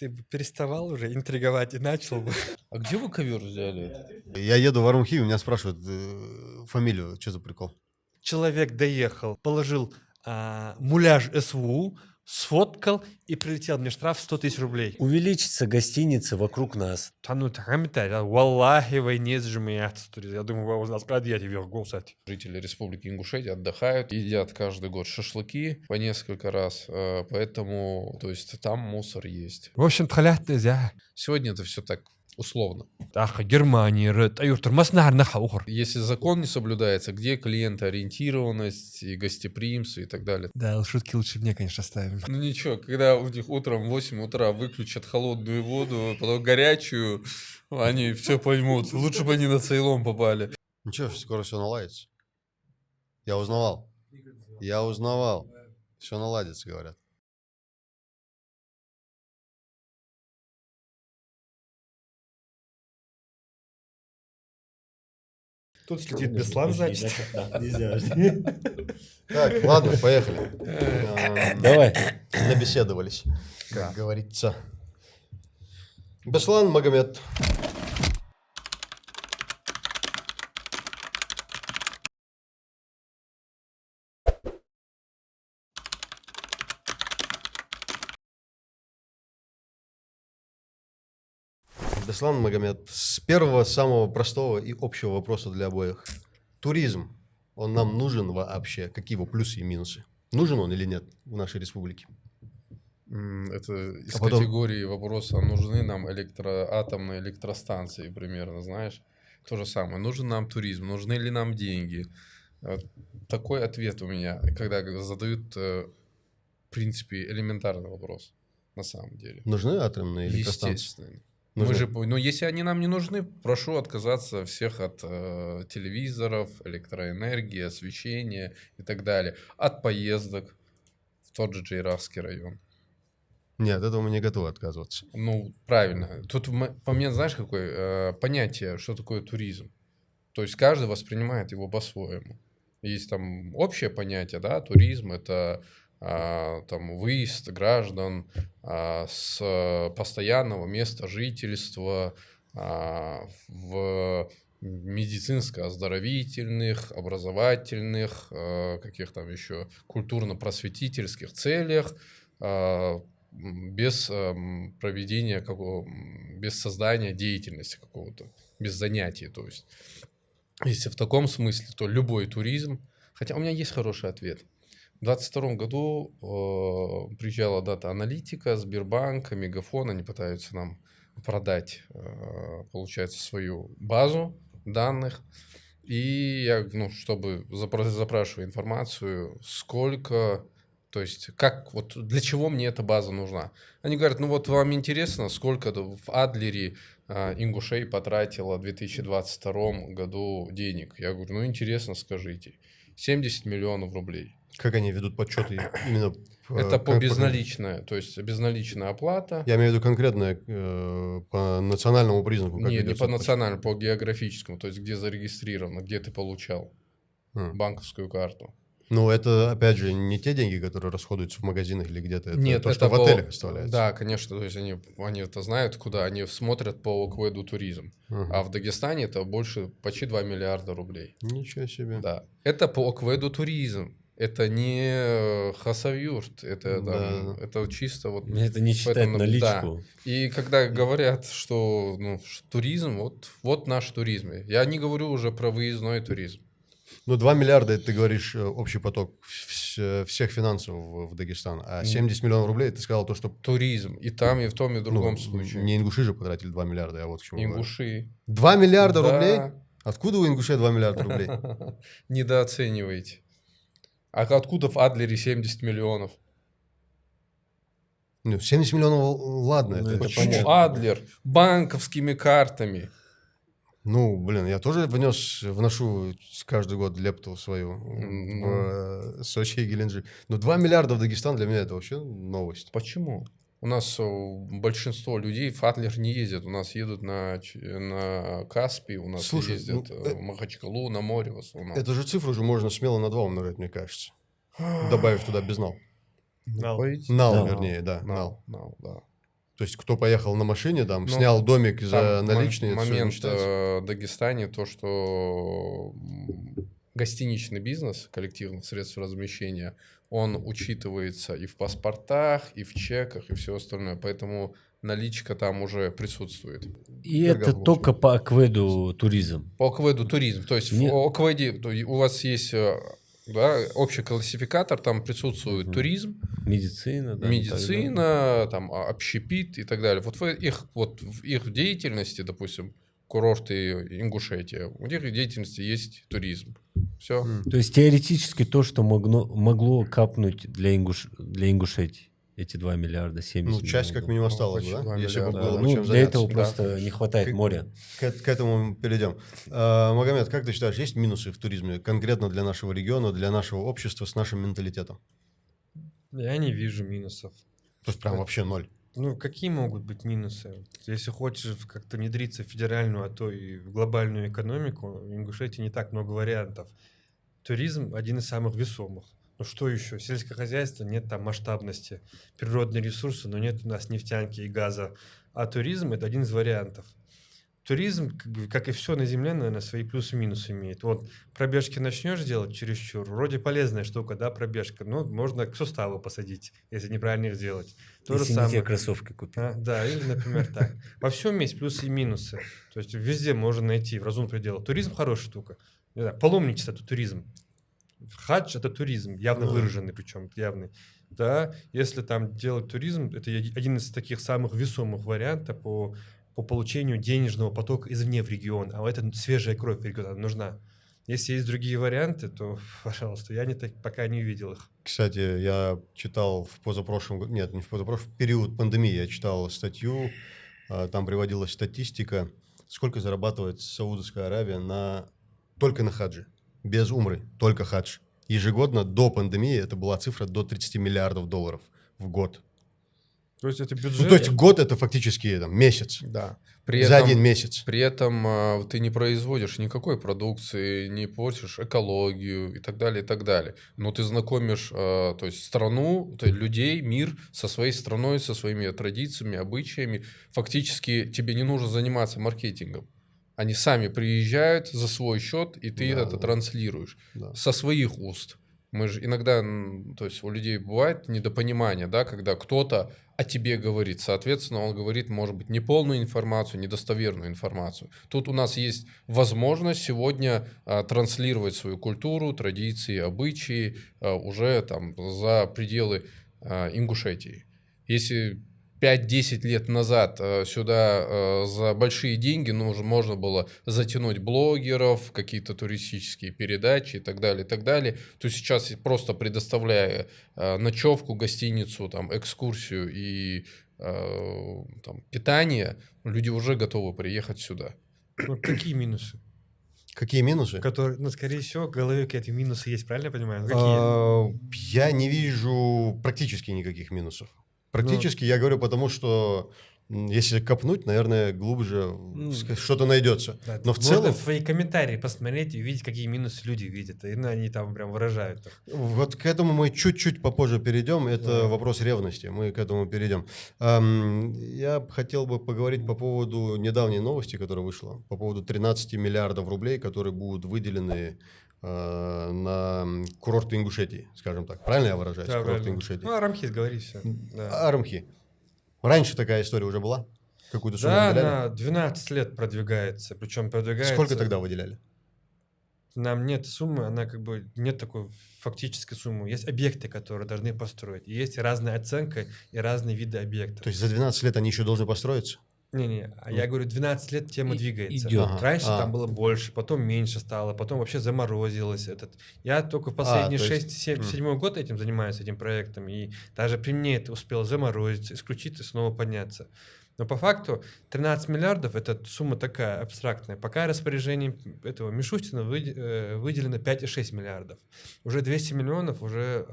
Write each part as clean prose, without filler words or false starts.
Ты бы переставал уже интриговать и начал бы. А где вы ковер взяли? Я еду в Арумхи, у меня спрашивают фамилию, что за прикол? Человек доехал, положил муляж СВУ, сфоткал и прилетел мне штраф 100 тысяч рублей. Увеличится гостиницы вокруг нас. Валлахи, войне Я думаю, у нас продъятие вверх голосать. Жители Республики Ингушетия отдыхают, едят каждый год шашлыки по несколько раз, поэтому, то есть, там мусор есть. В общем, тхалят нельзя. Сегодня это все так условно. Германия, Если закон не соблюдается, где клиентоориентированность и гостеприимство и так далее. Да, шутки лучше мне, конечно, ставим. Ну ничего, когда у них утром в 8 утра выключат холодную воду, потом горячую, они все поймут. Лучше бы они на Цейлон попали. Ничего, скоро все наладится. Я узнавал. Все наладится, говорят. Тут следит Беслан, значит. Так, ладно, поехали. Давай. Набеседовались, как говорится. Беслан Магомед. Беслан Магомед. С первого, самого простого и общего вопроса для обоих. Туризм, он нам нужен вообще? Какие его плюсы и минусы? Нужен он или нет в нашей республике? Это из потом- категории вопроса, нужны нам атомные электростанции, примерно, знаешь? То же самое. Нужен нам туризм, нужны ли нам деньги? Такой ответ у меня, когда задают, в принципе, элементарный вопрос, на самом деле. Нужны атомные электростанции? Естественно. Нужны. Но если они нам не нужны, прошу отказаться всех от телевизоров, электроэнергии, освещения и так далее. От поездок в тот же Джейравский район. Нет, от этого мы не готовы отказываться. Ну, правильно. Тут по мне, знаешь, какое понятие, что такое туризм. То есть каждый воспринимает его по-своему. Есть там общее понятие, да, туризм — это там выезд граждан с постоянного места жительства в медицинско-оздоровительных, образовательных, каких там еще культурно-просветительских целях, без проведения без создания деятельности какого-то, без занятий, то есть. Если в таком смысле, то любой туризм. Хотя у меня есть хороший ответ. В 2022 году приезжала дата-аналитика, Сбербанк, Мегафон, они пытаются нам продать, получается, свою базу данных. И я, чтобы запрашиваю информацию, сколько, то есть, вот для чего мне эта база нужна. Они говорят, вам интересно, сколько в Адлере Ингушей потратила в 2022 году денег. Я говорю, интересно, скажите. 70 миллионов рублей. Как они ведут подсчеты именно? Это по безналичной, то есть безналичная оплата. Я имею в виду конкретно по национальному признаку. Нет, не по национальному, по географическому, то есть где зарегистрировано, где ты получал банковскую карту. Ну, это, опять же, не те деньги, которые расходуются в магазинах или где-то. Это Нет, то, это что в отелях оставляется. Да, конечно, то есть они это знают, куда они смотрят по ОКВЭДу туризм. А в Дагестане это больше почти 2 миллиарда рублей. Ничего себе. Да. Это по ОКВЭДу туризм. Это не хасавюрт, это чисто вот... Это не считает наличку. Да. И когда говорят, что туризм, вот наш туризм. Я не говорю уже про выездной туризм. 2 миллиарда, это ты говоришь общий поток всех финансов в Дагестан. А 70 миллионов рублей, ты сказал то, что... Туризм. И там, и в том, и в другом случае. Не ингуши же потратили 2 миллиарда, я вот к чему Ингуши. 2 миллиарда Да. рублей? Откуда у ингушей 2 миллиарда рублей? Недооцениваете. А откуда в Адлере 70 миллионов? 70 миллионов, ладно. Это Почему понятно. Адлер? Банковскими картами. Я тоже вношу каждый год лепту свою в Сочи и Геленджик. Но 2 миллиарда в Дагестан для меня это вообще новость. Почему? У нас большинство людей в Адлер не ездят. У нас едут на Каспий, у нас ездят в Махачкалу, на море в основном. Эту же цифру уже можно смело на 2 умножать, мне кажется. Добавив туда безнал. Нал. Нал, вернее, да. Нал, да. То есть кто поехал на машине, там, Ну, снял домик за Там наличные, это всё не момент считается? в Дагестане, то, что гостиничный бизнес коллективных средств размещения, он учитывается и в паспортах, и в чеках, и все остальное. Поэтому наличка там уже присутствует. И Дорого это получается. только по акведу туризм. По ОКВЭДу туризм. То есть Не- в ОКВЭДе у вас есть да, общий классификатор, там присутствует туризм, Медицина, да, и так далее. медицина, там, общепит и так далее. Вот в их деятельности, допустим, курорты Ингушетия, у них в деятельности есть туризм. Все. То есть теоретически то, что могло капнуть для Ингушетии, эти 2 миллиарда 70 Ну, часть как миллионов. минимум Ну, осталась почти бы, 2 да? Если бы миллиарда. было бы Ну, чем для этого заняться. просто не хватает К- моря. К этому мы перейдем. Магомед, как ты считаешь, есть минусы в туризме конкретно для нашего региона, для нашего общества с нашим менталитетом? Я не вижу минусов. То есть прям вообще ноль. Ну, какие могут быть минусы? Если хочешь как-то внедриться в федеральную, а то и в глобальную экономику, в Ингушетии не так много вариантов. Туризм один из самых весомых. Ну что еще? Сельское хозяйство, нет там масштабности. Природные ресурсы, но нет у нас нефтянки и газа. А туризм – это один из вариантов. Туризм, как и все на земле, наверное, свои плюсы и минусы имеет. Вот пробежки начнешь делать чересчур, вроде полезная штука, да, пробежка, но можно к суставу посадить, если неправильно их делать. То же Если не те самое. кроссовки купить. Да, или, например, так. Во всем есть плюсы и минусы. То есть везде можно найти в разумных пределах. Туризм хорошая штука. Не знаю, паломничество – это туризм. Хадж – это туризм, явно Да. выраженный, причем явный. Да, если там делать туризм, это один из таких самых весомых вариантов по получению денежного потока извне в регион. А это свежая кровь в регион нужна. Если есть другие варианты, то, пожалуйста, я пока не увидел их. Кстати, я читал в позапрошлом году, нет, не в позапрошлом, в период пандемии я читал статью, там приводилась статистика, сколько зарабатывает Саудовская Аравия только на хадже, без умры, только хадж. Ежегодно до пандемии это была цифра до 30 миллиардов долларов в год. То есть это Ну, бюджет. то есть год это фактически там, месяц, Да. за один месяц. При этом ты не производишь никакой продукции, не портишь экологию и так далее, и так далее. Но ты знакомишь то есть страну, то есть людей, мир со своей страной, со своими традициями, обычаями. Фактически тебе не нужно заниматься маркетингом. Они сами приезжают за свой счет, и ты Да, это да. транслируешь Да. со своих уст. Мы же иногда, то есть у людей бывает недопонимание, да, когда кто-то о тебе говорит, соответственно, он говорит, может быть, неполную информацию, недостоверную информацию. Тут у нас есть возможность сегодня транслировать свою культуру, традиции, обычаи уже там за пределы Ингушетии. Если 5-10 лет назад сюда за большие деньги можно было затянуть блогеров, какие-то туристические передачи и так далее, то сейчас просто предоставляя ночевку, гостиницу, там, экскурсию и там, питание, люди уже готовы приехать сюда. Ну, какие минусы? Какие минусы? Которые, ну, скорее всего, в голове какие-то минусы есть, правильно я понимаю? Ну, какие? Я не вижу практически никаких минусов. Практически я говорю потому, что если копнуть, наверное, глубже что-то найдется. Да, Но в можно целом, в свои комментарии посмотреть и увидеть, какие минусы люди видят. И они там прям выражают. вот к этому мы чуть-чуть попозже перейдем. Это Да. вопрос ревности. Мы к этому перейдем. Я хотел бы поговорить по поводу недавней новости, которая вышла. По поводу 13 миллиардов рублей, которые будут выделены на курорты Ингушетии, скажем так. Правильно я выражаюсь? Да, Курорты правильно. Ингушетии. Ну, Арамхис, говори все. Да, Армхи. Раньше такая история уже была? Какую-то сумму да, выделяли? она 12 лет продвигается. Причем продвигается... Сколько тогда выделяли? Нам нет суммы, она как бы нет такой фактической суммы. Есть объекты, которые должны построить. И есть разная оценка и разные виды объектов. То есть за 12 лет они еще должны построиться? Не-не, я говорю, 12 лет тема И- двигается. идёт. Ага. Раньше там было больше, потом меньше стало, потом вообще заморозилось этот. Я только в последние то есть- 6-7 год этим занимаюсь, этим проектом, и даже при мне это успел заморозиться, исключить и снова подняться. Но по факту 13 миллиардов – это сумма такая абстрактная. Пока распоряжением этого Мишустина выделено 5,6 миллиардов. Уже 200 миллионов уже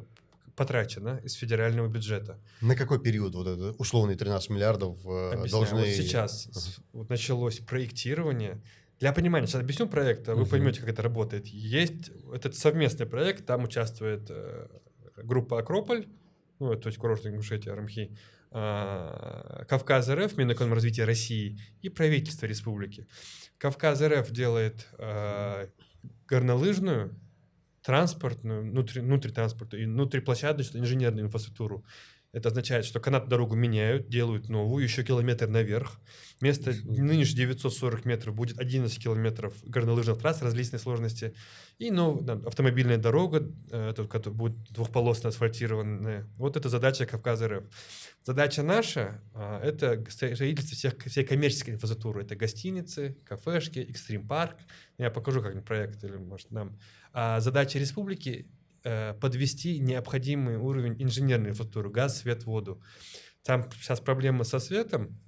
потрачено из федерального бюджета. На какой период вот это условные 13 миллиардов Объясняю. должны... Вот сейчас вот началось проектирование. Для понимания, сейчас объясню проект, а вы поймете, как это работает. Есть этот совместный проект, там участвует группа «Акрополь», ну, то есть курорт Ингушетии, Арамхи, Кавказ РФ, Минэкономразвития России и правительство республики. Кавказ РФ делает горнолыжную, транспортную, внутритранспортную и внутриплощадочную инженерную инфраструктуру. Это означает, что канатную дорогу меняют, делают новую, еще километр наверх. Вместо нынешних 940 метров будет 11 километров горнолыжных трасс различной сложности. И автомобильная дорога, которая будет двухполосно асфальтированная. Вот это задача Кавказа РФ. Задача наша — это строительство всей коммерческой инфраструктуры. Это гостиницы, кафешки, экстрим-парк. Я покажу как-нибудь проект. Или, может, нам. А задача республики — подвести необходимый уровень инженерной инфраструктуры, газ, свет, воду. Там сейчас проблема со светом,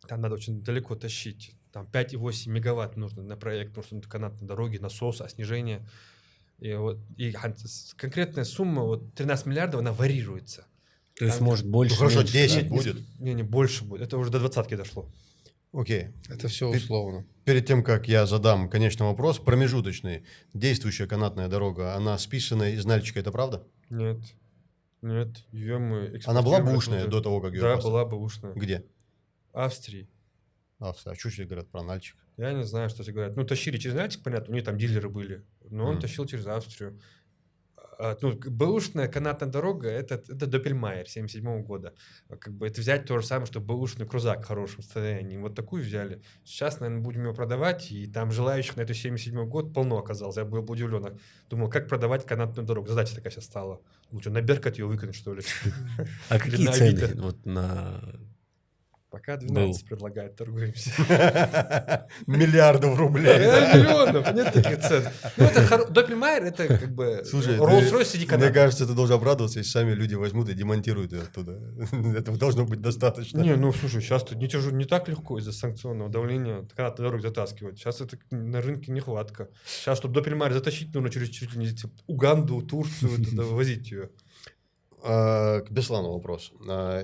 там надо очень далеко тащить. Там 5,8 мегаватт нужно на проект, потому что на канатной дороге, насос, снижение. И конкретная сумма, 13 миллиардов, она варьируется. То есть, может, больше, хорошо, меньше, 10 да? будет? Не, больше будет. Это уже до 20-ки дошло. Окей. Это все условно. Перед тем, как я задам конечный вопрос, промежуточный. Действующая канатная дорога, она списана из Нальчика, это правда? Нет. Ее мы Она была эксплуатировали бэушная уже. до того, как ее Да, построили? была бэушная. Где? Австрии. А что тебе говорят про Нальчик? Я не знаю, что тебе говорят. Тащили через Нальчик, понятно, у них там дилеры были. Но он тащил через Австрию. Бэушная канатная дорога — это Доппельмайер 1977 года. Это взять то же самое, что бэушный крузак в хорошем состоянии. Вот такую взяли. Сейчас, наверное, будем его продавать, и там желающих на эту 1977 год полно оказалось. Я был бы удивлен. Думал, как продавать канатную дорогу. Задача такая сейчас стала. На Беркат ее выкинуть, что ли? А какие на цены Авито. вот на... Пока 12 предлагают, торгуемся. Миллиардов рублей. Миллионов, нет таких цен. Доппельмайер — это как бы Слушай, Rolls-Royce среди мне канатов. кажется, ты должен обрадоваться, если сами люди возьмут и демонтируют ее оттуда. Этого должно быть достаточно. Слушай, сейчас не так легко из-за санкционного давления канатные дороги затаскивать. Сейчас это на рынке нехватка. Сейчас, чтобы Доппельмайер затащить, нужно через чуть ли не Уганду, Турцию туда возить ее. К Беслану вопрос.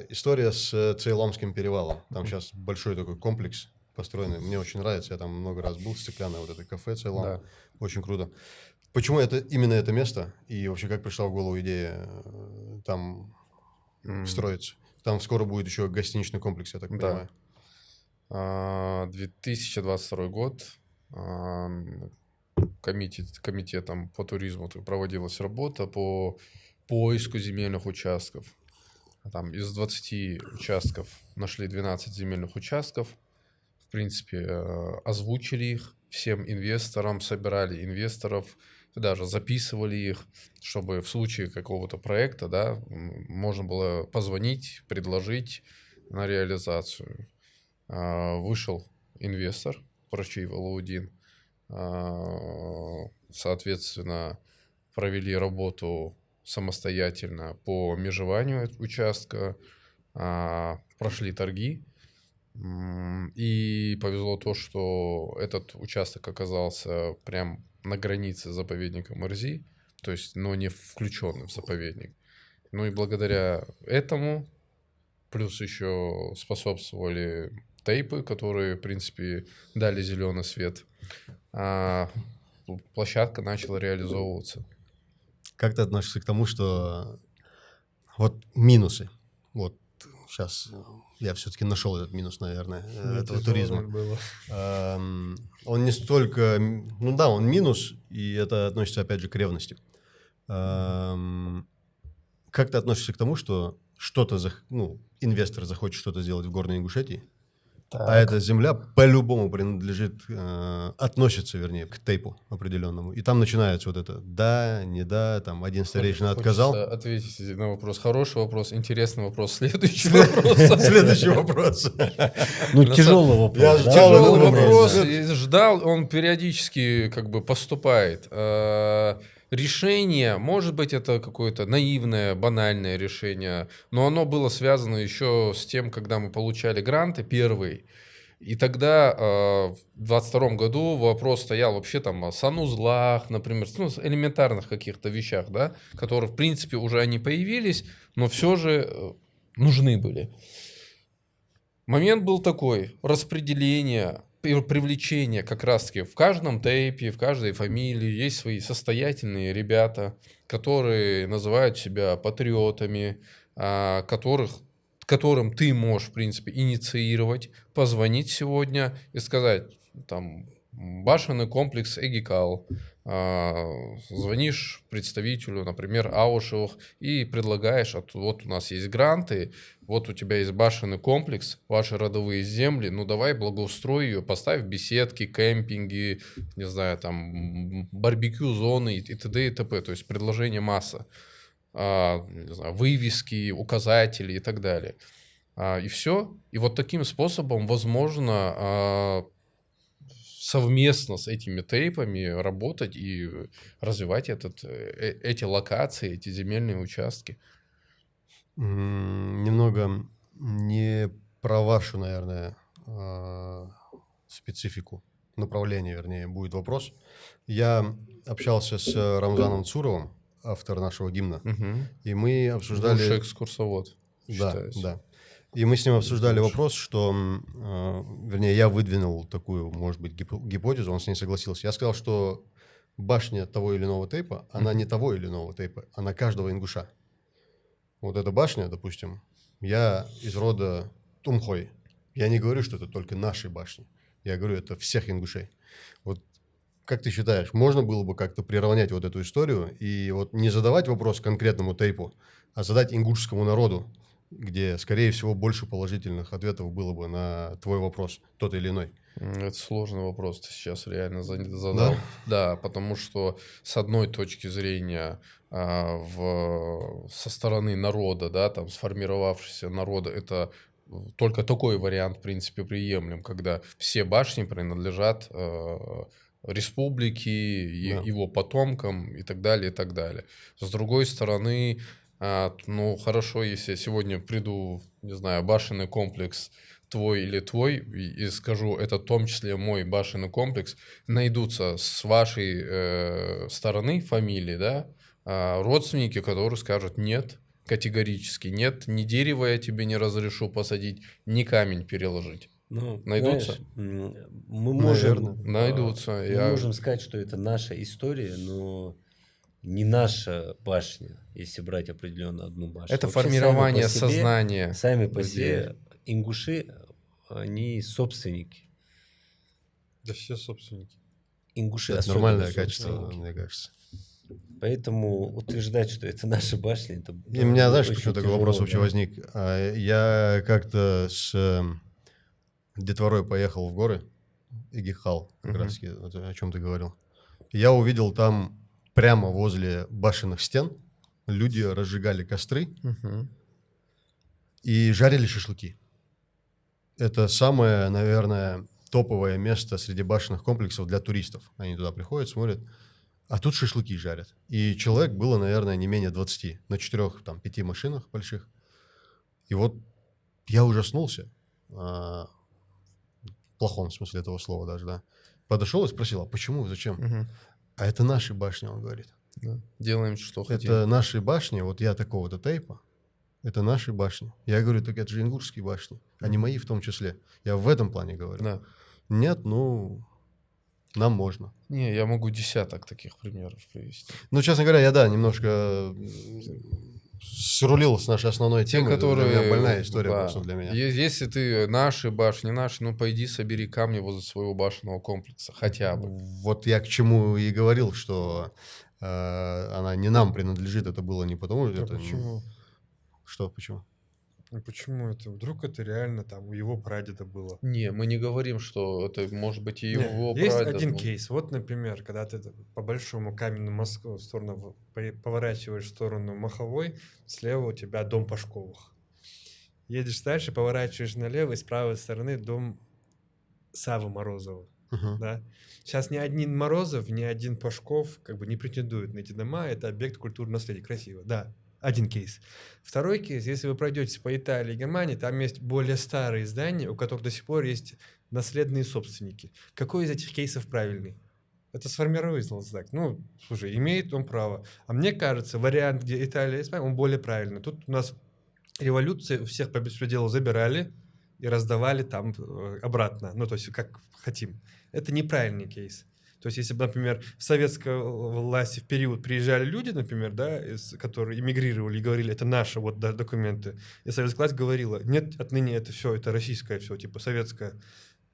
История с Цейломским перевалом. Там сейчас большой такой комплекс построенный. Мне очень нравится. Я там много раз был. Стеклянное вот это кафе Цейлом. Да. Очень круто. Почему именно это место? И вообще, как пришла в голову идея там строиться? Там скоро будет еще гостиничный комплекс, я так понимаю. 2022 год. Комитетом по туризму проводилась работа по поиску земельных участков. Там из 20 участков нашли 12 земельных участков. В принципе, озвучили их всем инвесторам, собирали инвесторов, даже записывали их, чтобы в случае какого-то проекта, да, можно было позвонить, предложить на реализацию. Вышел инвестор, Прачиев Алаудин. Соответственно, провели работу самостоятельно по межеванию участка, прошли торги, и повезло то, что этот участок оказался прям на границе с заповедником Ирзи, то есть, но не включенный в заповедник. И благодаря этому, плюс еще способствовали тейпы, которые, в принципе, дали зеленый свет, площадка начала реализовываться. Как ты относишься к тому, что вот минусы? Вот сейчас я все-таки нашел этот минус, наверное, этого туризма. Он не столько... он минус, и это относится, опять же, к ревности. Как ты относишься к тому, что инвестор захочет что-то сделать в Горной Ингушетии, а эта земля по-любому относится, вернее, к тейпу определенному. И там начинается вот это да, не да, там один старейшина отказал. Ответить на вопрос. Хороший вопрос, интересный вопрос. Следующий вопрос. Следующий вопрос. Тяжелый вопрос. Я да? ждал Тяжелый вопрос. вопрос. Ждал, он периодически поступает. Решение, может быть, это какое-то наивное, банальное решение, но оно было связано еще с тем, когда мы получали гранты первые. И тогда в 2022 году вопрос стоял вообще там о санузлах, например, элементарных каких-то вещах, да, которые, в принципе, уже они появились, но все же нужны были. Момент был такой: распределение, привлечение как раз-таки в каждом тейпе, в каждой фамилии есть свои состоятельные ребята, которые называют себя патриотами, которых которым ты можешь, в принципе, инициировать, позвонить сегодня и сказать, там, башенный комплекс Эгикал, звонишь представителю, например, Аушевых, и предлагаешь, вот у нас есть гранты, вот у тебя есть башенный комплекс, ваши родовые земли, ну давай благоустрой ее, поставь беседки, кемпинги, не знаю, там, барбекю-зоны и т.д. и т.п. То есть предложение масса. Не знаю, вывески, указатели и так далее. И все. И вот таким способом, возможно, совместно с этими тейпами работать и развивать эти локации, эти земельные участки. Немного не про вашу, наверное, специфику, направление, вернее, будет вопрос. Я общался с Рамзаном Цуровым, автор нашего гимна, и мы обсуждали... Лучший экскурсовод, Да, считается. да. И мы с ним обсуждали вопрос, что, вернее, я выдвинул такую, может быть, гипотезу, он с ней согласился. Я сказал, что башня того или иного тейпа, она не того или иного тейпа, она каждого ингуша. Вот эта башня, допустим, я из рода Тумхой. Я не говорю, что это только наши башни. Я говорю, это всех ингушей. Вот как ты считаешь, можно было бы как-то приравнять вот эту историю и вот не задавать вопрос конкретному тейпу, а задать ингушскому народу, где, скорее всего, больше положительных ответов было бы на твой вопрос, тот или иной? Это сложный вопрос, ты сейчас реально задал. Да, потому что с одной точки зрения со стороны народа, да, там сформировавшегося народа, это только такой вариант, в принципе, приемлем, когда все башни принадлежат республике, его потомкам и так далее, и так далее. С другой стороны, ну, хорошо, если я сегодня приду, не знаю, башенный комплекс твой или твой, и скажу, это в том числе мой башенный комплекс, найдутся с вашей стороны фамилии, да, родственники, которые скажут нет, категорически нет, ни дерево я тебе не разрешу посадить, ни камень переложить. Ну, Найдутся? знаешь, мы можем, Найдутся. мы можем сказать, что это наша история, но не наша башня, если брать определенно одну башню. Это Вообще, формирование сами по себе- сознания. Сами по людей. себе ингуши, они собственники. Да все собственники. Ингуши Это особенно нормальное качество, собственники. мне кажется. Поэтому утверждать, что это наша башня, это И у меня, знаешь, очень почему такой тяжело, вопрос вообще да. возник? Я как-то с детворой поехал в горы, Игихал, как раз о чем ты говорил. Я увидел там прямо возле башенных стен люди разжигали костры и жарили шашлыки. Это самое, наверное, топовое место среди башенных комплексов для туристов. Они туда приходят, смотрят, а тут шашлыки жарят. И человек было, наверное, не менее 20 на 4-5 машинах больших. И вот я ужаснулся, в плохом смысле этого слова даже, да. Подошел и спросил, а почему, зачем? А это наши башни, он говорит. Да. Делаем, что хотим. Это наши башни, вот я такого-то тейпа, это наши башни. Я говорю, так это же ингушские башни, они мои в том числе. Я в этом плане говорю. Да. Нет, ну, нам можно. Не, я могу десяток таких примеров привести. Ну, честно говоря, я, да, немножко срулил с нашей основной Те, темы. которые... Это для меня больная история да. просто для меня. Если ты наши башни, ну пойди собери камни возле своего башенного комплекса, хотя бы. Вот я к чему и говорил, что она не нам принадлежит, это было не потому, что А это... почему? Что, почему? Ну почему это? Вдруг это реально там у его прадеда было? Не, мы не говорим, что это может быть и Не, его есть прадед один был. кейс. Вот, например, когда ты по большому каменному мосту в сторону поворачиваешь в сторону Маховой, слева у тебя дом Пашковых. Едешь дальше, поворачиваешь налево, и с правой стороны дом Савы Морозова. Да? Сейчас ни один Морозов, ни один Пашков как бы не претендуют на эти дома. Это объект культурного наследия. Красиво. Да. Один кейс. Второй кейс, если вы пройдете по Италии и Германии, там есть более старые здания, у которых до сих пор есть наследные собственники. Какой из этих кейсов правильный? Это сформируется так. Ну, слушай, имеет он право. А мне кажется, вариант, где Италия и Испания, он более правильный. Тут у нас революция, у всех по беспределу забирали и раздавали там обратно. Ну, то есть, как хотим. Это неправильный кейс. То есть, если бы, например, в советской власти в период приезжали люди, например, да, которые эмигрировали и говорили, это наши вот документы, и советская власть говорила, нет, отныне это все, это российское все, типа советское.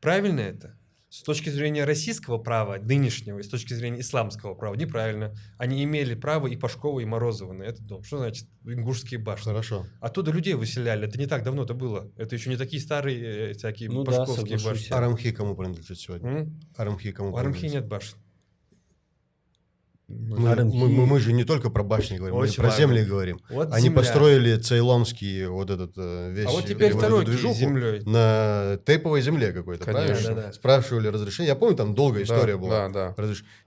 Правильно это? С точки зрения российского права, нынешнего, и с точки зрения исламского права, неправильно. Они имели право и Пашкова, и Морозова на этот дом. Что значит ингушские башни? Хорошо. Оттуда людей выселяли. Это не так давно это было. Это еще не такие старые всякие Ну да, пашковские соглашусь. башни. Арамхи кому принадлежит сегодня? Арамхи кому У Арамхи принадлежит? нет башен. Мы же не только про башни говорим, мы и Очень про важно. земли говорим. Вот Они земля. построили цейлонский вот этот весь... А вот теперь вот второй эту кейс движуху землей. на тейповой земле какой-то, Конечно. правильно? Да. Спрашивали разрешение. Я помню, там долгая история была. Да.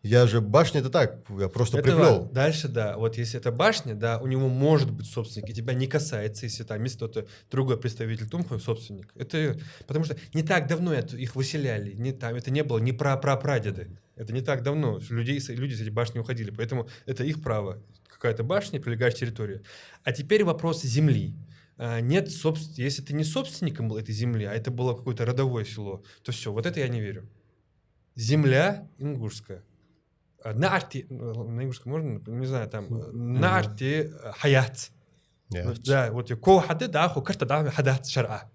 Я же башня это так, я просто Это приплел. ладно. Дальше, да. Вот если это башня, да, у него может быть собственник, и тебя не касается, если там есть кто-то другой представитель Тумхы, собственник. Это потому что не так давно их выселяли, это не было не прадеды. Это не так давно. Люди с этой башни уходили, поэтому это их право. Какая-то башня, прилегающая территория. А теперь вопрос земли. Нет, если ты не собственником был этой земли, а это было какое-то родовое село, то все, вот это я не верю. Земля ингушская. Нарти, на ингушском можно, не знаю, там, нарти хаят. Да, вот ко хады да, хо карта да хадат шара.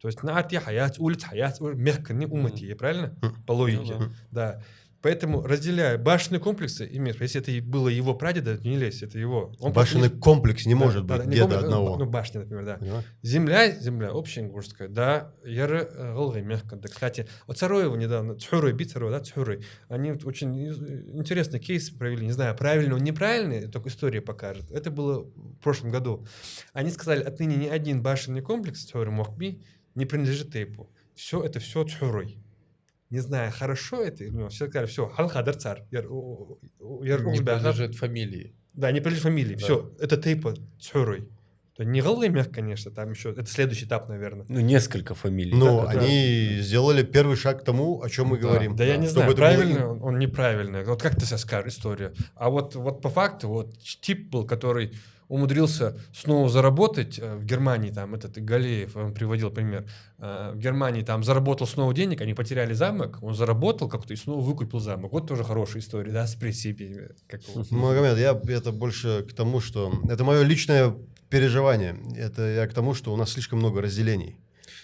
То есть нарти хаят, улиц хаят, мягко, не умати, правильно? По логике, да. Поэтому, разделяя башенные комплексы, если это было его прадеда, не лезь, это его. Башенный комплекс не может быть не деда комплекс, одного. Ну, башня, например, да. Понимаешь? Земля общая ингушская, да, яры голгой мягко. Да, кстати, вот Цароева недавно, Цхурой, Цароева, да, Цхурой, они очень интересный кейс провели, не знаю, правильный он, неправильный, только история покажет. Это было в прошлом году. Они сказали, отныне ни один башенный комплекс Цхурой Мохби не принадлежит Тейпу. Все Цхурой. Не знаю, хорошо это, но все сказали, все, халхадар цар. Не принадлежит фамилии. Да, не принадлежит фамилии. Да. Все, это Тейпа Цхурой. То не Галлаймях, конечно, там еще, это следующий этап, наверное. Ну, несколько фамилий. Но да. они сделали первый шаг к тому, о чем мы говорим. Да я не Чтобы знаю, это было правильно он неправильно. Вот как ты сейчас скажешь историю. А вот по факту, вот тип был, который умудрился снова заработать в Германии, там этот Галеев, он приводил пример, в Германии там заработал снова денег, они потеряли замок, он заработал как-то и снова выкупил замок. Вот тоже хорошая история, да, с пресипи. Магомед, это больше к тому, что... Это мое личное переживание. Это я к тому, что у нас слишком много разделений.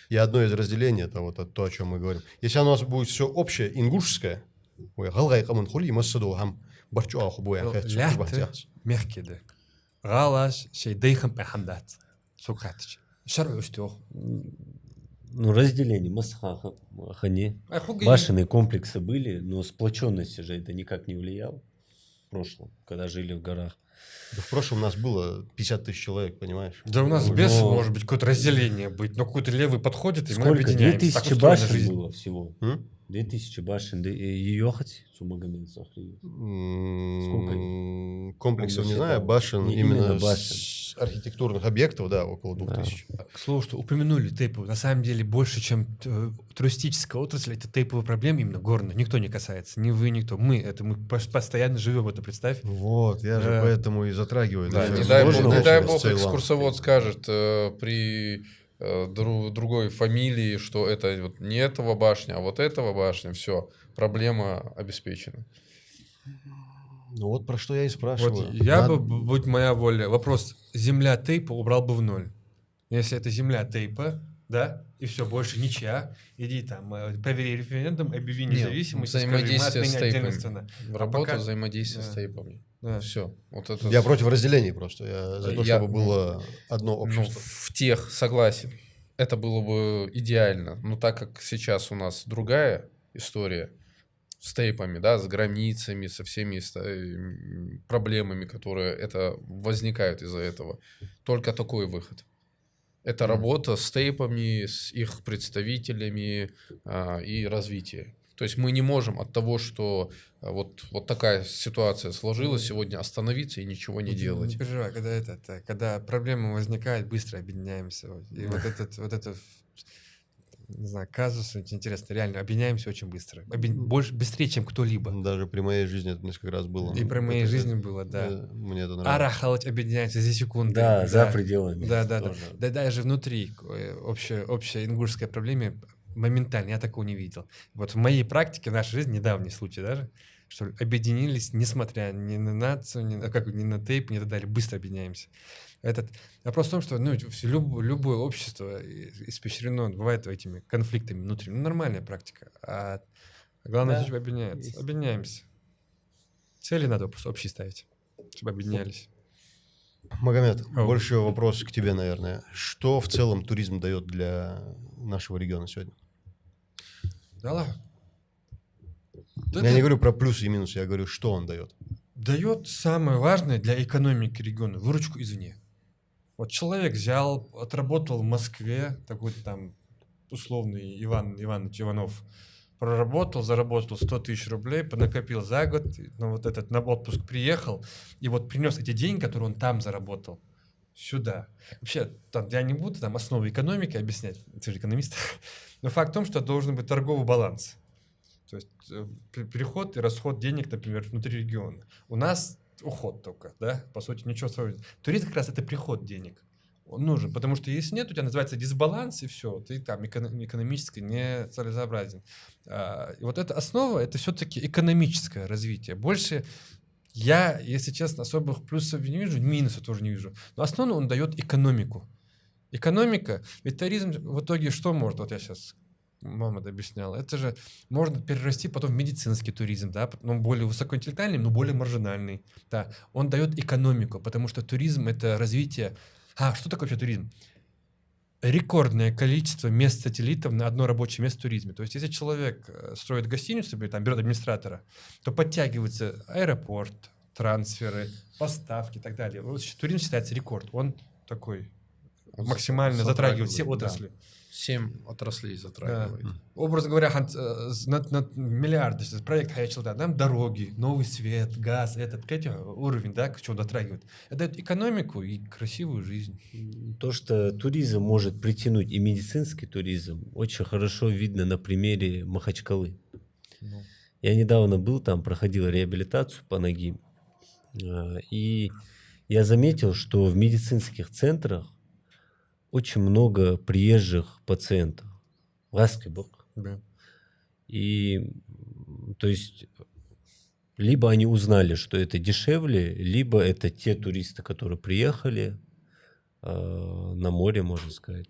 И одно из разделений, это вот то, о чем мы говорим. Если у нас будет все общее, ингушское, мягкий, да. Галаш, шейдейхам пехамдат. Сукатыч. Шар устёх. Ну, разделение, масхаха, хане. Башенные комплексы были, но сплоченности же это никак не влияло в прошлом, когда жили в горах. Да в прошлом у нас было 50 тысяч человек, понимаешь? Да у нас без, может быть, какое-то разделение быть, но какой-то левый подходит, и мы Сколько? объединяемся. 2000 башен было всего. 2000 башен. Да и ехать с Магомед Захриев. Комплексов, не знаю, башен, именно с архитектурных объектов, да, около 2000. Да. К слову, что упомянули тейповые. На самом деле, больше, чем туристическая отрасль, это тейповые проблемы именно горных. Никто не касается. Ни вы, никто. Мы постоянно живем в это, представь. Вот, я же поэтому и затрагиваю. Да, не дай бог экскурсовод скажет при другой фамилии, что это вот не этого башня, а вот этого башня, все, проблема обеспечена. Ну вот про что я и спрашиваю. Вот будь моя воля, вопрос, земля тейпа убрал бы в ноль. Если это земля тейпа, да, и все, больше ничья, иди там, провери референдум, объяви независимость, взаимодействие с тейпами. В Работа взаимодействия с тейпами. Да. Все. Вот это... Я против разделений просто. Я за то, чтобы было одно общество. В тех согласен. Это было бы идеально. Но так как сейчас у нас другая история с тейпами, да, с границами, со всеми проблемами, которые возникают из-за этого, только такой выход. Это работа с тейпами, с их представителями и развитие. То есть мы не можем от того, что вот такая ситуация сложилась сегодня, остановиться и ничего не делать. Не переживай, когда проблема возникает, быстро объединяемся. И вот это не знаю, казус, интересно, реально, объединяемся очень быстро. Быстрее, чем кто-либо. Даже при моей жизни это несколько раз было. И при моей жизни было, да. Мне это нравится. Арахалать объединяется за секунду. Да, за пределами. Да. Даже внутри общая ингушская проблема моментально, я такого не видел. Вот в моей практике, в нашей жизни, недавний случай даже, что ли, объединились, несмотря ни на нацию, ни на тейп, ни так далее, быстро объединяемся. Вопрос в том, что любое общество испещрено, бывает этими конфликтами внутренними. Нормальная практика. А главное, чтобы объединяемся. Цели надо просто общие ставить, чтобы объединялись. Магомед, больше вопрос к тебе, наверное. Что в целом туризм дает для нашего региона сегодня? Да ладно. Я не говорю про плюсы и минусы, я говорю, что он дает. Дает самое важное для экономики региона – выручку извне. Вот человек взял, отработал в Москве, такой там условный Иван Иванович Иванов, проработал, заработал 100 тысяч рублей, понакопил за год, на отпуск приехал, и вот принес эти деньги, которые он там заработал, сюда. Вообще, я не буду основы экономики объяснять, ты же экономист, но факт в том, что должен быть торговый баланс. То есть переход и расход денег, например, внутри региона. У нас уход только, да, по сути, ничего сложного. Туризм как раз это приход денег. Он нужен, потому что если нет, у тебя называется дисбаланс, и все, ты там экономически не целесообразен. И вот эта основа, это все-таки экономическое развитие. Больше я, если честно, особых плюсов не вижу, минусов тоже не вижу. Но основно он дает экономику. Экономика, ведь туризм в итоге что может, вот я сейчас... Мама объясняла, это же можно перерасти потом в медицинский туризм, да, но более высокоинтеллектуальный, но более маржинальный, да. Он дает экономику, потому что туризм — это развитие. Что такое вообще туризм? Рекордное количество мест-сателлитов на одно рабочее место в туризме. То есть, если человек строит гостиницу, там, берет администратора, то подтягивается аэропорт, трансферы, поставки и так далее. Вот туризм считается рекорд. Он такой максимально затрагивает все отрасли. 7 отраслей затрагивает. Да. Образно говоря, на миллиарды проект Хайчелда, нам дороги, новый свет, газ, уровень, да, к чему дотрагивает. Это дает экономику и красивую жизнь. То, что туризм может притянуть и медицинский туризм, очень хорошо видно на примере Махачкалы. Я недавно был там, проходил реабилитацию по ноге, и я заметил, что в медицинских центрах очень много приезжих пациентов. Ласкебок. Да. И, то есть, либо они узнали, что это дешевле, либо это те туристы, которые приехали на море, можно сказать,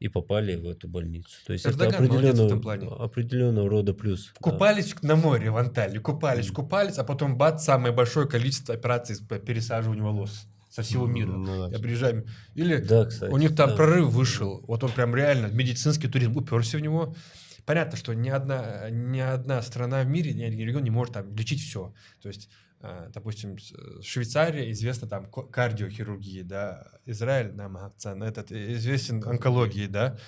и попали в эту больницу. То есть Эрдоган это в этом плане. определенного рода плюс. Купались на море в Анталии, купались, а потом бац, самое большое количество операций по пересаживанию волос со всего мира. Я приезжаю. Или кстати, у них там прорыв вышел. Вот он прям реально, медицинский туризм, уперся в него. Понятно, что ни одна страна в мире, ни один регион не может там лечить все. То есть, допустим, Швейцария известна там кардиохирургией, да, Израиль, известен онкологией, да.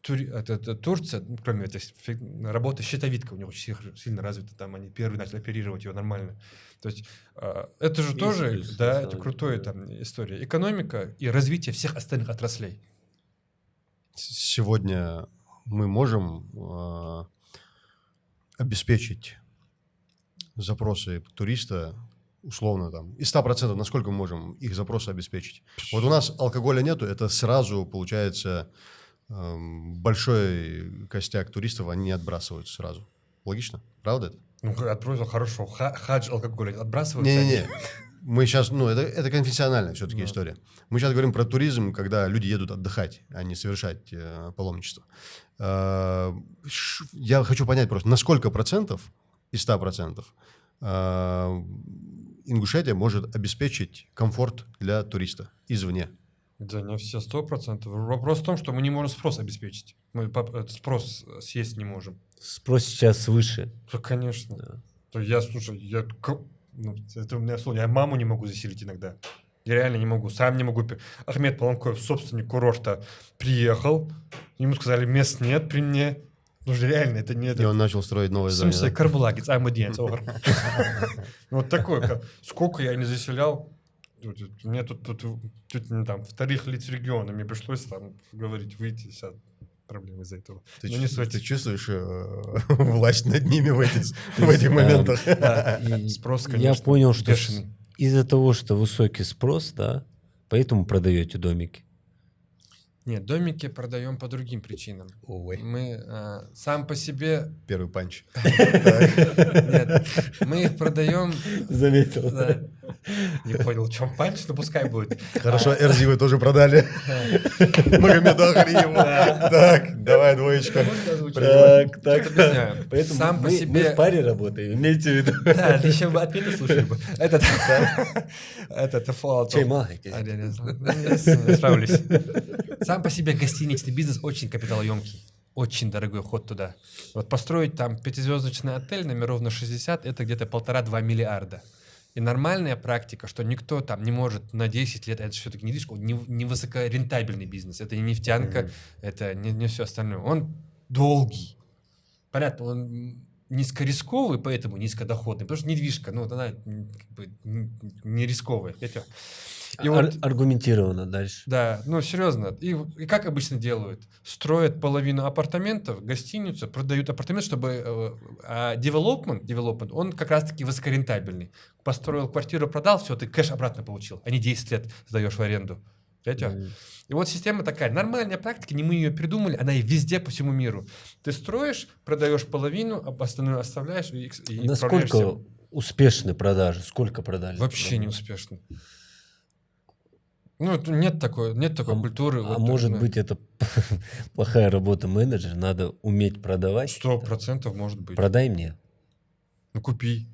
Турция, кроме этой работы щитовидка у них очень сильно развита, там они первые начали оперировать ее нормально. То есть это же тоже, да, это крутая там история. Экономика и развитие всех остальных отраслей. Сегодня мы можем обеспечить запросы туриста условно там, из 100%, насколько мы можем их запросы обеспечить? Вот у нас алкоголя нету, это сразу получается... большой костяк туристов, они не отбрасываются сразу. Логично? Правда это? Ну, отбросил, хорошо. Хадж алкоголь отбрасываются? Не-не-не. Мы сейчас, это конфессиональная все-таки история. Мы сейчас говорим про туризм, когда люди едут отдыхать, а не совершать паломничество. Я хочу понять просто, на сколько процентов из 100% Ингушетия может обеспечить комфорт для туриста извне? Да не все 100%. Вопрос в том, что мы не можем спрос обеспечить. Мы спрос съесть не можем. Спрос сейчас выше. Да, конечно. Да. Это у меня слово. Я маму не могу заселить иногда. Я реально не могу. Сам не могу. Ахмед Паламкоев, собственник курорта, приехал. Ему сказали, мест нет при мне. Ну же реально, это не это. И он начал строить новое здание. Смысле, Карбулагец, вот такое. Сколько я не заселял. Мне тут там вторых лиц региона, мне пришлось там говорить, выйти, сейчас проблемы из-за этого. Ты чувствуешь власть над ними в этих моментах? Спрос, конечно, я понял, что из-за того, что высокий спрос, да, поэтому продаете домики. Нет, домики продаем по другим причинам. Ой. Мы сам по себе... Первый панч. Нет, мы их продаем... Заметил. Да. Не понял, в чем панч, но пускай будет. Хорошо, Эрзи вы тоже продали. Магомеду Ахриеву. Так, давай, двоечка. Так. Объясняю. Поэтому Сам по мы себе... в паре работаем, имейте в виду. Да, ты еще бы ответы слушали бы. Это Fallout. Чай маленький. Я справлюсь. Сам по себе гостиничный бизнес очень капиталоемкий. Очень дорогой ход туда. Вот построить там 5-звездочный отель номеров на 60 — это где-то 1,5-2 миллиарда. И нормальная практика, что никто там не может на 10 лет, это все-таки недвижка, не высокорентабельный бизнес, это не нефтянка, это не все остальное. Он долгий. Понятно, он низкорисковый, поэтому низкодоходный, потому что недвижка, ну, она как бы не рисковая. И вот, Аргументированно дальше. да, ну, серьезно. И как обычно делают? Строят половину апартаментов, гостиницу, продают апартамент, чтобы... development, он как раз-таки высокорентабельный. Построил квартиру, продал, все, ты кэш обратно получил, а не 10 лет сдаешь в аренду. Понимаете? И вот система такая, нормальная практика, не мы ее придумали, она и везде по всему миру. Ты строишь, продаешь половину, остальное оставляешь и Насколько успешны продажи? Сколько продали? Вообще не успешно. Ну, нет такой культуры. А может быть, это плохая работа менеджера, надо уметь продавать? 100% может быть. Продай мне. Ну, купи.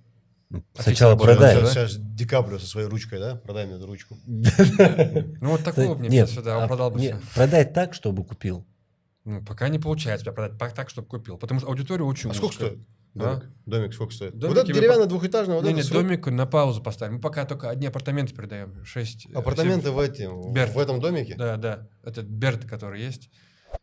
Сначала Отлично продай. работаешь, Сейчас Ди Каприо со своей ручкой, да? Продай мне эту ручку. Ну, вот такого мне Нет, сюда, он продал бы нет, все. продай так, чтобы купил. Ну, пока не получается у тебя продать так, чтобы купил. Потому что аудитория очень А сколько узкая. стоит? Да. Домик сколько стоит? Домики Вот это мы деревянный двухэтажный, вот Не, это домик на паузу поставим. Мы пока только одни апартаменты передаем. 6. апартаменты в Берт. этом домике? Да. Это Берт, который есть.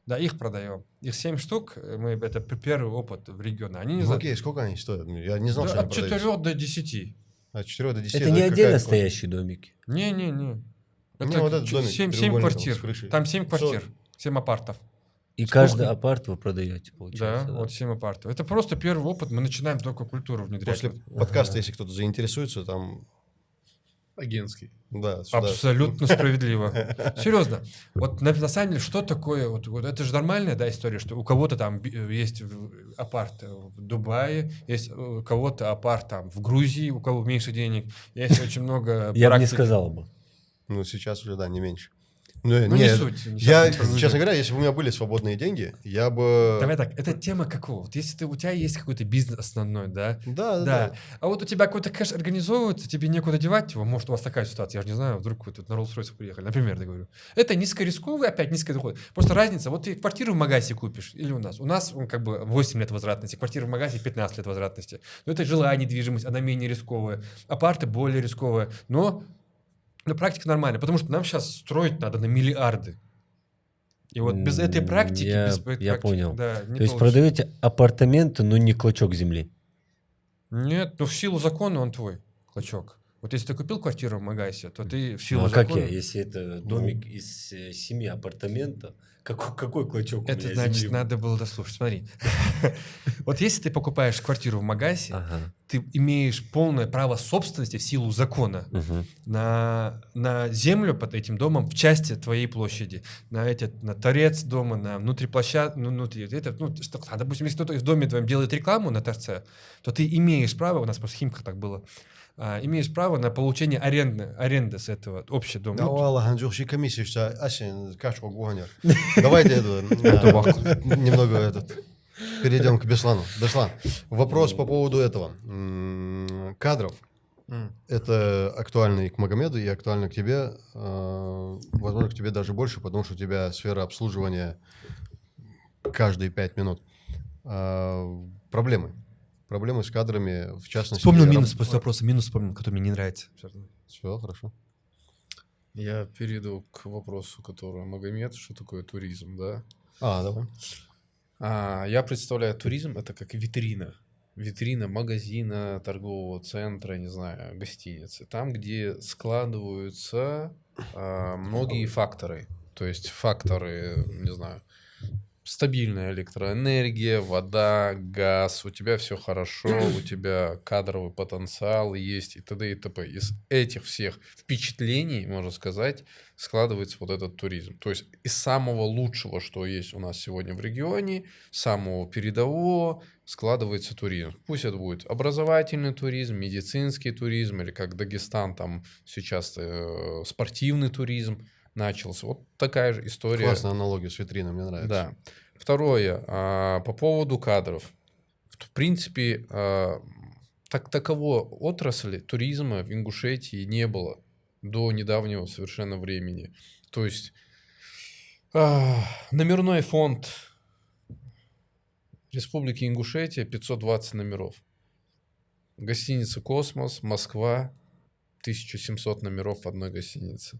Да, их продаем. Их 7 штук. Это первый опыт в регионе. Они не Ну, знают. окей, сколько они стоят? Я не знал, Да, что они от 4 продаются. до 10. От 4 до 10. Это не отдельно стоящие домики. Не. Не, вот этот домик 7 треугольником с квартир. крышей. Там 7 квартир. 7 апартов. И Сколько? каждый апарт вы продаете, Да, получается. вот 7 апартов. Это просто первый опыт. Мы начинаем только культуру внедрять. После подкаста, если кто-то заинтересуется, там, Агентский. да, сюда. Абсолютно справедливо. Серьезно. Вот на самом деле, что такое? Вот это же нормальная, да, история, что у кого-то там есть апарт в Дубае, есть у кого-то апарт там в Грузии, у кого меньше денег. Есть очень много Я бы не практик. сказал бы. Ну, сейчас уже, да, не меньше. Ну, Ну, не суть. Я, Сейчас не честно говоря, если бы у меня были свободные деньги, я бы... Давай так, это тема какого? Вот если у тебя есть какой-то бизнес основной, да? Да. А вот у тебя какой-то кэш организовывается, тебе некуда девать его. Может, у вас такая ситуация, я же не знаю, вдруг вы тут на Rolls-Royce приехали, например, я говорю. Это низкорисковый, опять низкодоходный. Просто разница, вот ты квартиру в Магасе купишь или у нас? У нас как бы 8 лет возвратности, квартира в Магасе 15 лет возвратности. Но это жилая недвижимость, она менее рисковая. Апарты более рисковые, но практика нормальная, потому что нам сейчас строить надо на миллиарды. И вот без этой практики, Я без этой практики, понял. да, не То есть получится. продаете апартаменты, но не клочок земли. Нет, ну в силу закона он твой, клочок. Вот если ты купил квартиру в Магасе, то ты в силу Ну, а как закона... я, если это домик из 7 апартаментов, какой клочок у Это меня значит, земли? надо было дослушать. Смотри. Вот если ты покупаешь квартиру в Магасе, Ага. ты имеешь полное право собственности в силу закона Мгм. на землю под этим домом в части твоей площади, на торец дома, на внутриплощадку, допустим, если кто-то в доме твоем делает рекламу на торце, то ты имеешь право, у нас просто в Химках так было, имеешь право на получение аренды с этого общего дома. Да, Ну, Аллах, Анджухши, комиссия, что Асин, кашку гонер. Давайте немного перейдем к Беслану. Беслан, вопрос по поводу этого. Кадров. Это актуально и к Магомеду, и актуально к тебе. Возможно, к тебе даже больше, потому что у тебя сфера обслуживания каждые 5 минут. Проблемы с кадрами, в частности... Вспомнил минус после вопроса, минус вспомнил, который мне не нравится. Все, хорошо. Я перейду к вопросу, который Магомед, что такое туризм, да? Давай. Я представляю туризм это как витрина. Витрина магазина, торгового центра, не знаю, гостиницы. Там, где складываются многие факторы. То есть факторы, не знаю, стабильная электроэнергия, вода, газ, у тебя все хорошо, у тебя кадровый потенциал есть и т.д. и т.п. Из этих всех впечатлений, можно сказать, складывается вот этот туризм. То есть из самого лучшего, что есть у нас сегодня в регионе, самого передового, складывается туризм. Пусть это будет образовательный туризм, медицинский туризм, или как Дагестан, там сейчас спортивный туризм начался. Вот такая же история. Классная аналогия с витриной, мне нравится. Да. Второе, по поводу кадров. В принципе, таковой отрасли туризма в Ингушетии не было до недавнего совершенно времени. То есть номерной фонд Республики Ингушетия 520 номеров. Гостиница «Космос», Москва, 1700 номеров в одной гостинице.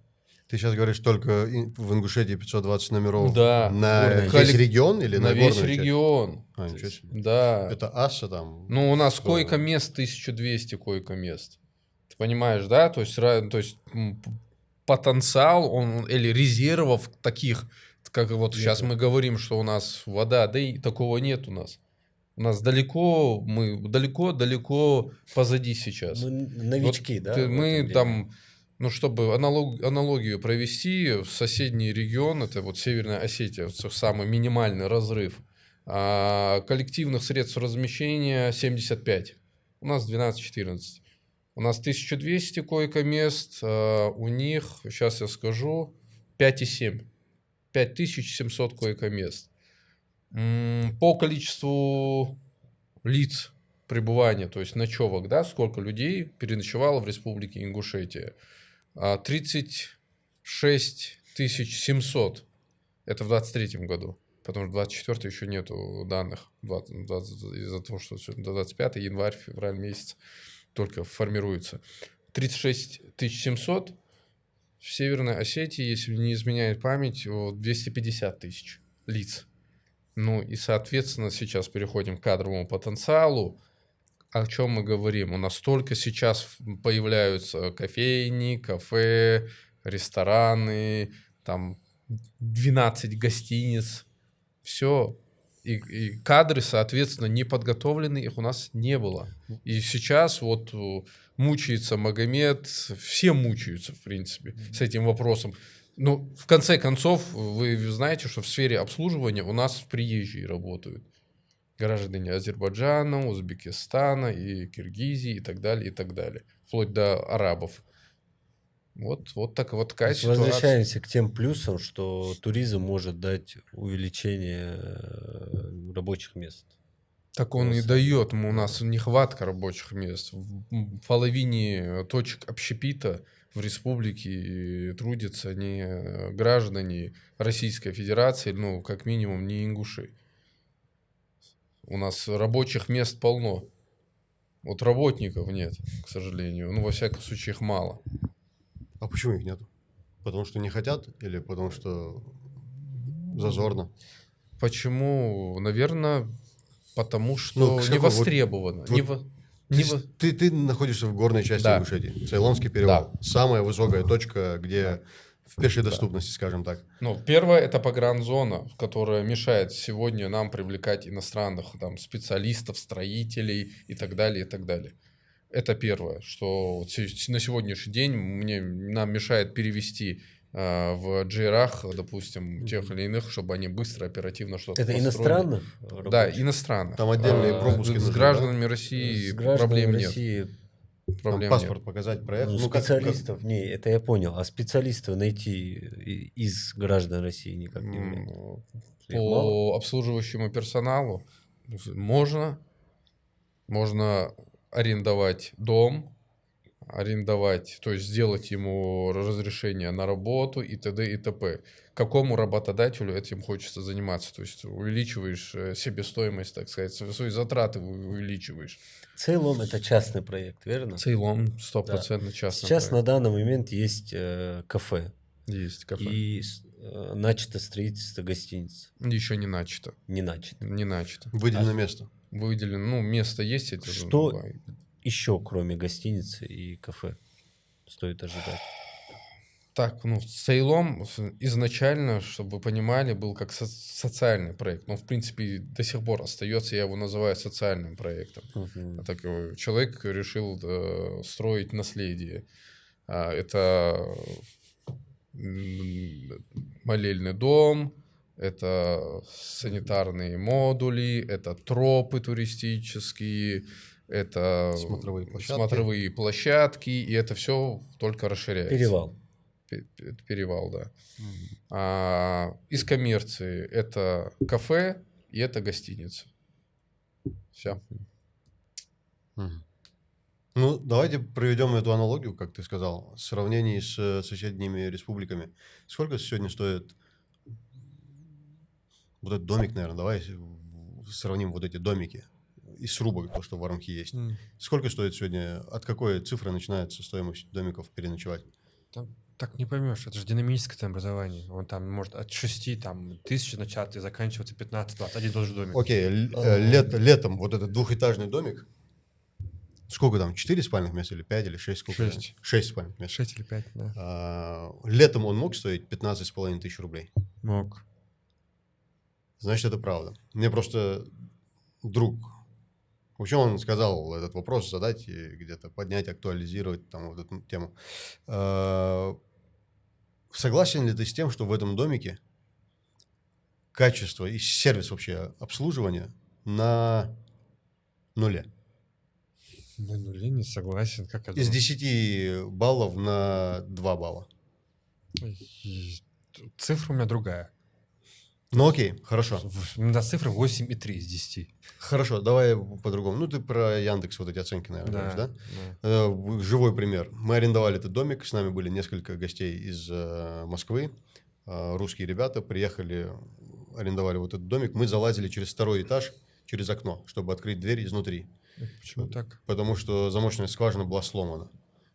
Ты сейчас говоришь только в Ингушетии 520 номеров Да. на Горная. весь регион или На на весь горную часть? регион. А, ничего себе. Да. Это Асса там? Ну, у нас что? койко-мест 1200 койко-мест. Ты понимаешь, да? То есть потенциал он, или резервов таких, как вот Нету. сейчас мы говорим, что у нас вода, да и такого нет у нас. У нас далеко, мы далеко позади сейчас. Мы новички, да? в Мы этом деле? там, ну, чтобы аналогию провести, в соседний регион, это вот Северная Осетия, самый минимальный разрыв, коллективных средств размещения 75. У нас 12-14. У нас 1200 койко-мест, у них, сейчас я скажу, 5,7. 5700 койко-мест. По количеству лиц пребывания, то есть ночевок, да, сколько людей переночевало в Республике Ингушетия? 36 700. Это в 23 году. Потому что в 24 еще нету данных. Из-за того, что до 25 январь, февраль месяц только формируется. 36 700. В Северной Осетии, если не изменяет память, 250 тысяч лиц. Ну и, соответственно, сейчас переходим к кадровому потенциалу. О чем мы говорим? У нас только сейчас появляются кофейни, кафе, рестораны, там 12 гостиниц. Все. И кадры, соответственно, не подготовлены, их у нас не было. И сейчас вот мучается Магомед, все мучаются, в принципе, с этим вопросом. Ну, в конце концов, вы знаете, что в сфере обслуживания у нас приезжие работают. Граждане Азербайджана, Узбекистана и Киргизии и так далее, и так далее. Вплоть до арабов. Вот такая То есть ситуация. возвращаемся к тем плюсам, что туризм может дать увеличение рабочих мест. Так он и дает. У нас нехватка рабочих мест. В половине точек общепита в республике трудятся не граждане Российской Федерации, ну, как минимум, не ингуши. У нас рабочих мест полно. Вот работников нет, к сожалению. Ну, во всяком случае, их мало. А почему их нету? Потому что не хотят или потому что зазорно? Почему? Наверное, потому что Ну, не какой вот- востребовано. Ты находишься в горной части Да. Ингушетии, Цейлонский перевал. Самая высокая точка, где в пешей доступности, скажем так. Ну, первое, это погранзона, которая мешает сегодня нам привлекать иностранных там, специалистов, строителей и так далее, и так далее. Это первое, что вот на сегодняшний день нам мешает перевести в джейрах, допустим, тех или иных, чтобы они быстро, оперативно что-то Это построили. иностранных? Да, рабочих? иностранных. Там отдельные пропуски С нужны, гражданами России С гражданами проблем нет. России, Там Проблем паспорт нет. показать, проехать. ну, Ну, как- специалистов, не, это я понял, а специалистов найти из граждан России никак не вариант. Их мало? По обслуживающему персоналу можно арендовать дом, то есть сделать ему разрешение на работу и т.д. и т.п. Какому работодателю этим хочется заниматься? То есть увеличиваешь себестоимость, так сказать, свои затраты увеличиваешь. Цейлон — это частный проект, верно? Цейлон 100% частный Сейчас на проект. данный момент есть кафе Есть кафе. и начато строительство гостиниц. Еще не начато. Не начато. Не начато. Выделено место. Выделено, ну, место есть. Это Еще, кроме гостиницы и кафе, стоит ожидать? Так, ну, Ceylon изначально, чтобы вы понимали, был как социальный проект. Ну, в принципе, до сих пор остается, я его называю социальным проектом. Так, человек решил строить наследие. Это молельный дом, это санитарные модули, это тропы туристические, это смотровые площадки, и это все только расширяется. Перевал. Перевал, да. Из коммерции это кафе и это гостиница. Все. Ну, давайте проведем эту аналогию, как ты сказал, в сравнении с соседними республиками. Сколько сегодня стоит вот этот домик, наверное, давай сравним вот эти домики из срубок, то, что в Армхи есть. Сколько стоит сегодня, от какой цифры начинается стоимость домиков переночевать? Там так не поймешь, это же динамическое образование. Он там может от 6 тысяч начать и заканчиваться 15-20, один тот же домик. Окей, летом вот этот двухэтажный домик, сколько там, 4 спальных места или 5 или 6? 6 спальных мест. 6 или 5, да. Летом он мог стоить 15,5 тысяч рублей? Мог. Значит, это правда. Мне просто друг, вообще он сказал этот вопрос задать и где-то поднять, актуализировать там вот эту тему. Согласен ли ты с тем, что в этом домике качество и сервис вообще обслуживания на нуле? На нуле не согласен. Как это? Из 10 баллов на 2 балла. Цифра у меня другая. Ну окей, хорошо. На цифры 8,3 из 10. Хорошо, давай по-другому. Ну, ты про Яндекс вот эти оценки, наверное, говоришь, да? Живой пример. Мы арендовали этот домик, с нами были несколько гостей из Москвы. Русские ребята приехали, арендовали вот этот домик. Мы залазили через второй этаж, через окно, чтобы открыть дверь изнутри. Почему так? Потому что замочная скважина была сломана.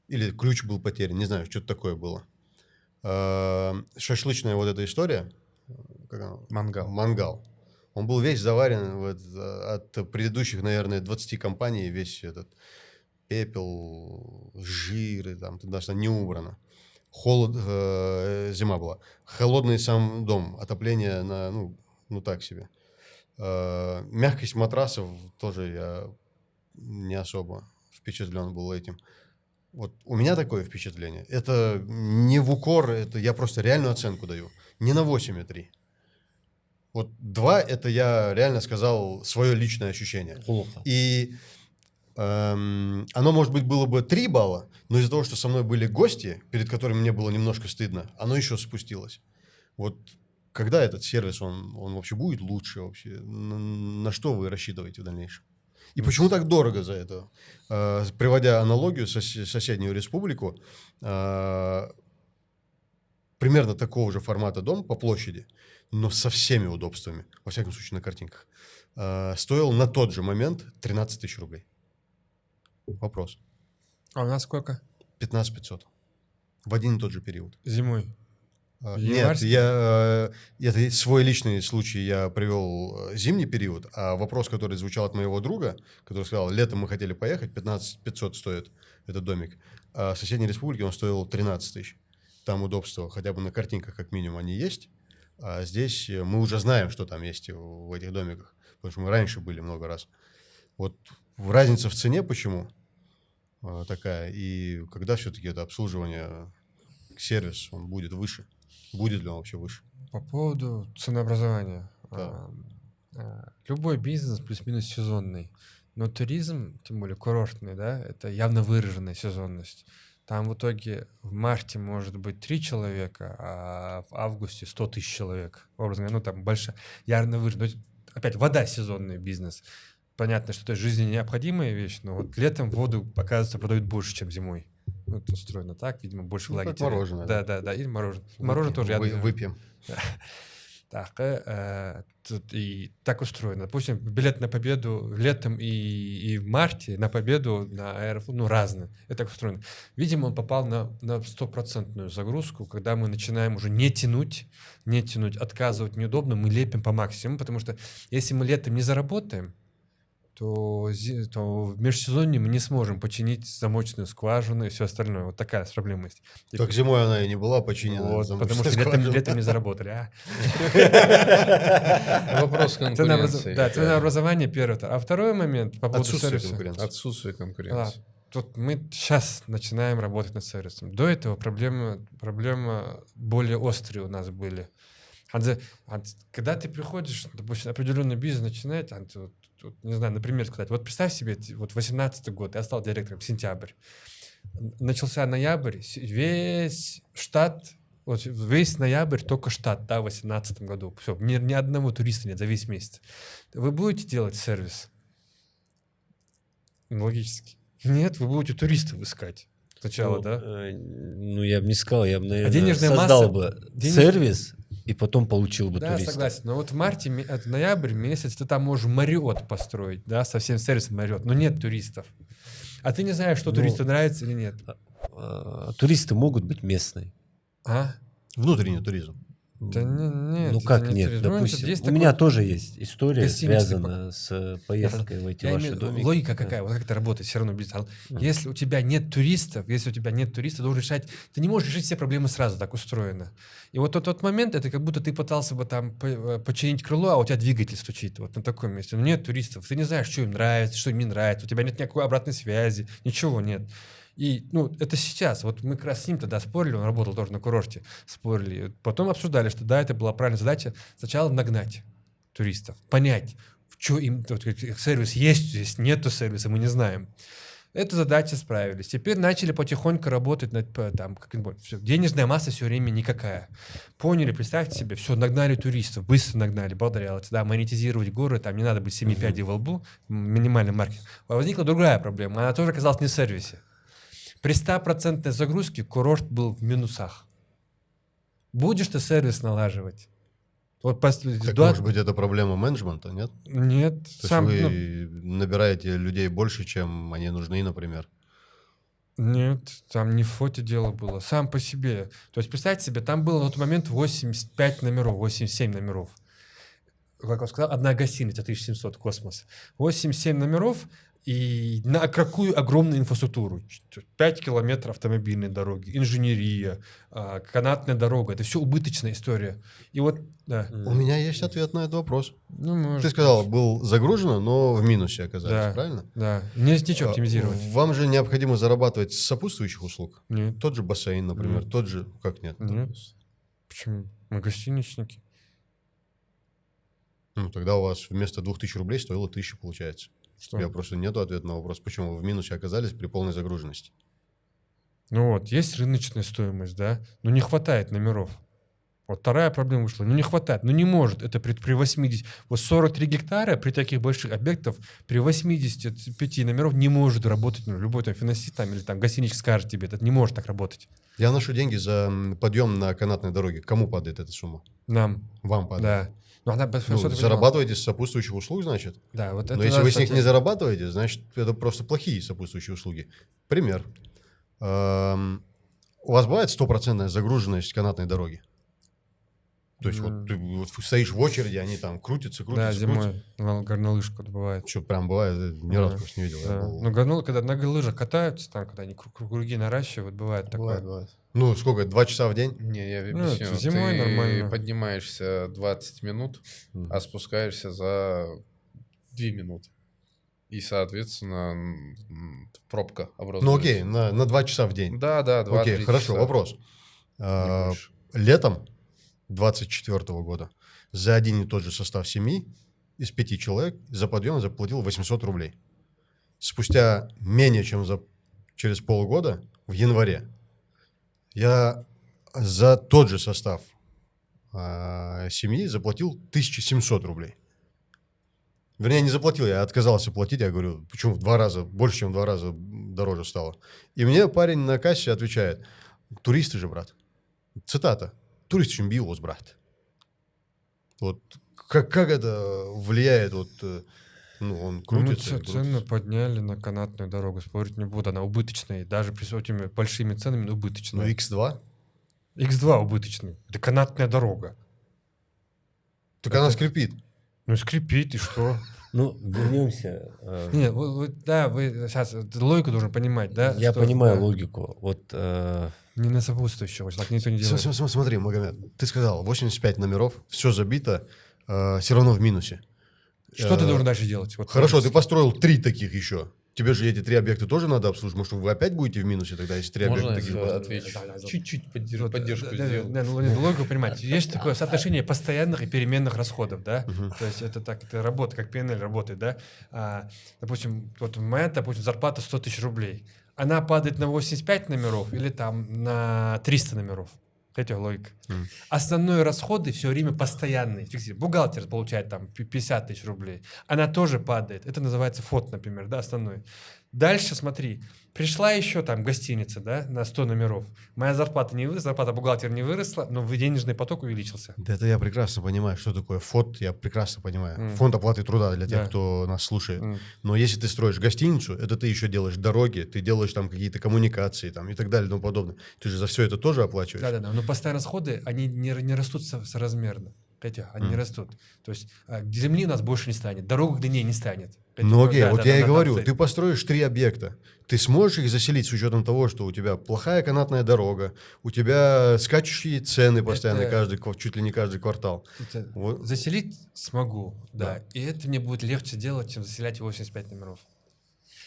Или ключ был потерян, не знаю, что-то такое было. Шашлычная вот эта история. Мангал. Он был весь заварен от предыдущих, наверное, 20 компаний, весь этот пепел, жиры, там туда не убрано. Зима была. Холодный сам дом, отопление ну так себе. Мягкость матрасов тоже я не особо впечатлен был этим. Вот у меня такое впечатление. Это не в укор, это я просто реальную оценку даю. Не на 8,3. Вот 2 это я реально сказал свое личное ощущение. Плохо. И оно, может быть, было бы 3 балла, но из-за того, что со мной были гости, перед которыми мне было немножко стыдно, оно еще спустилось. Вот когда этот сервис, он вообще будет лучше вообще? На что вы рассчитываете в дальнейшем? И почему так дорого за это? Приводя аналогию с соседнюю республику, примерно такого же формата дом по площади, но со всеми удобствами, во всяком случае на картинках, стоил на тот же момент 13 тысяч рублей. Вопрос. А у нас сколько? 15 500. В один и тот же период. Зимой? Нет, это свой личный случай я привел зимний период, а вопрос, который звучал от моего друга, который сказал, летом мы хотели поехать, 15 500 стоит этот домик, а в соседней республике он стоил 13 тысяч. Там удобства хотя бы на картинках как минимум они есть, а здесь мы уже знаем, что там есть в этих домиках, потому что мы раньше были много раз. Вот разница в цене почему такая, и когда все-таки это обслуживание, сервис, он будет выше? Будет ли он вообще выше? По поводу ценообразования. Да. Любой бизнес плюс-минус сезонный. Но туризм, тем более курортный, да, это явно выраженная сезонность. Там в итоге в марте может быть 3 человека, а в августе 100 тысяч человек. Образно говоря, там большая, явно выраженная. Опять, вода — сезонный бизнес. Понятно, что это жизненно необходимая вещь, но вот летом воду, оказывается, продают больше, чем зимой. Вот устроено так, видимо, больше влаги теряет. Мороженое. Да, и мороженое. Мороженое тоже я выпьем. Так, тут и так устроено. Допустим, билет на победу летом и в марте на победу на Аэрофлот, разные. Это так устроено. Видимо, он попал на стопроцентную загрузку, когда мы начинаем уже не тянуть, отказывать неудобно, мы лепим по максимуму, потому что если мы летом не заработаем, то в межсезонье мы не сможем починить замочную скважину и все остальное. Вот такая проблема есть. И Так зимой она и не была починена. вот, потому замочная что скважина. летом не заработали. Вопрос конкуренции. Ценообразование первое. А второй момент по поводу Отсутствие сервиса. конкуренции. Отсутствие конкуренции. Тут мы сейчас начинаем работать над сервисом. До этого проблемы более острые у нас были. Когда ты приходишь, допустим, определенный бизнес начинает, не знаю, например, сказать, вот представь себе, вот 18-й год, я стал директором, сентябрь. Начался ноябрь, весь штат, вот весь ноябрь только штат, да, в 2018 году. Все, ни одного туриста нет за весь месяц. Вы будете делать сервис? Логически. Нет, вы будете туристов искать сначала, да? Ну, я бы не сказал, я бы, наверное, денежная создал масса- бы сервис и потом получил бы Да, туристов. согласен. Но вот в марте, ноябрь месяц ты там можешь Марриот построить, да, со всем сервисом Марриот, но нет туристов. А ты не знаешь, что Ну, туристу нравится или нет. Туристы могут быть местные. А? Внутренний туризм. Да нет. Ну это как не нет? туризм. Ну, Допустим, есть у такой- меня тоже есть история, гостиничный связанная с поездкой в эти Я ваши имею- домики. Логика Да. какая? Вот как это работает все равно бизнес. Если у тебя нет туристов, ты должен решать, ты не можешь решить все проблемы сразу, так устроено. И вот тот момент, это как будто ты пытался бы там починить крыло, а у тебя двигатель стучит вот на таком месте. Но нет туристов, ты не знаешь, что им нравится, что им не нравится, у тебя нет никакой обратной связи, ничего нет. И, это сейчас. Вот мы как раз с ним тогда спорили, он работал тоже на курорте, спорили. Потом обсуждали, что да, это была правильная задача. Сначала нагнать туристов, понять, что им, сервис есть здесь, нету сервиса, мы не знаем. Эту задачу справились. Теперь начали потихоньку работать над, денежная масса все время никакая. Поняли, представьте себе, все, нагнали туристов, быстро нагнали, благодаря, да, монетизировать горы, там не надо быть 7 пядей во лбу, минимальный маркетинг. А возникла другая проблема, она тоже оказалась не в сервисе. При 100% загрузке курорт был в минусах. Будешь ты сервис налаживать? Вот Так, может быть, это проблема менеджмента, нет? Нет. То есть вы набираете людей больше, чем они нужны, например. Нет, там не в фоте дело было, сам по себе. То есть, представьте себе, там было на тот момент 85 номеров, 87 номеров. Как я сказал, одна гостиница, 1700, космос. 87 номеров, и на какую огромную инфраструктуру. 5 километров автомобильной дороги, инженерия, канатная дорога. Это все убыточная история. И вот, да. У меня есть ответ на этот вопрос. Может Ты сказал, был загружено, но в минусе оказались, Да. правильно? Да, нечего оптимизировать. Вам же необходимо зарабатывать с сопутствующих услуг. Нет, Тот же бассейн, например, Нет. тот же... Как нет? нет. Почему? Мы гостиничники. Ну, тогда у вас вместо 2000 рублей стоило 1000, получается. Что? У меня просто нету ответа на вопрос, почему вы в минусе оказались при полной загруженности. Ну вот, есть рыночная стоимость, да, но не хватает номеров. Вот вторая проблема вышла. Не хватает, не может. Это при 80... Вот 43 гектара при таких больших объектах при 85 номеров не может работать. Любой там финансист там, или там гостиничник скажет тебе, это не может так работать. Я ношу деньги за подъем на канатной дороге. Кому падает эта сумма? Нам, Вам падает. да. Но она, Ну, что ты понимал? зарабатываете с сопутствующих услуг, значит? Да, вот Но это если надо, вы с них кстати, не зарабатываете, значит, это просто плохие сопутствующие услуги. Пример. У вас бывает 100% загруженность канатной дороги? То есть вот ты вот стоишь в очереди, они там крутятся. Да, зимой на лыжку бывает. Что, прям бывает? Ни разу просто не видел. Да. Ну, горнолы, когда на лыжах катаются, там, когда они круги наращивают, бывает такое. Бывает. Ну, сколько, 2 часа в день? Не, я Ну, объясню. это зимой Ты нормально. поднимаешься 20 минут, а спускаешься за 2 минуты. И, соответственно, пробка образуется. Ну, окей, на 2 часа в день. Да, 2-3 Окей, хорошо, часа. вопрос. Не больше. Летом 24 года за один и тот же состав семьи из 5 человек за подъем заплатил 800 рублей. Спустя менее чем через полгода, в январе, я за тот же состав семьи заплатил 1700 рублей. Вернее, не заплатил, я отказался платить. Я говорю, почему в 2 раза, больше, чем в 2 раза дороже стало. И мне парень на кассе отвечает, туристы же, брат. Цитата. Туристы же биос, брат. Вот как это влияет, вот, он крутится. Мы цены подняли на канатную дорогу, спорить не буду, она убыточная, даже при этими большими ценами, но убыточная. Ну, X2? X2 убыточный, это канатная дорога. Так она скрипит. Ну, скрипит, и что? Ну, вернемся. Не, да, вы сейчас логику должен понимать, да? Я что, понимаю да, логику. Вот Не на сопутствующего, так никто не делает. Смотри, Магомед, ты сказал, 85 номеров, все забито, все равно в минусе. Что ты должен дальше делать? Вот Хорошо, ты логически. построил 3 таких еще. Тебе же эти 3 объекта тоже надо обслуживать. Может, вы опять будете в минусе тогда, если 3 Можно объекта я таких отвечу? Да. Чуть-чуть Вот, поддержку сделал. логику понимать. Есть такое соотношение постоянных и переменных расходов, да? То есть это так, это работа, как PNL работает, да? Допустим, вот моя, допустим, зарплата 100 тысяч рублей. Она падает на 85 номеров или там на 300 номеров. Это логика. Основные расходы все время постоянные. Бухгалтер получает там 50 тысяч рублей. Она тоже падает. Это называется фонд, например, да, основной. Дальше смотри. Пришла еще там гостиница, да, на 100 номеров. Моя зарплата не выросла, зарплата бухгалтера не выросла, но денежный поток увеличился. Да это я прекрасно понимаю, что такое фонд, я прекрасно понимаю. М. Фонд оплаты труда для тех, Да. кто нас слушает. М. Но если ты строишь гостиницу, это ты еще делаешь дороги, ты делаешь там какие-то коммуникации там, и так далее и тому подобное. Ты же за все это тоже оплачиваешь. Да-да-да, но постоянные расходы, они не растут соразмерно. Хотя они не растут. То есть земли у нас больше не станет, дорог длиннее не станет. Ну окей, Да, вот да, я да, и да, говорю, там ты построишь 3 объекта. Ты сможешь их заселить с учетом того, что у тебя плохая канатная дорога, у тебя скачущие цены постоянно Это- чуть ли не каждый квартал. Это Вот. заселить смогу, да. Да. И это мне будет легче делать, чем заселять 85 номеров.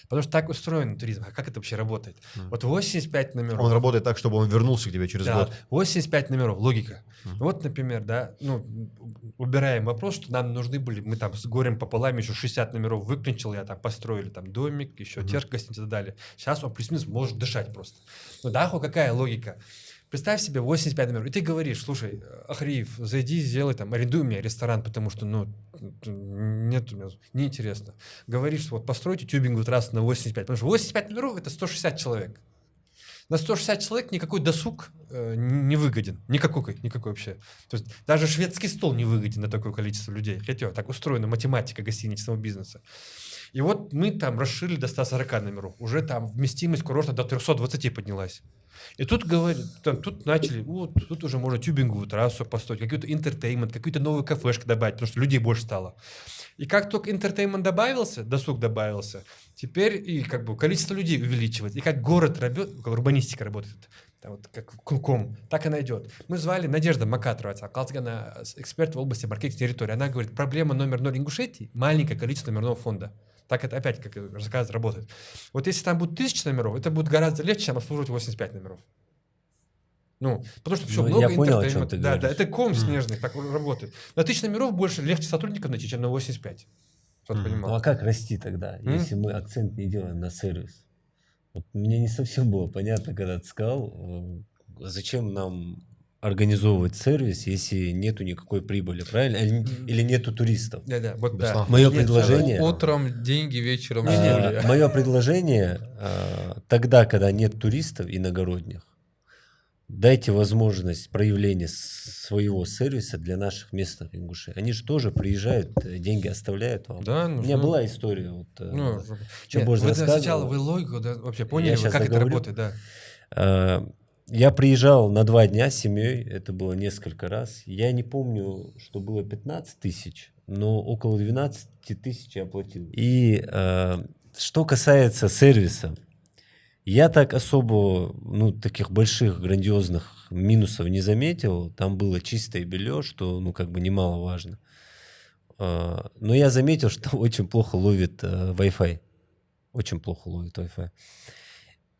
Потому что так устроен туризм. А как это вообще работает? Вот 85 номеров. Он работает так, чтобы он вернулся к тебе через Да, год. 85 номеров, логика. Вот, например, да, ну, убираем вопрос, что нам нужны были, мы там с горем пополам еще 60 номеров выклинчил, я там построили там домик, еще терк гостиницы дали. Сейчас он плюс-минус может дышать просто. Ну да, какая логика? Представь себе 85 номеров, и ты говоришь, слушай, Ахриев, зайди, сделай там, арендуй мне ресторан, потому что, ну, нет у меня, неинтересно. Говоришь, вот постройте тюбинговую трассу на 85, потому что 85 номеров это 160 человек. На 160 человек никакой досуг не выгоден. Никакой вообще. То есть даже шведский стол не выгоден на такое количество людей. Хотя так устроена математика гостиничного бизнеса. И вот мы там расширили до 140 номеров. Уже там вместимость курорта до 320 поднялась. И тут говорят, тут начали, вот тут уже можно тюбинговую трассу построить, какой-то интертеймент, какие-то новые кафешки добавить, потому что людей больше стало. И как только интертеймент добавился, досуг добавился, теперь и как бы количество людей увеличивается. И как город работает, как урбанистика работает, там вот как ком, так она идет. Мы звали Надежда Макатрова, она эксперт в области маркетинга территории. Она говорит, проблема номер 0 Ингушетии – маленькое количество номерного фонда. Так это опять, как рассказ работает. Вот если там будет 1000 номеров, это будет гораздо легче, чем обслуживать 85 номеров. Ну, потому что все, Ну, много я понял, о чем интертеймента. ты Да, говоришь. это ком снежный, так работает. На 1000 номеров больше легче сотрудников найти, чем на 85. Чтоб ты понимал. Ну а как расти тогда, если мы акцент не делаем на сервис? Вот мне не совсем было понятно, когда ты сказал, зачем нам организовывать сервис, если нету никакой прибыли, правильно? Или нету туристов? Да, вот да. Беслан. Мое Нет, предложение... Утром деньги, вечером стулья. Мое предложение тогда, когда нет туристов иногородних, дайте возможность проявления своего сервиса для наших местных ингушей. Они же тоже приезжают, деньги оставляют вам. Да, У меня была история. Вот, Ну, что нет, больше вы рассказывал. сначала вы логику вообще поняли, щас как это договорю. работает, да. Я приезжал на 2 дня с семьей, это было несколько раз. Я не помню, что было 15 тысяч, но около 12 тысяч я оплатил. И что касается сервиса, я так особо, таких больших, грандиозных минусов не заметил. Там было чистое белье, что, как бы немаловажно. Но я заметил, что очень плохо ловит Wi-Fi. Очень плохо ловит Wi-Fi.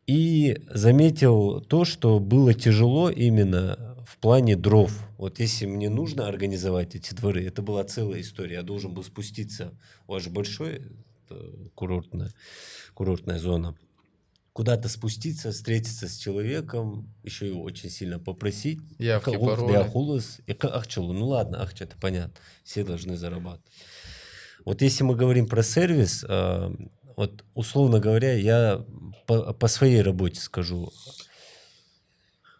И заметил то, что было тяжело именно в плане дров. Вот если мне нужно организовать эти дворы, это была целая история. Я должен был спуститься, у вас же большой курортная зона, куда-то спуститься, встретиться с человеком, еще его очень сильно попросить. Явки, пароли. Ну ладно, это понятно. Все должны зарабатывать. Вот если мы говорим про сервис, вот условно говоря, я по своей работе скажу.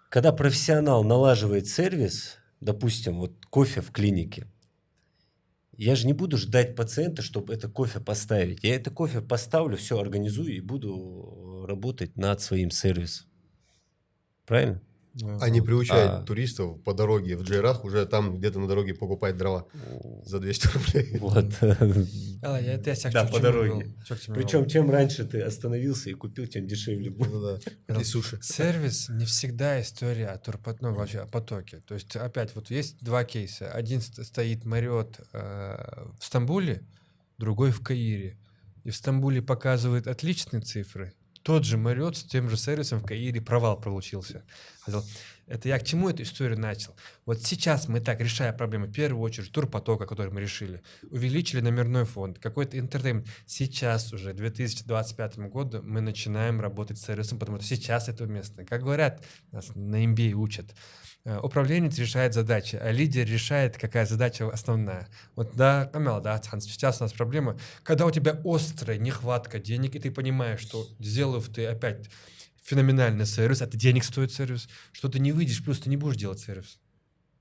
Когда профессионал налаживает сервис, допустим, вот кофе в клинике, я же не буду ждать пациента, чтобы это кофе поставить. Я это кофе поставлю, все организую и буду работать над своим сервисом. Правильно? Да. Они приучают А. туристов по дороге в Джейрах уже там где-то на дороге покупать дрова за 200 рублей. Вот. Это я Да, по дороге. Причем Причем, чем раньше ты остановился и купил, тем дешевле будет. Ну да. И суши. сервис не всегда история о вообще о потоке. То есть опять вот есть два кейса. Один стоит Marriott в Стамбуле, другой в Каире. И в Стамбуле показывает отличные цифры. Тот же Marriott с тем же сервисом в Каире провал получился. Это я к чему эту историю начал? Вот сейчас мы так, решая проблемы, в первую очередь турпотока, который мы решили, увеличили номерной фонд, какой-то интертеймент. Сейчас уже, к 2025 году, мы начинаем работать с сервисом, потому что сейчас это уместно. Как говорят, нас на MBA учат, управленец решает задачи, а лидер решает, какая задача основная. Вот да, сейчас у нас проблема, когда у тебя острая нехватка денег, и ты понимаешь, что сделав ты опять феноменальный сервис, это денег стоит сервис, что ты не выйдешь, плюс ты не будешь делать сервис.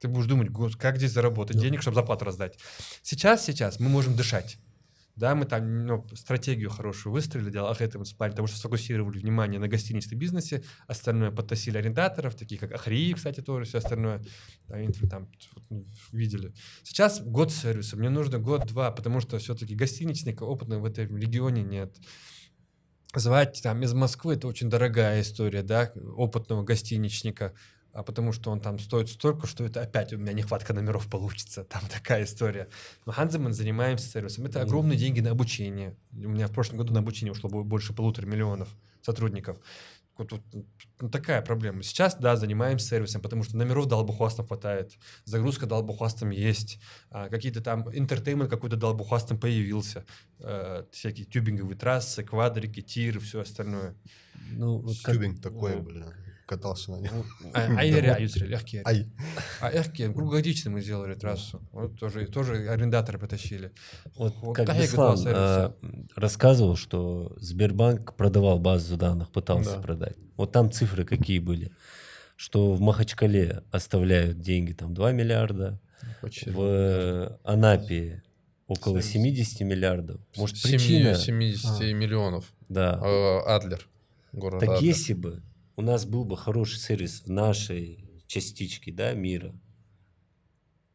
Ты будешь думать, как здесь заработать денег, чтобы зарплату раздать. Сейчас мы можем дышать. Да, мы там стратегию хорошую выстроили, делали в плане того, что сфокусировали внимание на гостиничном бизнесе, остальное подтащили арендаторов, такие как Ахрии, кстати, тоже, все остальное, там видели. Сейчас год сервиса, мне нужно год-два, потому что все-таки гостиничника опытного в этом регионе нет. Звать там из Москвы — это очень дорогая история, да, опытного гостиничника, потому что он там стоит столько, что это опять у меня нехватка номеров получится, там такая история. Но Ханземан занимаемся сервисом, это огромные деньги на обучение. У меня в прошлом году на обучение ушло больше 1,5 миллиона сотрудников. Вот такая проблема. Сейчас, да, занимаемся сервисом, потому что номеров долбухвастом хватает, загрузка долбухвастом есть, какие-то там интертеймент какой-то долбухвастом появился, всякие тюбинговые трассы, квадрики, тиры, все остальное. Ну, вот Тюбинг такой, блин, катался на нем. Легкие. Ай. Легкие, круглогодично мы сделали трассу. Вот тоже арендаторы потащили. Вот как так я Беслан готовил рассказывал, что Сбербанк продавал базу данных, пытался Да. продать. Вот там цифры какие были? Что в Махачкале оставляют деньги там 2 миллиарда, Почти. в Анапе около 70 миллиардов. Может, причина... 70 миллионов. Да. Адлер. Город Так Адлер. если бы у нас был бы хороший сервис в нашей частичке, да, мира,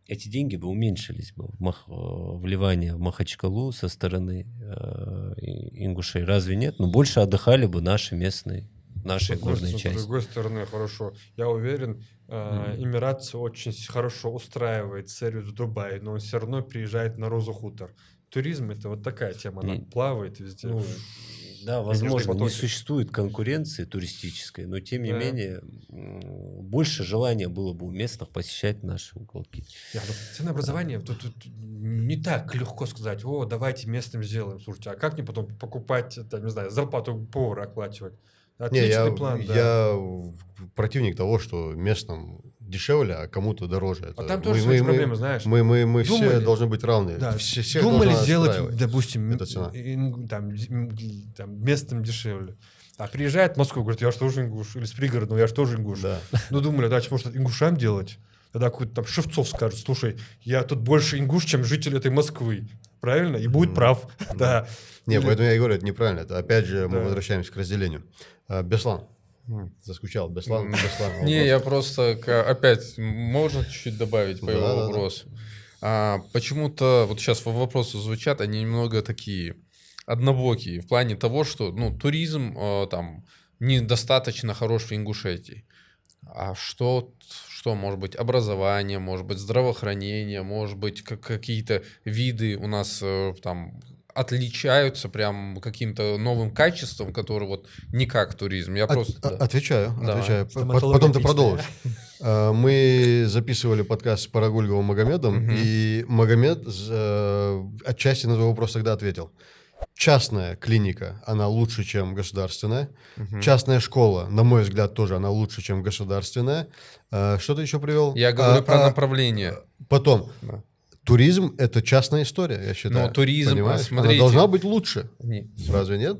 эти деньги бы уменьшились бы, вливание в Махачкалу со стороны ингушей. Разве нет? Но больше отдыхали бы наши местные, нашей горной С части. другой стороны, хорошо. Я уверен, Эмиратцы очень хорошо устраивает сервис в Дубае, но он все равно приезжает на Розу Хутор. Туризм — это вот такая тема, она плавает везде. Ну, да, Денежные возможно, не потоки. существует конкуренции туристической, но тем не Да. менее больше желания было бы у местных посещать наши уголки. Ценообразование тут не так легко сказать: о, давайте местным сделаем. Слушайте, а как мне потом покупать, там, не знаю, зарплату повара оплачивать? Не, Отличный план, да. я противник того, что местным дешевле, а кому-то дороже. А там тоже свои проблемы, знаешь. Мы все Думали. должны быть равны. Да, Всех думали должна сделать, устраивать допустим, эта цена. там местным дешевле. А приезжает в Москву, говорит: я же тоже ингуш. Или с пригородного: я же тоже ингуш. Да. Ну, думали, да, может, ингушам делать? Тогда какой-то там Шевцов скажет: слушай, я тут больше ингуш, чем житель этой Москвы. Правильно? И будет прав. Да. Не, Или- поэтому я и говорю, это неправильно. Это опять же мы Да. возвращаемся к разделению. Беслан. Заскучал. Беслан. Не, я просто опять можно чуть-чуть добавить по его Да, да, да. вопросу. Почему-то вот сейчас вопросы звучат, они немного такие однобокие в плане того, что туризм там недостаточно хорош в Ингушетии. А что может быть образование, может быть здравоохранение, может быть какие-то виды у нас там отличаются прям каким-то новым качеством, который вот не как туризм. Я просто... Отвечаю. Давай. Стоматология Потом ты отличная. продолжишь. Мы записывали подкаст с Парагульговым Магомедом, и Магомед отчасти на твой вопрос тогда ответил. Частная клиника, она лучше, чем государственная. Частная школа, на мой взгляд, тоже она лучше, чем государственная. Что ты еще привел? Я говорю про направление. Потом, Да. туризм – это частная история, я считаю. Но туризм, Понимаешь? смотрите. Она должна быть лучше. Не. Разве нет?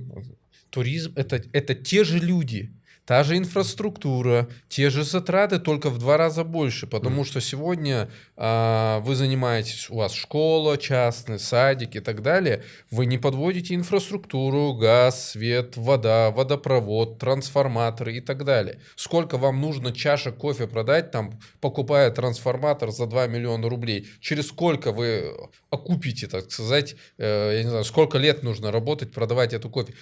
Туризм это те же люди. та же инфраструктура, те же затраты, только в 2 раза больше, потому что сегодня вы занимаетесь, у вас школа, частный садик и так далее, вы не подводите инфраструктуру, газ, свет, вода, водопровод, трансформаторы и так далее. Сколько вам нужно чашек кофе продать, там, покупая трансформатор за 2 миллиона рублей? Через сколько вы окупите, так сказать, я не знаю, сколько лет нужно работать, продавать эту кофе?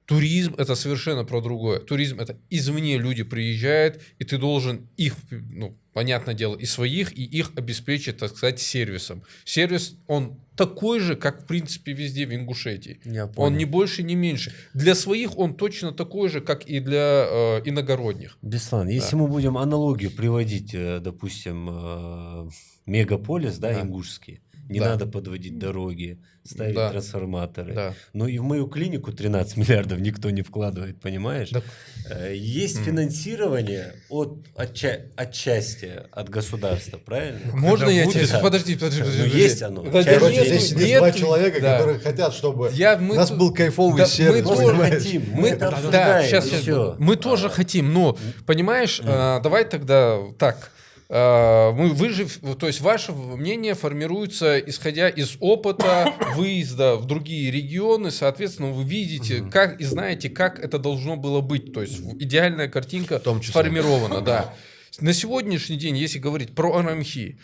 Туризм – это совершенно про другое. Туризм – это извне люди приезжают, и ты должен их, ну, понятное дело, и своих, и их обеспечить, так сказать, сервисом. Сервис, он такой же, как, в принципе, везде в Ингушетии. Он не больше, не меньше. Для своих он точно такой же, как и для иногородних. Беслан, если мы будем аналогию приводить, допустим, мегаполис, да, ингушский, не надо подводить дороги, ставить трансформаторы. Да. Но и в мою клинику 13 миллиардов никто не вкладывает, понимаешь? Да. Есть финансирование отчасти от государства, правильно? Можно я будет, тебе... Подожди. Но есть оно. Да, Короче, нету, здесь нету, 2 человека, да. которые хотят, чтобы Мы у нас был кайфовый да, сервис. мы тоже понимаешь? хотим. Мы, Мы это да, обсуждаем, сейчас, и всё. мы тоже хотим, но, понимаешь, давай тогда так. То есть ваше мнение формируется исходя из опыта выезда в другие регионы, соответственно, вы видите, как и знаете, как это должно было быть, то есть идеальная картинка том числе. сформирована, да. На сегодняшний день, если говорить про Арамхи,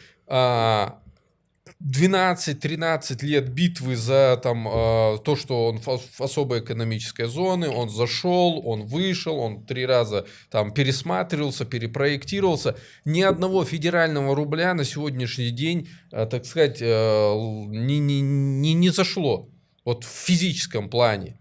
12-13 лет битвы за там, то, что он в особой экономической зоне, он зашел, он вышел, он 3 раза там пересматривался, перепроектировался. Ни одного федерального рубля на сегодняшний день, так сказать, не зашло. Вот в физическом плане.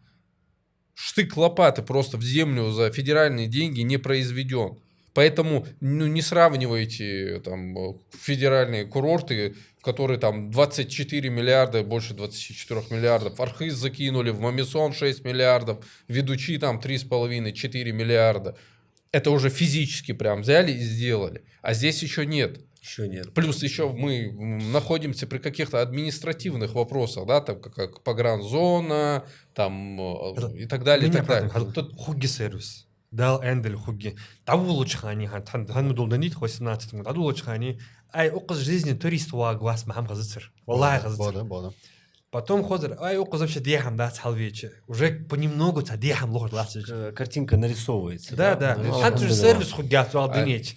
Штык лопаты просто в землю за федеральные деньги не произведен. Поэтому не сравнивайте там федеральные курорты, в которые там 24 миллиарда, больше 24 миллиардов. Архыз закинули, в Мамисон 6 миллиардов, Ведучи там 3,5-4 миллиарда. Это уже физически прям взяли и сделали. А здесь еще нет. Еще нет. Плюс еще мы находимся при каких-то административных вопросах, да, там как погранзона, там и так далее, и так далее. Хуги сервис. Дал эндель хуги. Давулу чхани хан дулданит 18 год. Давулу чхани. Ай оказ жизни турист вагвас махам газыцер. Валлахи газыцер. Бода. Потом ходер, ай оказ вообще дехам да цалвече. Уже понемногу ца дехам лохр ласыч. Картинка нарисовывается. Да. Хан тур сервис хуги атуал дынеч.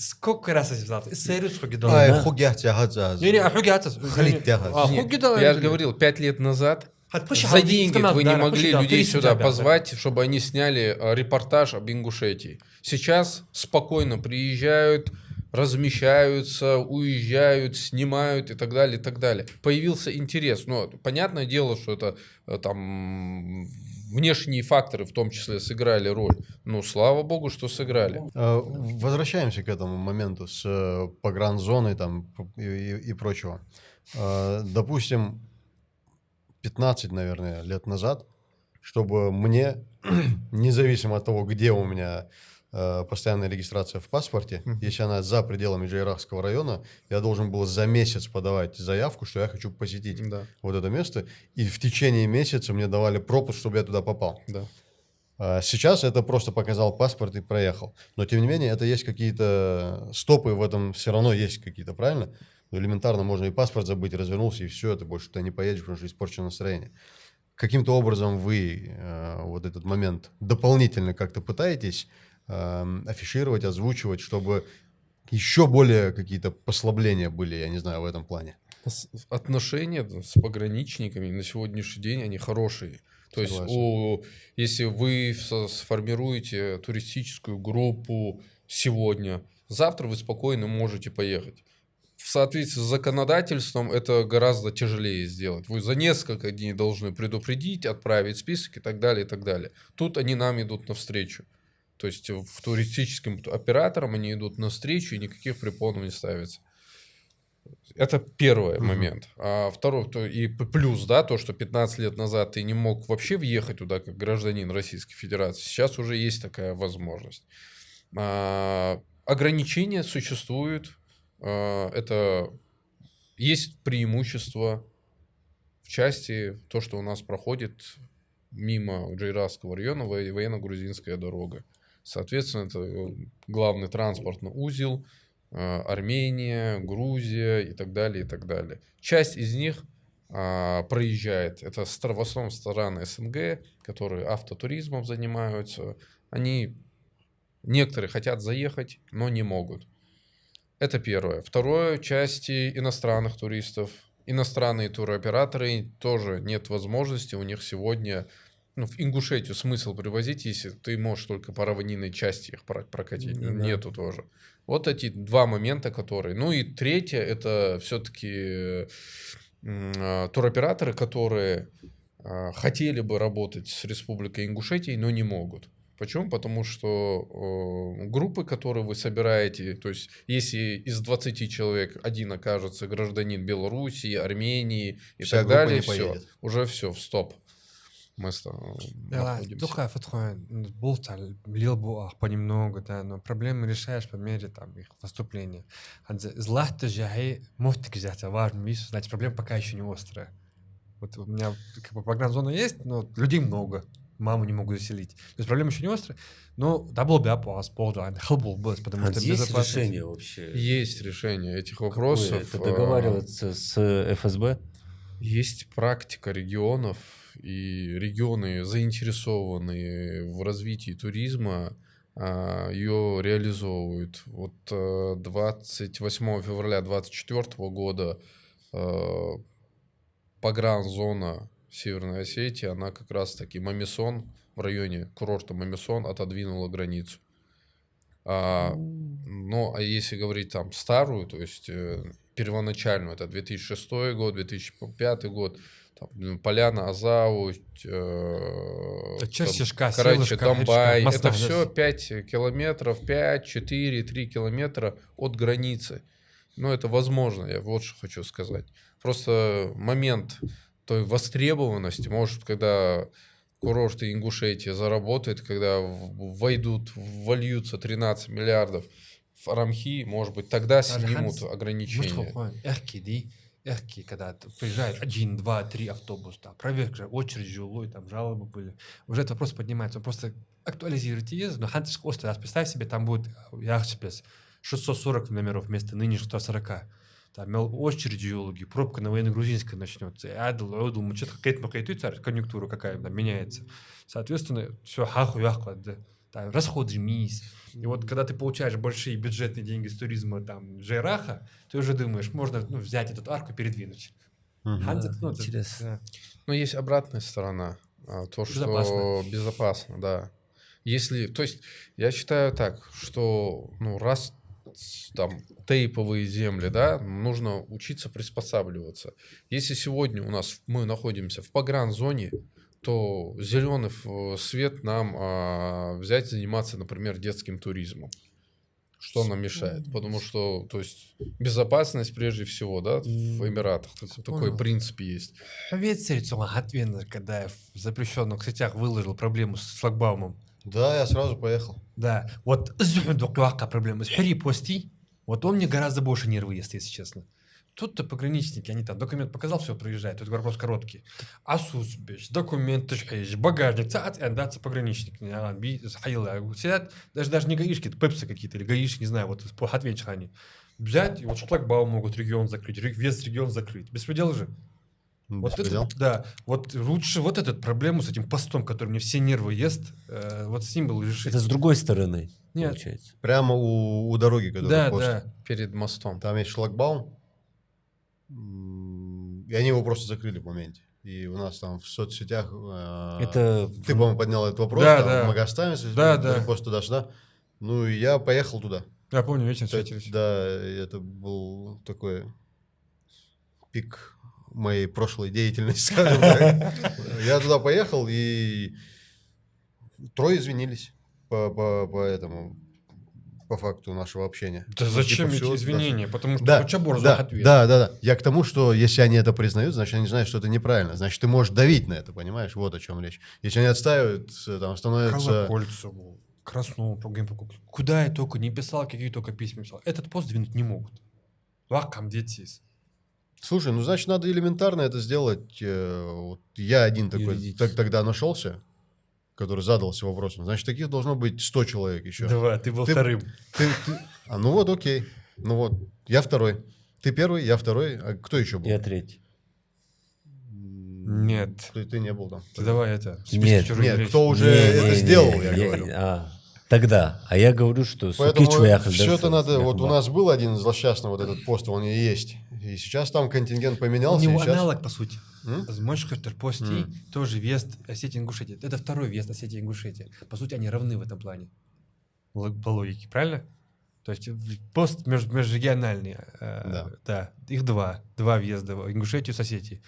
Сколько раз я взял? Сервис хуги дал. Ай, хугях тягазаз. Не, хуги атас. Халит тягаз. Хуги дал. Я же говорил, 5 лет назад за деньги вы не могли людей сюда позвать, чтобы они сняли репортаж об Ингушетии. Сейчас спокойно приезжают, размещаются, уезжают, снимают и так далее, и так далее. Появился интерес. Но понятное дело, что это там внешние факторы в том числе сыграли роль. Ну, слава богу, что сыграли. Возвращаемся к этому моменту с погранзоной там и прочего. Допустим, 15, наверное, лет назад, чтобы мне, независимо от того, где у меня постоянная регистрация в паспорте, если она за пределами Джейрахского района, я должен был за месяц подавать заявку, что я хочу посетить вот это место, и в течение месяца мне давали пропуск, чтобы я туда попал. Да. Сейчас это просто показал паспорт и проехал. Но, тем не менее, это есть какие-то стопы в этом, все равно есть какие-то, правильно? Ну, элементарно можно и паспорт забыть, развернулся, и все, ты больше туда не поедешь, потому что испорчено настроение. Каким-то образом вы вот этот момент дополнительно как-то пытаетесь афишировать, озвучивать, чтобы еще более какие-то послабления были, я не знаю, в этом плане? Отношения с пограничниками на сегодняшний день, они хорошие. То есть, если вы сформируете туристическую группу сегодня, завтра вы спокойно можете поехать. В соответствии с законодательством это гораздо тяжелее сделать. Вы за несколько дней должны предупредить, отправить список и так далее, и так далее. Тут они нам идут навстречу. То есть, в туристическим операторам они идут навстречу, и никаких препонов не ставится. Это первый момент. А второй, и плюс, да, то, что 15 лет назад ты не мог вообще въехать туда как гражданин Российской Федерации. Сейчас уже есть такая возможность. Ограничения существуют. Это есть преимущество в части то, что у нас проходит мимо Джейрахского района военно-грузинская дорога. Соответственно, это главный транспортный узел, Армения, Грузия и так далее, и так далее. Часть из них проезжает. Это в основном страны СНГ, которые автотуризмом занимаются. Некоторые хотят заехать, но не могут. Это первое. Второе, части иностранных туристов. Иностранные туроператоры тоже нет возможности у них сегодня, в Ингушетию смысл привозить, если ты можешь только по равнинной части их прокатить. Да. Нету тоже. Вот эти два момента, которые... Ну и третье, это все-таки туроператоры, которые хотели бы работать с Республикой Ингушетия, но не могут. Почему? Потому что группы, которые вы собираете, то есть если из 20 человек один окажется гражданин Белоруссии, Армении и Вся так группа далее, не все, поедет. уже все, в стоп. Мы находимся. Только влил понемногу, да, но проблемы решаешь по мере там их поступления. Злато же муфтик взять, важно, видишь, значит, проблема пока еще не острая. Вот у меня как бы погранзона есть, но людей много. Маму не могу заселить. То есть проблема еще не острая, но потому что Есть безопасность... решение вообще? Есть решение этих Какое? вопросов. Это договариваться с ФСБ? Есть практика регионов, и регионы, заинтересованные в развитии туризма, ее реализовывают. Вот 28 февраля 2024 года погранзона Северной Осетии, она как раз-таки Мамисон, в районе курорта Мамисон отодвинула границу. Ну, а если говорить там старую, то есть первоначальную, это 2006 год, 2005 год, там, Поляна, Азау, Карачи, Домбай, это все 5 километров, 5, 4, 3 километра от границы. Ну, это возможно, я вот что хочу сказать. Просто момент той востребованности, может, когда курорты Ингушетии заработают, когда вольются 13 миллиардов в Арамхи, может быть, тогда снимут ограничения. Когда приезжает 1, 2, 3 автобуса, проверка, очередь жилой, там жалобы были. Уже этот вопрос поднимается. Он просто актуализируйте езду, но хантиш остро. Представь себе, там будет 640 номеров вместо нынешних 140. Там очередь геологи, пробка на военно-грузинской начнется. Конъюнктура какая меняется. Соответственно, все расход жмись. И вот когда ты получаешь большие бюджетные деньги с туризма, там, Джейраха, ты уже думаешь, можно взять эту арку и передвинуть. Интересно. Но есть обратная сторона. То, что безопасно, да. То есть, я считаю так, что раз там тейповые земли, да, нужно учиться приспосабливаться. Если сегодня мы находимся в погранзоне, то зеленый свет нам взять, заниматься, например, детским туризмом. Что нам мешает? Потому что, то есть, безопасность прежде всего, да, в Эмиратах. Такой принцип есть. Когда я в запрещенных сетях выложил проблему с шлагбаумом. Да, я сразу поехал. Да, вот проблема с пости. Вот он мне гораздо больше нервы ест, если честно. Тут-то пограничники, они там документ показал, все, проезжают. Тут вопрос короткий. Асус, документ, багажник, отдаться пограничник. Сидят, даже не гаишки, это пепсы какие-то, или гаишки, не знаю, вот по ответчик они. Взять, и вот шлагбаум могут регион закрыть, весь регион закрыть. Беспредел же. Беспредел? Да, вот лучше вот эту проблему с этим постом, который мне все нервы ест, вот с ним был решить. Это с другой стороны, Нет. получается. Прямо у дороги, которая пост. Да. Перед мостом. Там есть шлагбаум, и они его просто закрыли в моменте. И у нас там в соцсетях... Это... Ты, по-моему, поднял этот вопрос, Да. мы оставимся, пост туда-сюда. Ну, и я поехал туда. Я помню, вечером встретились. Да, это был такой пик моей прошлой деятельности, скажем так. Я туда поехал, и трое извинились по факту нашего общения. Да зачем эти извинения? Потому что Чабор да, ответ. Да. Я к тому, что если они это признают, значит, они знают, что это неправильно. Значит, ты можешь давить на это, понимаешь? Вот о чем речь. Если они отстаивают, там становится... Колокольцеву, Краснову, куда я только не писал, какие только письма писал. Этот пост двинуть не могут. Детис. Слушай, значит, надо элементарно это сделать. Вот я один такой тогда нашелся, который задался вопросом. Значит, таких должно быть 100 человек еще. Давай, ты был Ты- вторым. Ну вот, окей. Ну вот, я второй. Ты первый, я второй. А кто еще был? Я третий. Нет. Ты не был там. Ты давай это. Нет, чужих Нет, речей. кто уже это сделал, я говорю. Тогда. А я говорю, что Поэтому суки все это надо... Вот у нас был один злосчастный вот этот пост, он и есть. И сейчас там контингент У поменялся. него и сейчас... аналог, по сути. М? Можешь пости тоже въезд Осетии и Ингушетии. Это второй въезд Осетии и Ингушетии. По сути, они равны в этом плане. По логике, правильно? То есть пост межрегиональный. Да, их два. Два въезда в Ингушетию с Осетией.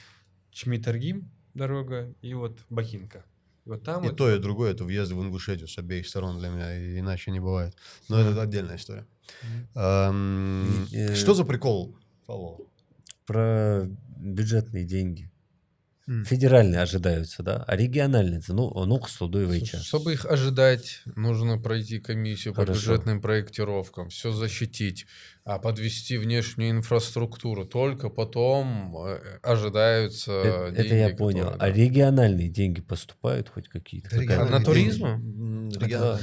Чми-Таргим дорога и вот Бакинка. И вот там И вот- то, и другое, это въезд в Ингушетию с обеих сторон для меня, и иначе не бывает. Но это отдельная история. Что за прикол, Павло? Про бюджетные деньги. Федеральные ожидаются, да? А региональные, ну, судуевича. Чтобы их ожидать, нужно пройти комиссию по Хорошо. бюджетным проектировкам, все защитить, подвести внешнюю инфраструктуру. Только потом ожидаются деньги. Это я понял. которые, А да. региональные деньги поступают хоть какие-то? Региональные На туризм?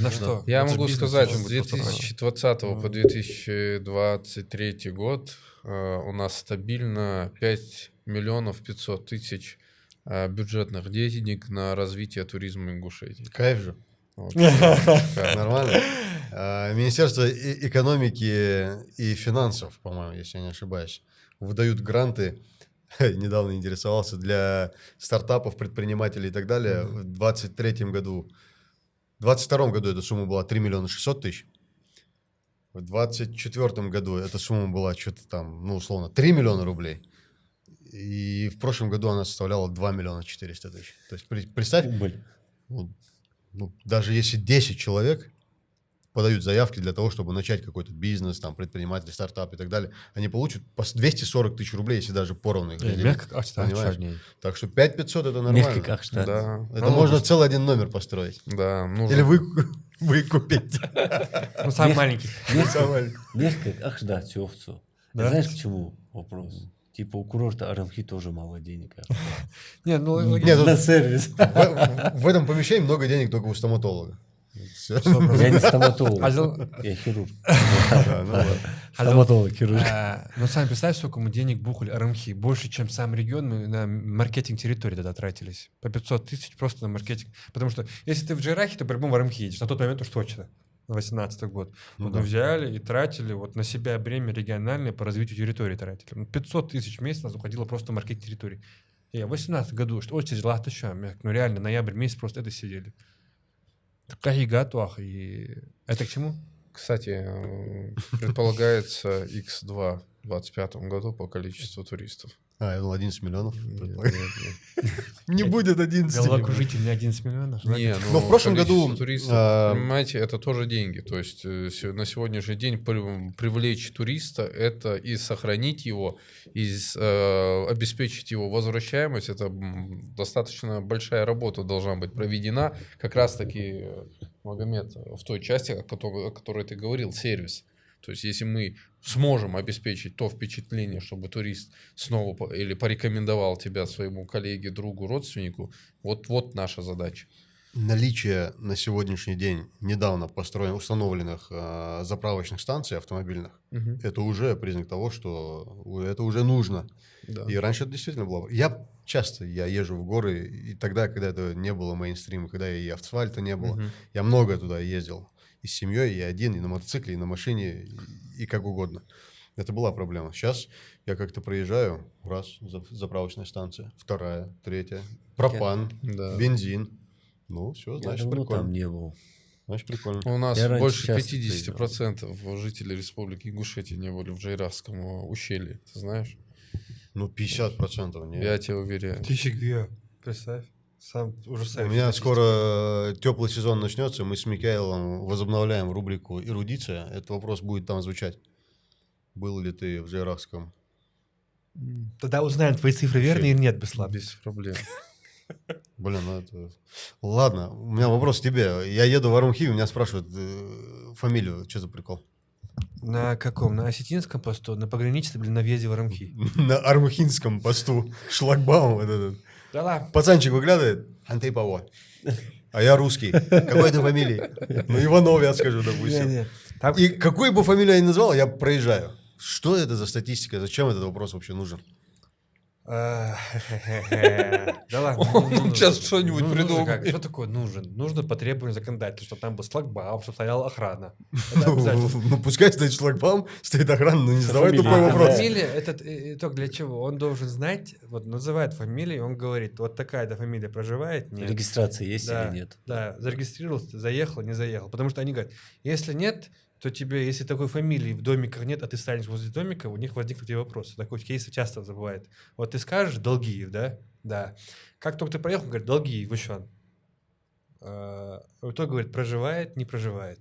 На что? Я Это же могу бизнес сказать, должен с быть просто 2020 по 2023 год у нас стабильно 5 миллионов 500 тысяч бюджетных денег на развитие туризма Ингушетии. Кайф же. Вот. Нормально. Министерство экономики и финансов, по-моему, если я не ошибаюсь, выдают гранты, недавно интересовался, для стартапов, предпринимателей и так далее. В 2023 году, в 2022 году эта сумма была 3 миллиона 600 тысяч. В 2024 году эта сумма была что-то там, ну, условно, 3 миллиона рублей. И в прошлом году она составляла 2 миллиона 400 тысяч. То есть представь, Убыль. ну, даже если 10 человек подают заявки для того, чтобы начать какой-то бизнес, там, предприниматель, стартап и так далее, они получат по 240 тысяч рублей, если даже поровну их разделить. Мягко, Понимаешь? Так что 5500 это нормально. Мягкий как что. Да, Это можно целый один номер построить. да, нужно. Или выкупить. Ну, самый маленький. Мягко как да, тёвцу. Да? Знаешь, к чему вопрос? Типа у курорта Арамхи тоже мало денег. Не, ну, Нет, логично. На сервис. В этом помещении много денег только у стоматолога. Всё. Я не стоматолог. А Я хирург. Да, ну ладно. Стоматолог, хирург. Ну, сами представь, сколько мы денег бухали Арамхи. Больше, чем сам регион, мы на маркетинг территории тогда тратились. По 500 тысяч просто на маркетинг. Потому что если ты в Джейрахе, то по-любому в Арамхи едешь. На тот момент уж точно. На 18-й год. Ну Вот да. мы взяли и тратили вот на себя бремя региональное по развитию территории тратили. 500 тысяч в месяц у нас уходило просто на маркетинг территории. И в 18 году, что очень тяжело, ну реально, ноябрь месяц просто это сидели. Кахигатуах. И это к чему? Кстати, предполагается X2 в 2025 году по количеству туристов. Я думал, 11 миллионов. Нет. Не будет 11 миллионов. Головокружитель не 11 миллионов. Не, Но в прошлом количество году, туристов, понимаете, это тоже деньги. То есть на сегодняшний день привлечь туриста, это и сохранить его, и обеспечить его возвращаемость. Это достаточно большая работа должна быть проведена. Как раз-таки, Магомед, в той части, о которой ты говорил, сервис. То есть, если мы сможем обеспечить то впечатление, чтобы турист снова или порекомендовал тебя своему коллеге, другу, родственнику, вот наша задача. Наличие на сегодняшний день недавно установленных заправочных станций автомобильных, это уже признак того, что это уже нужно. Да. И раньше это действительно было. Я езжу в горы, и тогда, когда это не было мейнстрима, когда и асфальта не было, я много туда ездил. И с семьей, и один, и на мотоцикле, и на машине, и как угодно. Это была проблема. Сейчас я как-то проезжаю, раз, заправочная станция, вторая, третья, пропан, Да. бензин. Ну, все, Я значит, давно прикольно. там не был. Значит, прикольно. У нас Я раньше больше часто 50% жителей Республики Ингушетия не были в Джейрахском ущелье. Ты знаешь? Ну, 50% нет. Я тебе уверяю. 1002. Представь. Сам У ужасающий. меня скоро теплый сезон начнется, мы с Микаэлом возобновляем рубрику «Эрудиция». Этот вопрос будет там звучать. Был ли ты в Джейрахском? Тогда узнаем, твои цифры верные или нет, Беслан. Без проблем. Блин, ну это... Ладно, у меня вопрос к тебе. Я еду в Арумхи, меня спрашивают фамилию. Что за прикол? На каком? На осетинском посту? На пограничестве или на въезде в Арамхи? На Армухинском посту. Шлагбаум вот этот. Да ладно. Пацанчик выглядывает, Андрей Павло. А я русский. Какой ты фамилии? Ну, Иванов, я скажу, допустим. Не-не. Там- И какую бы фамилию я ни назвал, я проезжаю. Что это за статистика? Зачем этот вопрос вообще нужен? Да ладно. Он сейчас что-нибудь нужно придумает. как? Что такое нужен? Нужно по требованию законодательства, чтобы там был шлагбаум, чтобы стояла охрана. Это обязательно. Ну, пускай стоит шлагбаум, стоит охрана, но не задавай фамилия. тупой А, вопрос. Фамилия, этот итог для чего? Он должен знать, вот называет фамилию, он говорит, вот такая-то фамилия проживает, нет. Регистрация есть Да, или нет? да, зарегистрировался, заехал, не заехал. Потому что они говорят, если нет, то тебе, если такой фамилии в домиках нет, а ты станешь возле домика, у них возникнут тебе вопросы. Такой кейс часто забывает. Вот ты скажешь Долгиев, да? Да. Как только ты проехал, он говорит, Долгиев, вы что? В итоге говорит, проживает, не проживает.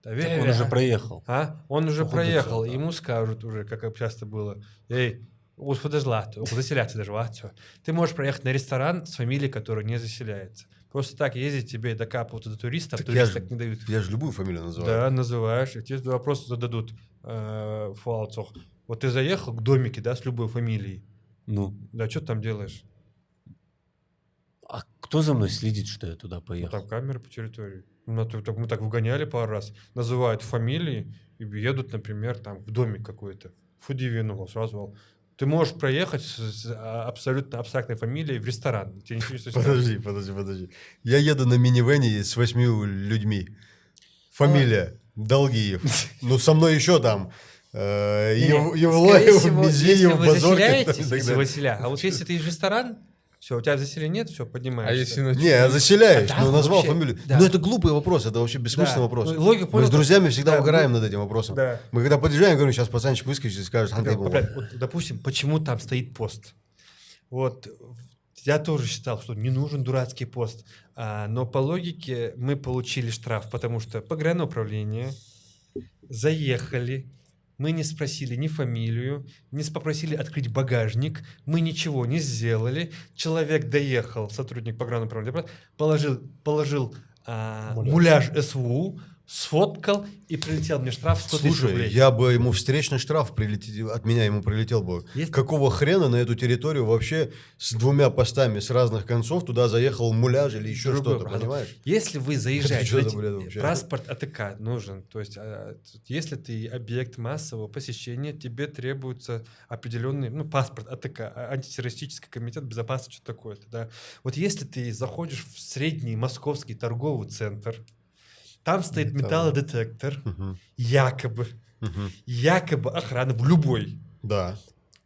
Да, Так он уже проехал. Он уже Походу, проехал, всё, да. ему скажут уже, как часто было, эй, заселяться даже, всё. Ты можешь проехать на ресторан с фамилией, которая не заселяется. Просто так ездить тебе и докапываться до туристов, Так я туристы ж- так не дают. Я же любую фамилию называю. Да, называешь, и тебе вопрос зададут в Фалцах. Вот ты заехал к домике, да, с любой фамилией. Ну, Да, что ты там делаешь? а кто за мной следит, что я туда Ну, поехал? там камеры по территории. Мы так выгоняли пару раз. Называют фамилии и едут, например, там в домик какой-то. Фудивину сразу. Ты можешь проехать с абсолютно абстрактной фамилией в ресторан. Тебе ничего не стоит. Подожди. Я еду на минивэне с 8 людьми. Фамилия Долгиев. Ну, со мной еще там Скорее Евлаев, всего, если Мизеев, вы Базоркин. заселяетесь, если Василя, а вот если ты из ресторан, все, у тебя заселения нет, все, поднимаешься. А если на Не, я заселяюсь, Да, но назвал вообще, фамилию. да. Ну, это глупый вопрос, это вообще бессмысленный Да. вопрос. Ну, логику Мы понял, с друзьями всегда да, угораем ну, над этим вопросом. да. Мы когда подъезжаем, говорю, сейчас пацанчик выскочит и скажет, Андрей Да, Павлов. вот, допустим, почему там стоит пост? Вот я тоже считал, что не нужен дурацкий пост, но по логике мы получили штраф, потому что погрануправление заехали, мы не спросили ни фамилию, не попросили открыть багажник, мы ничего не сделали. Человек доехал, сотрудник погрануправления, положил муляж СВУ, сфоткал и прилетел мне штраф 100 тысяч Слушай, рублей. я бы ему встречный штраф от меня ему прилетел бы. Есть- Какого хрена на эту территорию вообще с 2 постами с разных концов туда заехал муляж или еще Другой что-то, вопрос. понимаешь? Если вы заезжаете, что за знаете, бред вообще? паспорт АТК нужен. То есть, если ты объект массового посещения, тебе требуется определенный, паспорт АТК, антитеррористический комитет безопасности, что такое-то, да. Вот если ты заходишь в средний московский торговый центр, там стоит металлодетектор, Мгм. якобы охрана в любой. Да.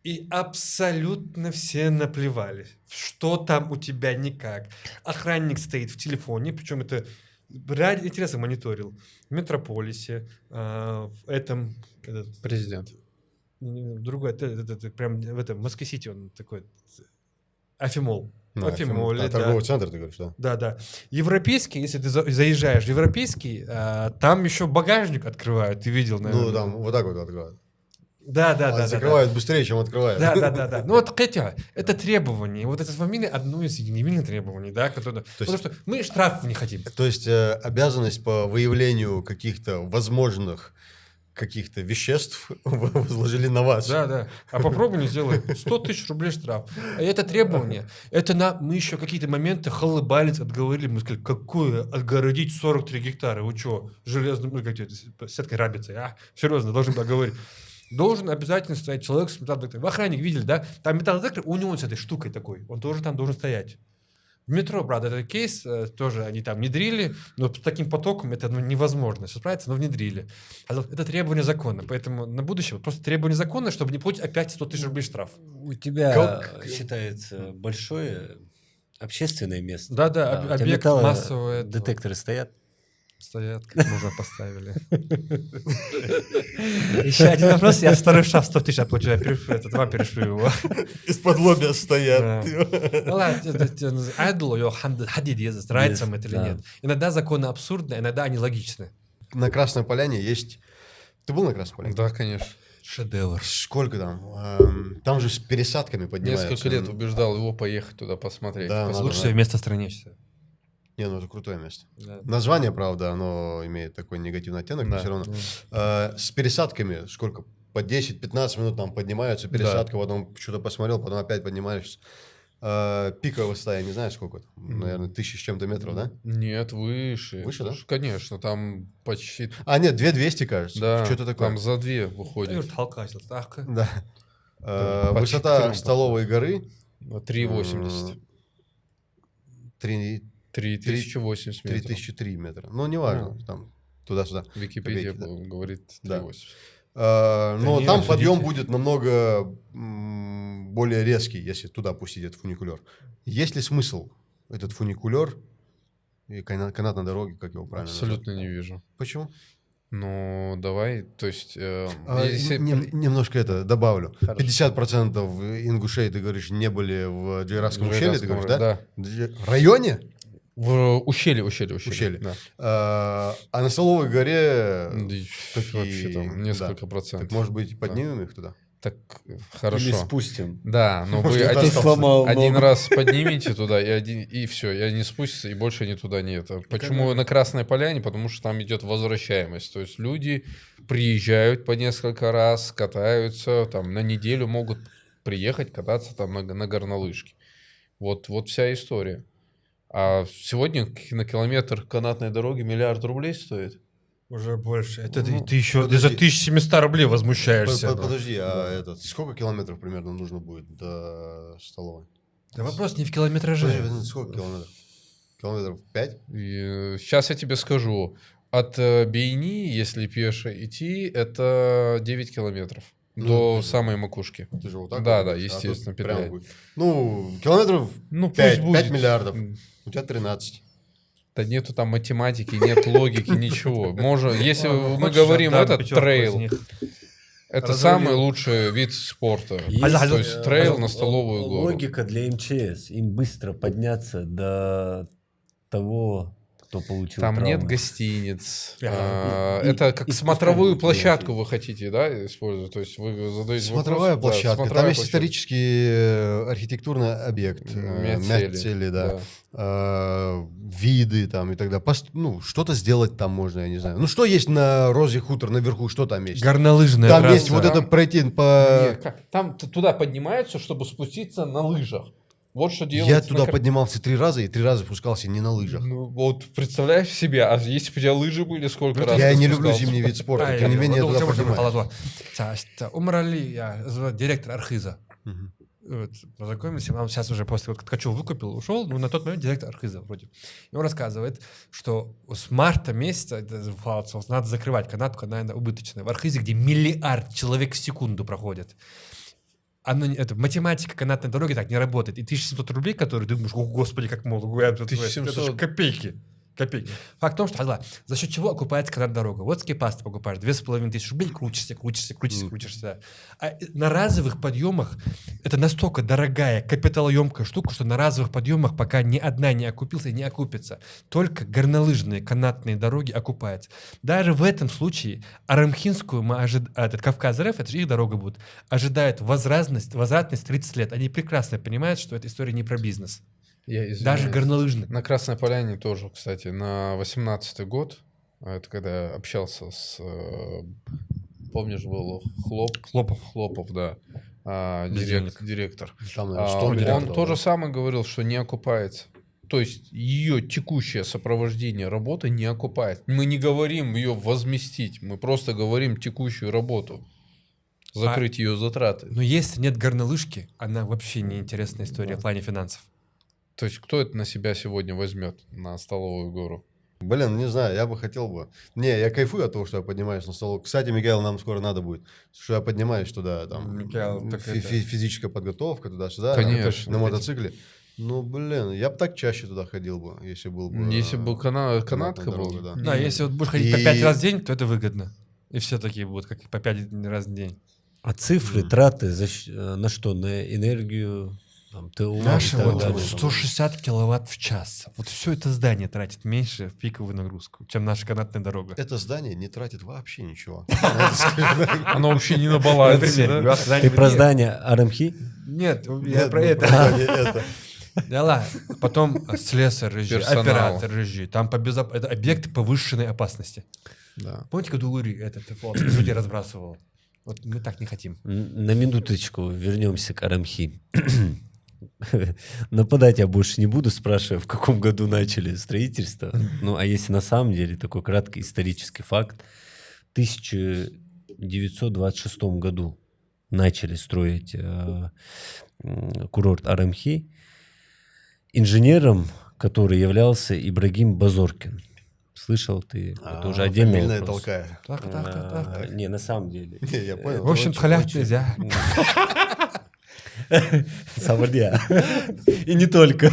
И абсолютно все наплевали, что там у тебя никак. Охранник стоит в телефоне, причем это ради интереса мониторил. В Метрополисе, в этом... Президент. Другой, прям в этом, в Москве-Сити он такой... Афимол. Ну, Афимоле, да. торговый центр, ты говоришь, да? Да. Европейский, если ты заезжаешь в европейский, там еще багажник открывают, ты видел, наверное. Ну, там вот так вот открывают. Да. Закрывают быстрее, чем открывают. Да. Ну вот, хотя, это требование. Вот эта фамилия одно из невинных требований, да, которое... Потому что мы штраф не хотим. То есть обязанность по выявлению каких-то возможных каких-то веществ возложили на вас. Да. А попробуй не сделай. 100 тысяч рублей штраф. А это требование. Мы еще какие-то моменты холыбались, отговорили. Мы сказали, какое отгородить 43 гектара? Вы что, железным, сеткой рабицы? Серьезно, должен был говорить. Должен обязательно стоять человек с металлодетектором. Вы охранник видели, да? Там металлодетектор, у него с этой штукой такой. Он тоже там должен стоять. В метро, правда, этот кейс тоже они там внедрили, но с таким потоком это невозможно. Все справиться, но внедрили. Это требование закона. Поэтому на будущее просто требование закона, чтобы не получить опять 100 тысяч рублей штраф. У тебя считается большое общественное место. Да, у тебя объект массового... детекторы стоят. Стоят, как мы уже поставили. Еще один вопрос, я второй штраф 100 тысяч оплачу, я вам перешлю его. Из-под лобья стоят. Ну ладно, айдол, хадид ездит, нравится вам это или нет. Иногда законы абсурдны, иногда они логичны. На Красной Поляне есть... Ты был на Красной Поляне? Да, конечно. Шедевр. Сколько там? Там же с пересадками поднимаются. Несколько лет убеждал его поехать туда посмотреть. Да, надо, Лучшее место в стране, считаю. Не, ну это крутое место. Да. Название, правда, оно имеет такой негативный оттенок, но Да. все равно. С пересадками сколько? По 10-15 минут там поднимаются, пересадка, потом что-то посмотрел, потом опять поднимаешься. Пиковая высота, я не знаю сколько, там, наверное, 1000 с чем-то метров, да? Нет, выше. Выше, да? Конечно, там почти... А, нет, 2200, кажется. Да, Что-то такое. там за 2 выходит. Да. Почти к Высота 3 столовой горы 3,80. 3080 метров. 3003 метра. Ну, неважно, там туда-сюда. Википедия Копейки, да. говорит Да. 3,80. Но не, там судите. подъем будет намного более резкий, если туда пустить этот фуникулер. Есть ли смысл этот фуникулер и канат на дороге, как его правильно Абсолютно назвать? не вижу. Почему? Ну, давай, то есть... если- Немножко это добавлю. Хорошо. 50% ингушей, ты говоришь, не были в Джейрасском В ущелье, ты Джейрасском, говоришь, да? да. Районе? В ущелье. Ущелье. Да. А на Столовой горе Да и такие- вообще там несколько да. процентов. Так, может быть, поднимем их туда? Так, Или хорошо. спустим. Да, но Может, вы это один, сломал один ногу. раз поднимите туда, и все, и они спустятся, и больше они туда не это. Почему на Красной Поляне? Потому что там идет возвращаемость. То есть люди приезжают по несколько раз, катаются, там на неделю могут приехать кататься там на горнолыжке. Вот вся история. А сегодня на километр канатной дороги 1 миллиард рублей стоит. Уже больше. Это Ну, ты еще подожди. за 1700 рублей возмущаешься. Подожди, сколько километров примерно нужно будет до Столовой? Да вопрос не в километраже. Подожди, сколько километров? Километров 5? Сейчас я тебе скажу. От Бейни, если пеше идти, это 9 километров Ну, до это же- самой макушки. Ты же вот так Да, вот да, говоришь, а тут естественно, прям петляет. будет. Ну, километров Ну, 5, пусть будет. 5 миллиардов. У тебя 13. Да нету там математики, нет логики, ничего. Можно, если Ладно, мы хочешь, говорим, отдам это пятерку из трейл. них. Это Разрулил. самый лучший вид спорта. То есть трейл на Столовую гору. Логика для МЧС. Им быстро подняться до того, кто получил Там травму. нет гостиниц. Ага. Это как и смотровую спускание площадку вы хотите, да, использовать? То есть вы задаете Смотровая вопрос, да, площадка. смотровая Там есть площадка. исторический архитектурный объект. Мяцели, да. Виды там и так далее. Ну, что-то сделать там можно, я не знаю. Ну, что есть на Розе Хутор наверху? Что там есть? Горнолыжная Там трасса. есть вот это пройти Не, по... как? Там туда поднимаются, чтобы спуститься на лыжах. Вот что делается. Я туда на поднимался 3 раза и 3 раза спускался не на лыжах. Ну, вот представляешь себе, а если бы у тебя лыжи были, сколько раз Я ты не люблю спускался? зимний вид спорта, Ай, тем не ай, менее я вот туда уже поднимаюсь. халатва. Умрали, я звоню, директор Архиза. Мгм. Вот, познакомились, он сейчас уже после Ткачев выкупил, ушел, ну, на тот момент директор Архиза вроде. И он рассказывает, что с марта месяца надо закрывать канатку, она убыточная. В Архизе, где 1 миллиард человек в секунду проходит. Это математика канатной дороги так не работает. И 1700 рублей, которые ты думаешь, о, господи, как много. Это же 1700. копейки. Копейки. Факт в том, что за счет чего окупается канатная дорога? Вот скипасты покупаешь, 2500 рублей, крутишься. А на разовых подъемах это настолько дорогая, капиталоемкая штука, что на разовых подъемах пока ни одна не окупился и не окупится. Только горнолыжные канатные дороги окупаются. Даже в этом случае Арамхинскую, этот Кавказ РФ, это же их дорога будет, ожидают возвратность 30 лет. Они прекрасно понимают, что эта история не про бизнес. Я извиняюсь. Даже горнолыжный. На Красной Поляне тоже, кстати, на 18-й год, это когда я общался с, помнишь, был Хлопов, да, директор. Там, наверное, 100 Он миллиардов. то же да. самое говорил, что не окупается. То есть ее текущее сопровождение работы не окупает. Мы не говорим ее возместить, мы просто говорим текущую работу. Закрыть ее затраты. Но если нет горнолыжки, она вообще не интересная история в плане финансов. То есть кто это на себя сегодня возьмет на Столовую гору? Блин, не знаю, я бы хотел бы. Не, я кайфую от того, что я поднимаюсь на стол. Кстати, Михаил, нам скоро надо будет, что я поднимаюсь туда, там, Михаил, так это- физическая подготовка туда-сюда, Конечно. на мотоцикле. Ну, блин, я бы так чаще туда ходил бы, если был бы... Если бы канатка канатная была. дорога, да. Да, если вот будешь ходить по И- 5 раз в день, то это выгодно. И все такие будут, как по 5 раз в день. А цифры, траты на что? На энергию, там, ТО и Наши так вот далее. 160 киловатт в час. Вот все это здание тратит меньше в пиковую нагрузку, чем наша канатная дорога. Это здание не тратит вообще ничего. Оно вообще не на балансе, да? Ты про здание Арамхи? Нет, я Нет, про ну, это. здание это. Да ладно. Потом слесарь режи, Персонал. оператор режи. Там это объекты повышенной опасности. Да. Помните, когда Лури этот вот, людей разбрасывал? Вот мы так не хотим. На минуточку вернемся к Арамхи. нападать я больше не буду, спрашивая, в каком году начали строительство. Ну, а если на самом деле такой краткий исторический факт, в 1926 году начали строить курорт Арамхи, инженером, который являлся Ибрагим Базоркин. Слышал ты? Это уже отдельный Фамильная вопрос. толкая. Не, на самом деле. Не, я понял. В общем, халявь нельзя. Саварья. И не только.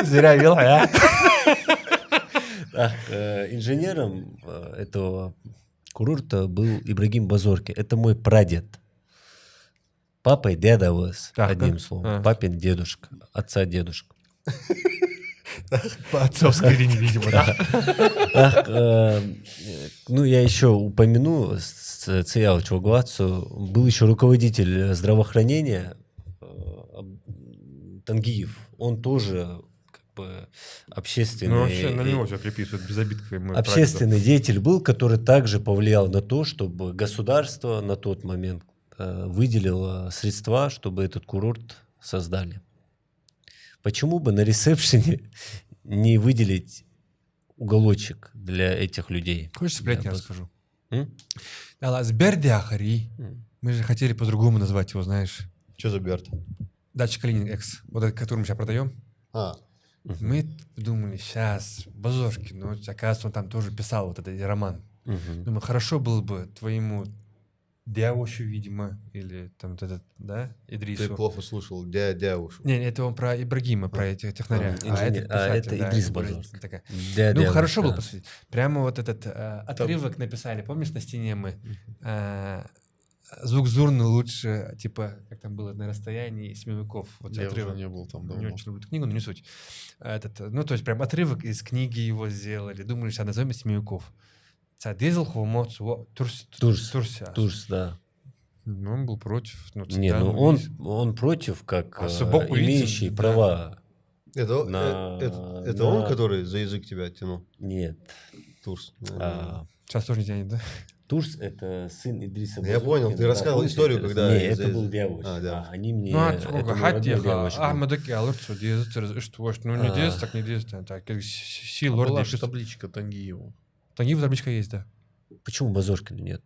Зря вел, а? Инженером этого курорта был Ибрагим Базорки. Это мой прадед. Папа и дядя вас, Так, одним да? словом. А. Папин дедушка, отца дедушка. По отцовской линии, видимо, да. Ну, я еще упомяну, Циял Чугуацу, был еще руководитель здравоохранения Тангиев. Он тоже как бы общественный... Ну, вообще на него все приписывают, безобидка. Общественный деятель был, который также повлиял на то, чтобы государство на тот момент выделило средства, чтобы этот курорт создали. Почему бы на ресепшене не выделить уголочек для этих людей? Хочешь сплетни Я расскажу? М? Сберди Ахари. Мы же хотели по-другому назвать его, знаешь. Что за Берт? Дача Калинин X. Вот этот, который мы сейчас продаем. А, Мы думали, сейчас, Базоркин, ну, оказывается, он там тоже писал вот этот роман. Мгм. Думаю, хорошо было бы твоему Дявощу, видимо, или там вот этот, да, ты Идрису. плохо слушал. Дядя ушел. Не, это он про Ибрагима, про этих технаря. Инженер. А это писатель, да, Идрис изобразитель Базоркин. такая. Дядя Ну, хорошо ваш, было да. посмотреть. Прямо вот этот отрывок написали, помнишь, на стене мы? Звук зурны лучше, типа, как там было, на расстоянии семевиков. Вот Я отрывок. уже не был там Не давно. очень люблю эту книгу, но не суть. Ну, то есть прям отрывок из книги его сделали. Думали, что назовем семевиков. Дизель, Хумоц, Турс. Турся. Турс, да. Ну, он был против. Ну, Не, ну он против, как Особо имеющий да. права. Это, На- это он, на- который за язык тебя тянул? Нет. Турс. Сейчас тоже не тянет, да? Турс — это сын Идриса Я Базоркина. понял, ты рассказывал помните историю, это? когда Не, из-за это был языка. Дявош. А, Дявош. Они мне... Ну, это сколько? мой родной Дявош был. Ахмедеки алырцу, дезет, что ну не А. дезет, так не дезет. Так, си А лорд была дезет. же табличка Тангиеву. Тангиев табличка есть, да. Почему Базоркина нет?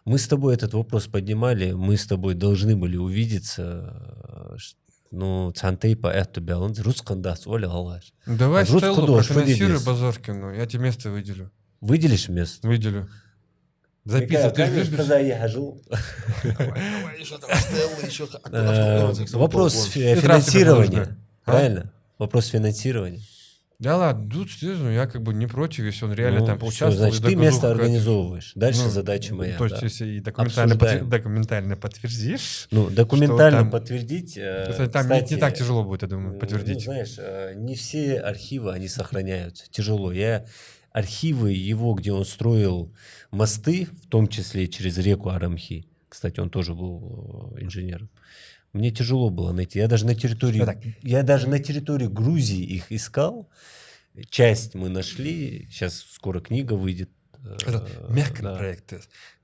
Мы с тобой этот вопрос поднимали, мы с тобой должны были увидеться. Ну, Цантейпа это Беланс, Рускандас, Оля Галаш. Ну, давай А в Русскую Стеллу дождь, профинансируй что Базоркину, я тебе место выделю. Выделишь место? Выделю. Записывай, ты же любишь. Когда я хожу. Давай, еще там Стелла, еще... Вопрос Здравствуй, финансирования. нужно. А? Правильно? Вопрос финансирования. Да ладно, тут ну, я как бы не против, если он реально Ну, там всё, поучаствовал. значит, и ты доказуха место какая-то. организовываешь. Дальше Ну, задача моя. То есть, да. если и документально, Обсуждаем. документально подтвердишь, Ну, документально там- подтвердить. кстати, там кстати, не так тяжело будет, я думаю, Ну, подтвердить. знаешь, не все архивы, они сохраняются. Тяжело. Архивы его, где он строил мосты, в том числе через реку Арамхи. Кстати, он тоже был инженером. Мне тяжело было найти. Я даже на территории Грузии их искал. Часть мы нашли. Сейчас скоро книга выйдет. Мягкий Да. проект.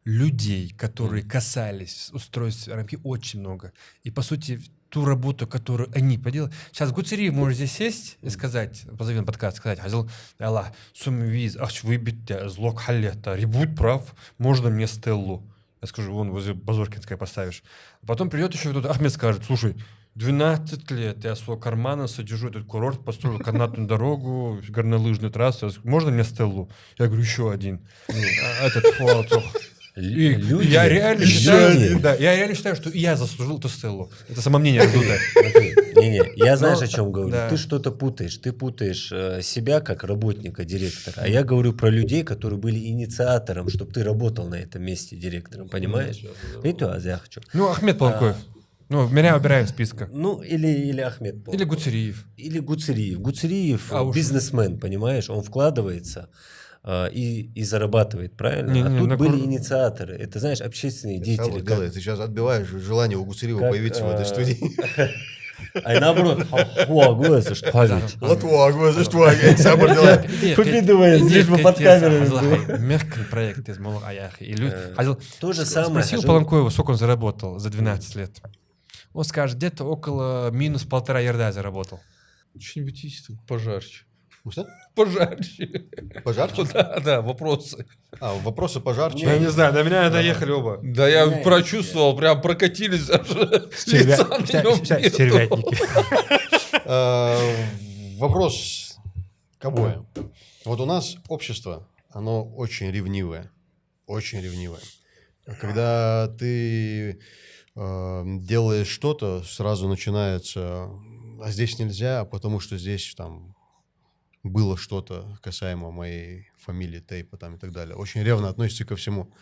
Людей, которые касались устройства Арамхи, очень много. И, по сути, ту работу, которую они поделали. Сейчас Гуцериев может здесь сесть и сказать, позови на подкаст, сказать, Хазил, Аллах, сумвиз, ах, выбить, злок халета, ребут прав, можно мне Стеллу. Я скажу, вон возле Базоркинской поставишь. А потом придет еще кто-то, Ахмед скажет, слушай, 12 лет я своего кармана содержу этот курорт, построил канатную дорогу, горнолыжную трассу. Можно мне Стеллу? Я говорю, еще один. Этот фото. И Люди, я реально люди. считаю, да, я реально считаю, что и я заслужил эту Стеллу. Это самомнение раздутое. Смотри, не-не, я знаешь, Ну, о чем говорю. да. Ты что-то путаешь. Ты путаешь себя как работника, директора. А я говорю про людей, которые были инициатором, чтобы ты работал на этом месте директором. Понимаешь? И то, я хочу. Ну, Ахмед Полкоев. Ну, меня убираем из списка. Ну, или Ахмед Пол. Или Гуцериев. Или Гуцериев. Гуцериев А уж- бизнесмен, понимаешь? Он вкладывается и зарабатывает, правильно? Не-не, а тут на были кур- инициаторы. Это, знаешь, общественные деятели. Николай, ты сейчас отбиваешь желание у Гуцериева как, появиться в этой студии. А наоборот, хуагуэс, что говорить. Латвагу, за что я сам дела. Прикидываясь, лишь бы под камерой был. Мягкий проект из Молох Аяхи. То же самое. Спросил Полонкоева, сколько он заработал за 12 лет. он скажет, где-то около минус 1,5 ярда я заработал. Что-нибудь есть пожарче. Что? Пожарче. Пожарче? Да, вопросы. Вопросы пожарче. Я не знаю, на меня наехали оба. Да, я прочувствовал, прям прокатились аж. Лица на нем нету. Стервятники. Вопрос к обоим. Вот у нас общество, оно очень ревнивое. Очень ревнивое. Когда ты делаешь что-то, сразу начинается, а здесь нельзя, потому что здесь там было что-то касаемо моей фамилии, тейпа там и так далее. Очень ревно относится ко всему.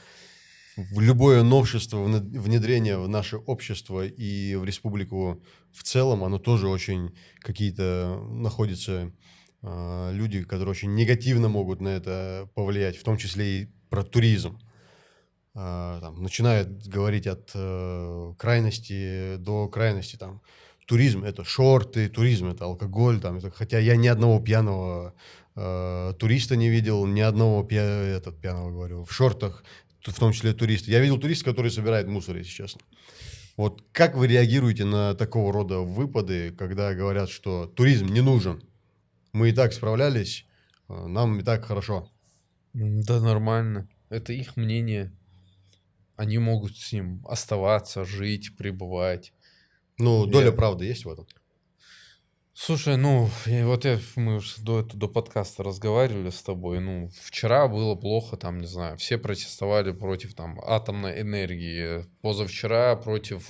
В любое новшество, внедрение в наше общество и в республику в целом, оно тоже очень какие-то находятся люди, которые очень негативно могут на это повлиять, в том числе и про туризм. Там, начинают говорить от крайности до крайности. Там, туризм – это шорты, туризм – это алкоголь. Там, хотя я ни одного пьяного туриста не видел, ни одного пьяного, говорю, в шортах, в том числе туриста. Я видел туриста, который собирает мусор, если честно. Вот как вы реагируете на такого рода выпады, когда говорят, что туризм не нужен? Мы и так справлялись, нам и так хорошо. Да нормально. Это их мнение. Они могут с ним оставаться, жить, пребывать. Ну, доля правды есть в этом? Слушай, мы до подкаста разговаривали с тобой. Вчера было плохо, там, не знаю, все протестовали против там атомной энергии. Позавчера против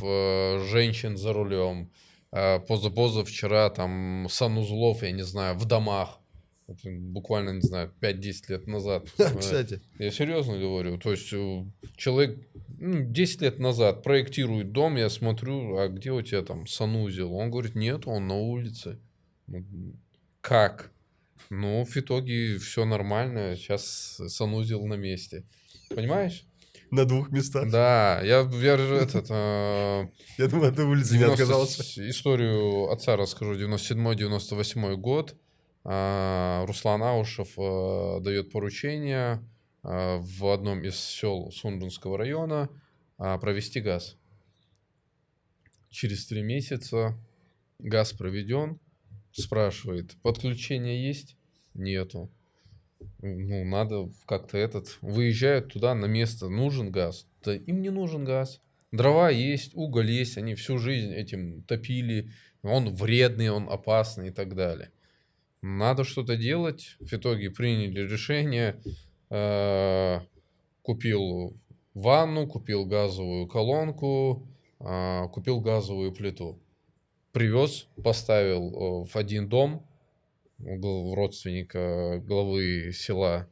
женщин за рулем. Позавчера там санузлов, я не знаю, в домах. Это буквально, не знаю, 5-10 лет назад. Кстати. Я серьезно говорю. То есть человек 10 лет назад проектирует дом, я смотрю, а где у тебя там санузел? Он говорит, нет, он на улице. Как? В итоге все нормально, сейчас санузел на месте. Понимаешь? На 2 местах. Да, я Я думаю, от улицы не отказался. Историю отца расскажу. 97-98 год. Руслан Аушев дает поручение в одном из сел Сундунского района провести газ. Через 3 месяца газ проведен. Спрашивает, подключение есть? Нету. Надо как-то выезжают туда на место. Нужен газ? Да им не нужен газ. Дрова есть, уголь есть. Они всю жизнь этим топили. Он вредный, он опасный и так далее. Надо что-то делать. В итоге приняли решение. Купил ванну, купил газовую колонку, купил газовую плиту. Привез, поставил в один дом у родственника главы села.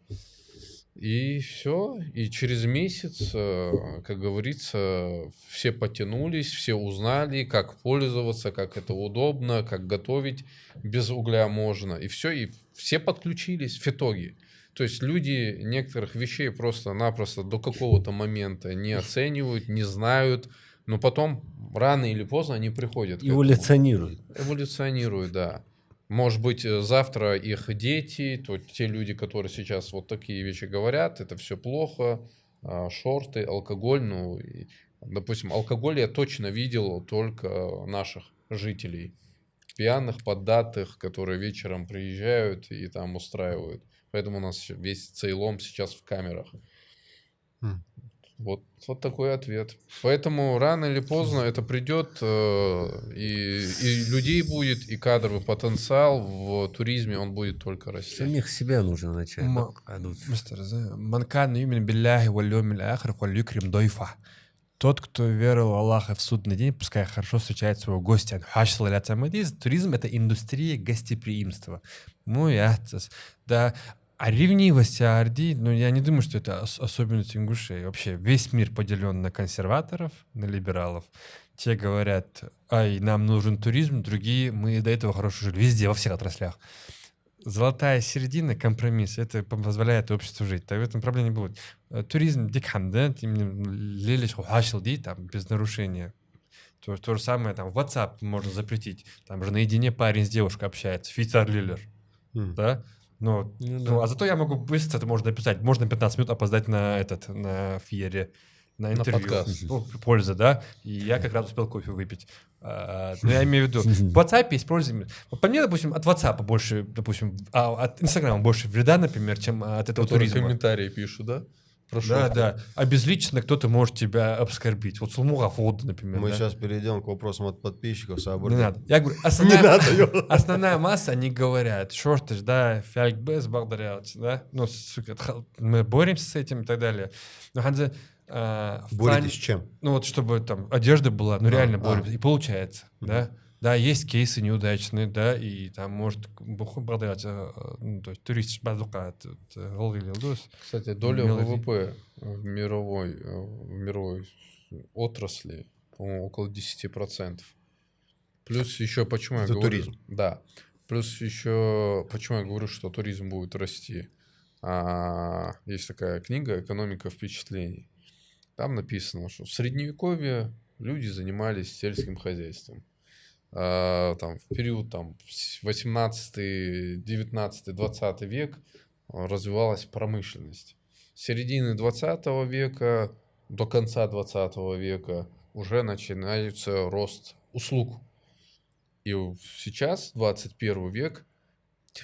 И все. И через месяц, как говорится, все потянулись, все узнали, как пользоваться, как это удобно, как готовить без угля можно. И все. И все подключились в итоге. То есть люди некоторых вещей просто-напросто до какого-то момента не оценивают, не знают. Но потом, рано или поздно, они приходят. Эволюционируют. Эволюционируют, да. Может быть, завтра их дети, те люди, которые сейчас вот такие вещи говорят, это все плохо, шорты, алкоголь. Допустим, алкоголь я точно видел только наших жителей. Пьяных, поддатых, которые вечером приезжают и там устраивают. Поэтому у нас весь Цейлом сейчас в камерах. Вот такой ответ. Поэтому рано или поздно это придет, и людей будет, и кадровый потенциал в туризме, он будет только расти. Самих себя нужно начать. Тот, кто верил в Аллаха в судный день, пускай хорошо встречает своего гостя. Туризм — это индустрия гостеприимства. Да. А ревнивость, я не думаю, что это особенность ингушей. Вообще весь мир поделен на консерваторов, на либералов. Те говорят, нам нужен туризм, другие, мы до этого хорошо жили. Везде, во всех отраслях. Золотая середина, компромисс, это позволяет обществу жить. Так в этом проблем не будет. Туризм дикханда, без нарушения. То же самое, там, WhatsApp можно запретить. Там же наедине парень с девушкой общается. Фитар-лилер. Да? А зато я могу быстро, это можно написать, можно 15 минут опоздать на фиере. на интервью. подкаст. Ну, польза, да? И я как раз успел кофе выпить. Но я имею в виду, в WhatsApp есть польза. По мне, допустим, от WhatsApp больше, допустим, от Инстаграма больше вреда, например, чем от этого Которые туризма. комментарии пишут, да? Прошу. Да, да. А безлично кто-то может тебя оскорбить. Вот Сулмуга Фода, например. Мы да? сейчас перейдем к вопросам от подписчиков. Не надо. Я говорю, Не надо. основная масса, они говорят, шортыш, да, фяльбез, благодаряют, да, ну, сука, мы боремся с этим и так далее. Но ханзе, в плане, Боретесь с чем? ну, вот чтобы там одежда была, ну, реально боремся, и получается, да. Да, есть кейсы неудачные, да, и там может благодарять, ну, то есть турист базука, Кстати, доля Мелоди. ВВП в мировой отрасли, по-моему, около 10%. Плюс еще, почему я Это говорю... туризм. Да. Плюс еще, почему я говорю, что туризм будет расти. Есть такая книга «Экономика впечатлений». Там написано, что в Средневековье люди занимались сельским хозяйством. Там, в период 18, 19, 20 век развивалась промышленность. С середины 20 века до конца 20 века уже начинается рост услуг. И сейчас, 21 век,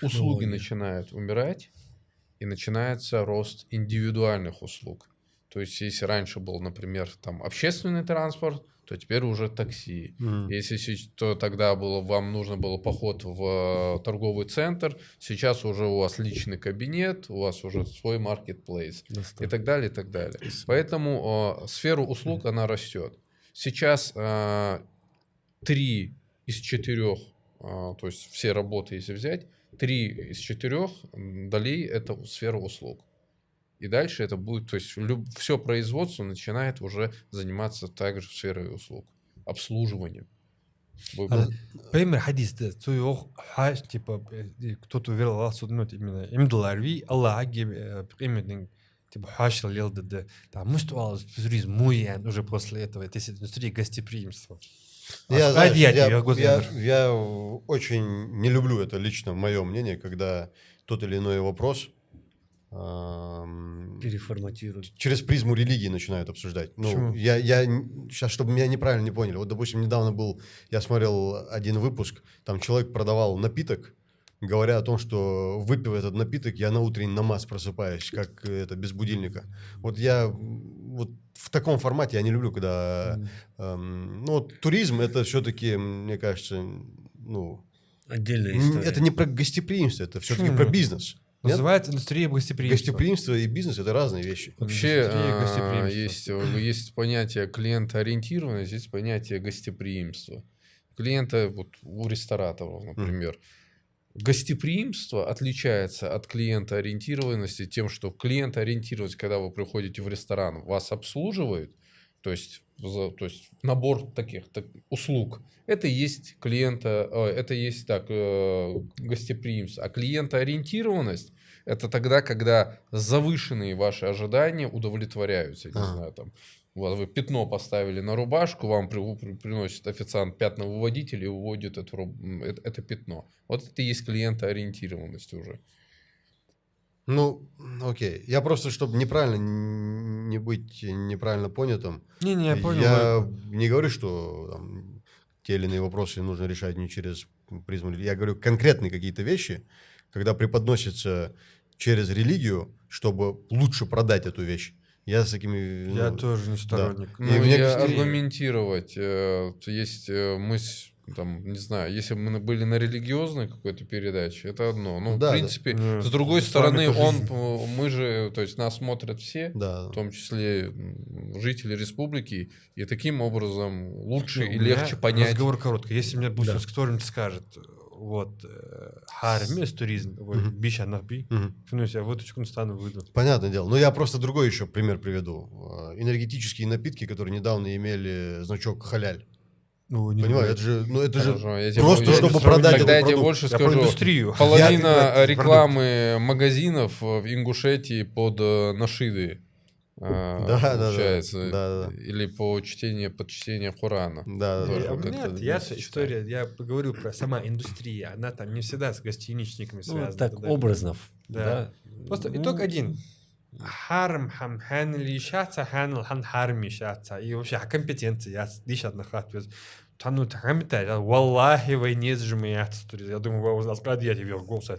услуги начинают умирать, и начинается рост индивидуальных услуг. То есть, если раньше был, например, там общественный транспорт, то теперь уже такси. Если то тогда вам нужно было поход в торговый центр, сейчас уже у вас личный кабинет, у вас уже свой маркетплейс и так далее, и так далее. Поэтому сфера услуг, она растет. Сейчас 3 из 4, то есть все работы, если взять, 3 из 4 долей – это сфера услуг. И дальше это будет, то есть все производство начинает уже заниматься также сферой услуг, обслуживанием. Пример хадисте, типа, кто-то уверил Аллах судмет именно имдуларви, Аллах именно типа хашил лелдеде. Там мы что туризм муян уже после этого, это индустрия гостеприимства. Я очень не люблю это лично, мое мнение, когда тот или иной вопрос Переформатируют. через призму религии начинают обсуждать. Ну, Почему? я сейчас, чтобы меня неправильно не поняли. Вот, допустим, недавно я смотрел один выпуск, там человек продавал напиток, говоря о том, что выпив этот напиток, я на утренний намаз просыпаюсь, как это, без будильника. Вот в таком формате я не люблю, когда... туризм, это все-таки, мне кажется, Отдельная история. это не про гостеприимство, это все-таки про бизнес. Нет? Называется индустрия гостеприимства. Гостеприимство и бизнес – это разные вещи. Вообще гостеприимства. есть понятие клиентоориентированность, есть понятие гостеприимства. Клиента, вот у рестораторов, например, гостеприимство отличается от клиентоориентированности тем, что клиентоориентированность, когда вы приходите в ресторан, вас обслуживают, то есть набор таких услуг. Это есть гостеприимство. А клиентоориентированность – это тогда, когда завышенные ваши ожидания удовлетворяются. Не знаю, там, вы пятно поставили на рубашку, вам приносит официант пятновыводитель и выводит это пятно. Вот это и есть клиентоориентированность уже. Окей. Я просто, чтобы не быть неправильно понятым, я понял. я не говорю, что там, те или иные вопросы нужно решать не через призму религии. Я говорю конкретные какие-то вещи, когда преподносятся через религию, чтобы лучше продать эту вещь. Я с такими... Я тоже не сторонник. Да. Аргументировать. Есть там, не знаю, если бы мы были на религиозной какой-то передаче, это одно. В принципе, с другой стороны, мы же, то есть нас смотрят все, в том числе жители республики, и таким образом лучше и легче понять. Разговор короткий. Если мне, допустим, кто-нибудь скажет, хармес туризм, биша нахби, я выточку стану выйду. Понятное дело. Но я просто другой еще пример приведу. Энергетические напитки, которые недавно имели значок халяль. Понимаю, это же просто, чтобы продать Тогда этот я тебе продукт. больше скажу. Половина рекламы магазинов в Ингушетии под нашиды. Получается. Да. Или под чтение Корана. Нет, история, я говорю про сама индустрия, она там не всегда с гостиничниками связана. Так, образно. Да. Просто итог один. Харм, хам, хан ли шаца, хан харми шаца. И вообще, компетенции, я лишь одна хатвез. Тану хамита, валлахи, войне сжимается. Я думаю, вы у нас я тебе в голос.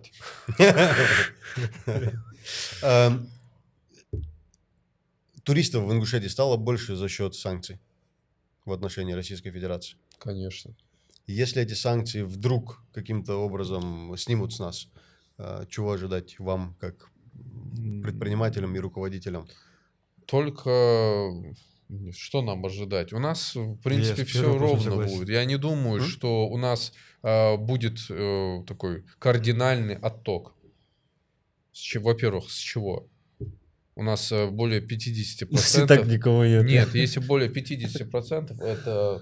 Туристов в Ингушетии стало больше за счет санкций в отношении Российской Федерации. Конечно. Если эти санкции вдруг каким-то образом снимут с нас, чего ожидать вам, как предпринимателям и руководителям? Только что нам ожидать? У нас, в принципе, Yes, все первый вопрос, ровно согласен. будет. Я не думаю, что у нас будет такой кардинальный отток. Во-первых, с чего? У нас более 50%... Если так никого нет. Нет, если более 50% это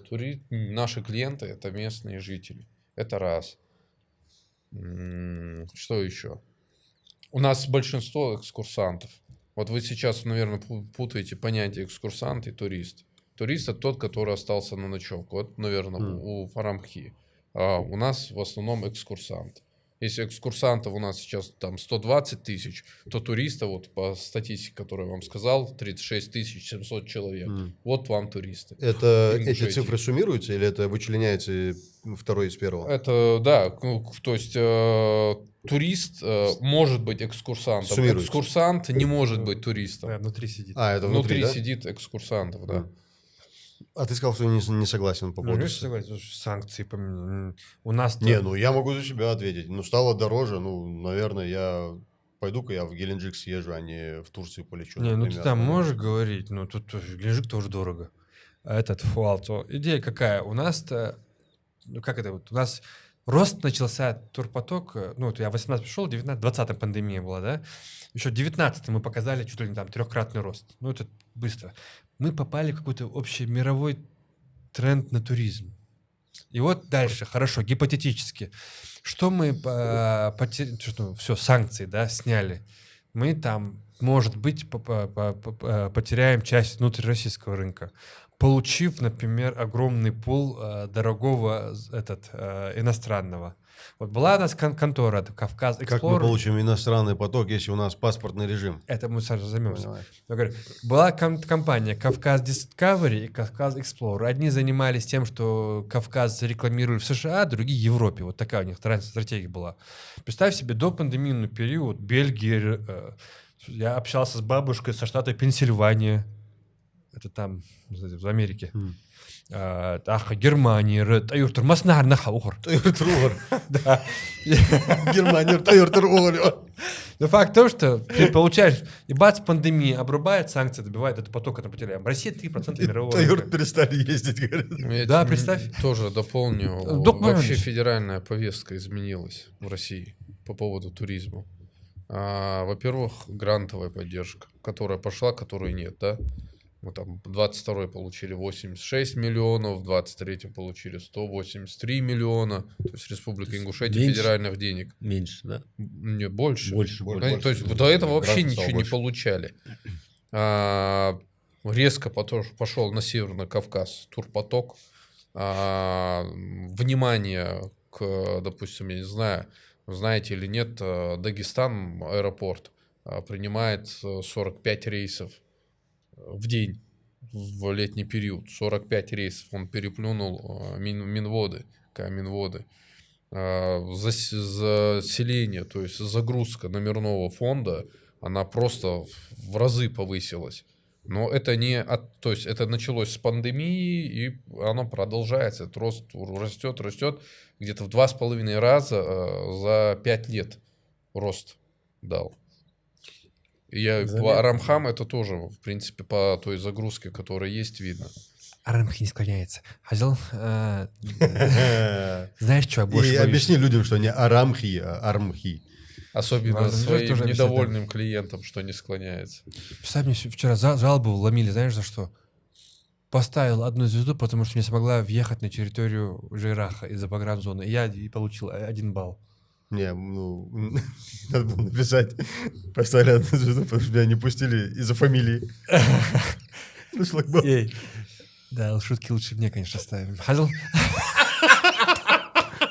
наши клиенты, это местные жители. Это раз. Что еще? У нас большинство экскурсантов. Вот вы сейчас, наверное, путаете понятие экскурсант и турист. Турист — это тот, который остался на ночевку. Вот, наверное, у Фарамхи. А у нас в основном экскурсант. Если экскурсантов у нас сейчас там 120 тысяч, то туристов, вот по статистике, которую я вам сказал, 36 700 человек. Вот вам туристы. Это эти Ингушетии. цифры суммируются или это вычленяется второй из первого? Это, да, то есть турист может быть экскурсантом. Суммируется. Экскурсант не может быть туристом. Да, внутри сидит. Это внутри, да? сидит экскурсантов, да. А ты сказал, что не согласен по Ну, поводу... я согласен, потому что санкции у нас... Не, я могу за себя ответить. Стало дороже, наверное, пойду-ка я в Геленджик съезжу, а не в Турцию полечу. Не, например. ты там можешь говорить, тут Геленджик тоже дорого. А этот фуалто. Идея какая? У нас-то, у нас рост начался, турпоток, я 18 пришел, 19, 20 пандемия была, да? Еще 19 мы показали чуть ли не там 3-кратный рост. Это быстро. Мы попали в какой-то общий мировой тренд на туризм. И вот дальше, хорошо, гипотетически. Что мы все, санкции, да, сняли. Мы там, может быть, потеряем часть внутрироссийского рынка, получив, например, огромный пул дорогого иностранного. Вот была у нас контора Кавказ Explorer. Как мы получим иностранный поток, если у нас паспортный режим? Это мы сразу займемся. Понимаю. Я говорю, была компания Кавказ Discovery и Кавказ Explorer. Одни занимались тем, что Кавказ рекламировали в США, другие в Европе. Вот такая у них стратегия была. Представь себе, до пандемийный период Бельгия. Я общался с бабушкой со штата Пенсильвания. Это там, в Америке. Германия, Тойотер, Маснар, Нахаухар. Да. Германия, Тойотер. Но факт в том, что ты получаешь, и бац, пандемия обрубает, санкции добивает, это поток, это потеряем. Россия 3% мирового Тойот рынка. перестали ездить, говорят. Я Да, тебе представь. тоже дополню. Дополнишь. Вообще федеральная повестка изменилась в России по поводу туризма. Во-первых, грантовая поддержка, которая пошла, которой нет, да? Мы там в 22-й получили 86 миллионов, в 23-м получили 183 миллиона. То есть Республика Ингушетия Меньше? федеральных денег. Меньше, да? Не, больше. Больше. То есть до этого вообще Граждан ничего стало не больше. получали. Резко пошел на Северный Кавказ турпоток. Внимание к, допустим, я не знаю, знаете или нет, Дагестан аэропорт принимает 45 рейсов в день в летний период. 45 рейсов. Он переплюнул Минводы. Заселение, то есть загрузка номерного фонда, она просто в разы повысилась. Но это то есть это началось с пандемии, и оно продолжается. Этот рост растет. Где-то в 2,5 раза за 5 лет рост дал. По Арамхам это тоже, в принципе, по той загрузке, которая есть, видно. Арамхи не склоняется. Хазил, знаешь, что я больше И боюсь? объясни людям, что не Арамхи, а Армхи. Особенно Ладно, своим тоже объяснять, недовольным клиентам, что не склоняется. Представь, мне вчера жалобу ломили, знаешь, за что? Поставил одну звезду, потому что не смогла въехать на территорию Жейраха из-за погранзоны. Я и получил 1 балл. Не, надо было написать. Поставили одну звезду, потому что меня не пустили из-за фамилии. Эй. Да, шутки лучше мне, конечно, ставим. Хазил.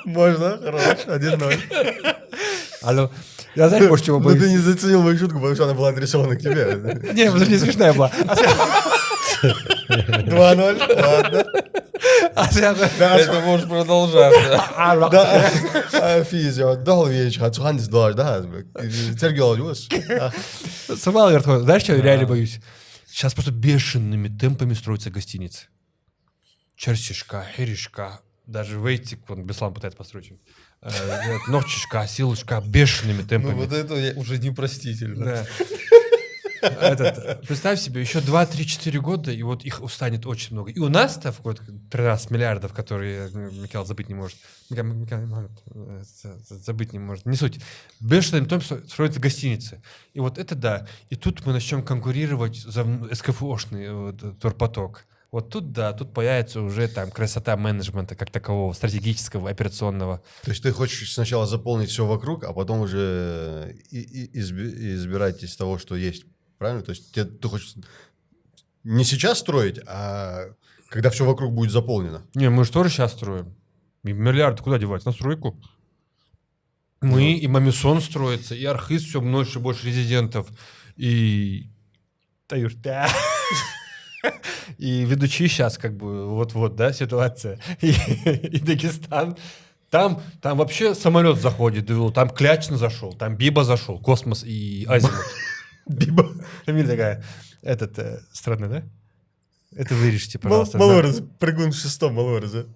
Можно, хорошо, 1-0. Алло. Я знаешь, может, чего Ну ты боюсь? не заценил мою шутку, потому что она была адресована к тебе. Не, подожди, смешная была. 2-0, ладно. Это может продолжаться. Да, физио, долго Цухандис дождь, да, Сергей Ладюс. Самал Вертховен, знаешь, что я реально боюсь? Сейчас просто бешеными темпами строятся гостиницы. Черсишка, Херишка, даже Вейтик, он Беслан пытается построить. Норчишка, Силушка, бешеными Ну темпами. вот это уже непростительно. Да. Представь себе, еще 2-3-4 года, и вот их устанет очень много. И у нас-то в 13 миллиардов, которые Михаил забыть не может. Забыть не может. Не суть. Бешеным темпом строятся гостиницы. И вот это да. И тут мы начнем конкурировать за СКФОшный турпоток. Вот тут да, тут появится уже там красота менеджмента как такового, стратегического, операционного. То есть ты хочешь сначала заполнить все вокруг, а потом уже избирать из того, что есть. Правильно? То есть ты хочешь не сейчас строить, а когда все вокруг будет заполнено. Не, мы же тоже сейчас строим. И миллиарды куда девать? На стройку. Мы, и Мамисон строится, и Архыз все больше и больше резидентов, и... Таюш, да. И ведущий сейчас как бы вот-вот, да, ситуация. И Дагестан. Там вообще самолет заходит, там Клячно зашел, там Биба зашел, Космос и Азимут. Биба. Фамилия такая, странная, да? Это вырежьте, пожалуйста. Малорез, прыгун в шестом, Малорез.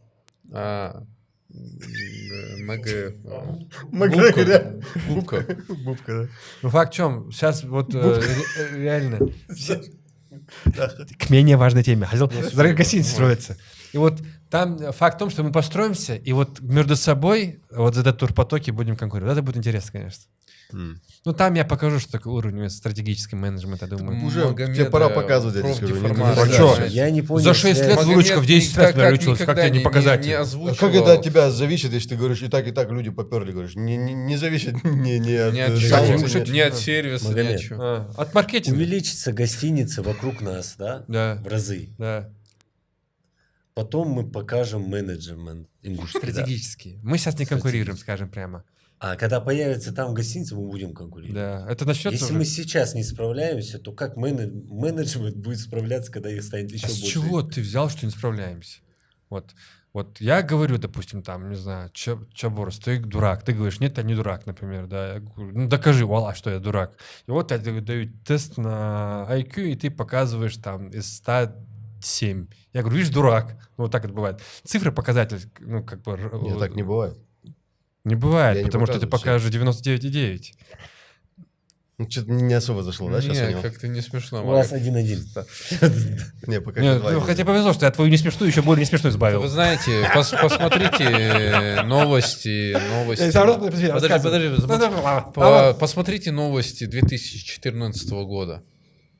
МГ. Макгрегор. Губка. Бубка, да. Ну факт в чем? Сейчас вот реально... К менее важной теме. Гостиницы строятся. И вот там факт в том, что мы построимся, и вот между собой вот за этот турпотоки будем конкурировать. Это будет интересно, конечно. Ну там я покажу, что такое уровень стратегического менеджмента, думаю. Уже тебе пора показывать, я тебе скажу. профдеформация. А чё? Я не понял. За 6 лет Магомед выручка в 10 раз никак увеличилась. Как тебе не показать? не А озвучивал. как это от тебя зависит, если ты говоришь, и так люди поперли, говоришь? Не зависит не от Не от самого- чего, не от сервиса, ни от Магомед. чего. От маркетинга. Увеличится гостиницы вокруг нас, да? Да. В разы. Да. Потом мы покажем менеджмент ингушский. Да. Стратегически. Мы сейчас не конкурируем, скажем прямо. А когда появится там гостиница, мы будем конкурировать. Да. Это начнется Если уже. мы сейчас не справляемся, то как менеджмент будет справляться, когда их станет еще А с больше? чего ты взял, что не справляемся? Вот я говорю, допустим, там, не знаю, Чаборос, ты дурак. Ты говоришь, нет, я не дурак, например, да. Я говорю, ну докажи, вала, что я дурак. И вот я тебе даю тест на IQ, и ты показываешь там из 107. Я говорю, видишь, дурак. Ну вот так это бывает. Цифры, показатель, ну как бы... Нет, так не бывает. Не бывает, Я не потому что ты показываю покажешь 99,9. Ну, что-то не особо зашло, да, сейчас? Не, как-то не смешно. У вас Магомед. 1-1. Не, пока Нет, не ну, хотя повезло, что я твою не смешную еще более не смешную избавил. Вы знаете, посмотрите новости. Посмотрите новости 2014 года.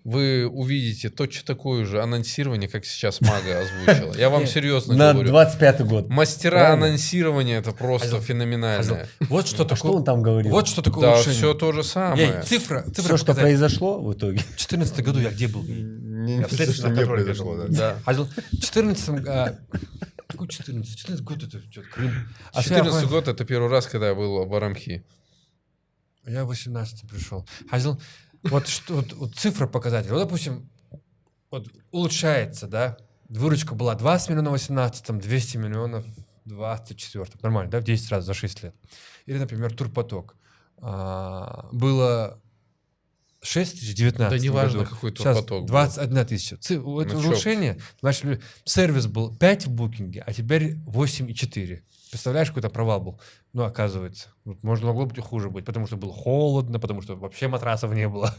Вы увидите точно такое же анонсирование, как сейчас Мага озвучила. Я вам серьезно На говорю. 25-й год. Мастера Правильно? анонсирования это просто феноменальное. Вот что А что такое. он там говорил? Вот что такое Да, улучшение. все то же самое. Цифра Все, что показатель. произошло в итоге. В 2014 году я где был? Не Я все, что следственном не контроле произошло, бежал. да. Да. В 14 какой 14? 14 год это что, Крым. 2014 год это первый раз, когда я был в Арамхи. Я в 18 пришел. Вот что вот цифра показатель. Вот, допустим, вот улучшается, да? Выручка была 20 миллионов в 18, 200 миллионов в 24. Нормально, да? В 10 раз за 6 лет. Или, например, турпоток. Было 6 тысяч в 19 Да неважно, году. какой Сейчас турпоток был. 21 тысяча. Это Ну чё? улучшение. Значит, сервис был 5 в букинге, а теперь 8,4. Представляешь, какой-то провал был? Ну, оказывается. Вот, могло быть и хуже быть, потому что было холодно, потому что вообще матрасов не было.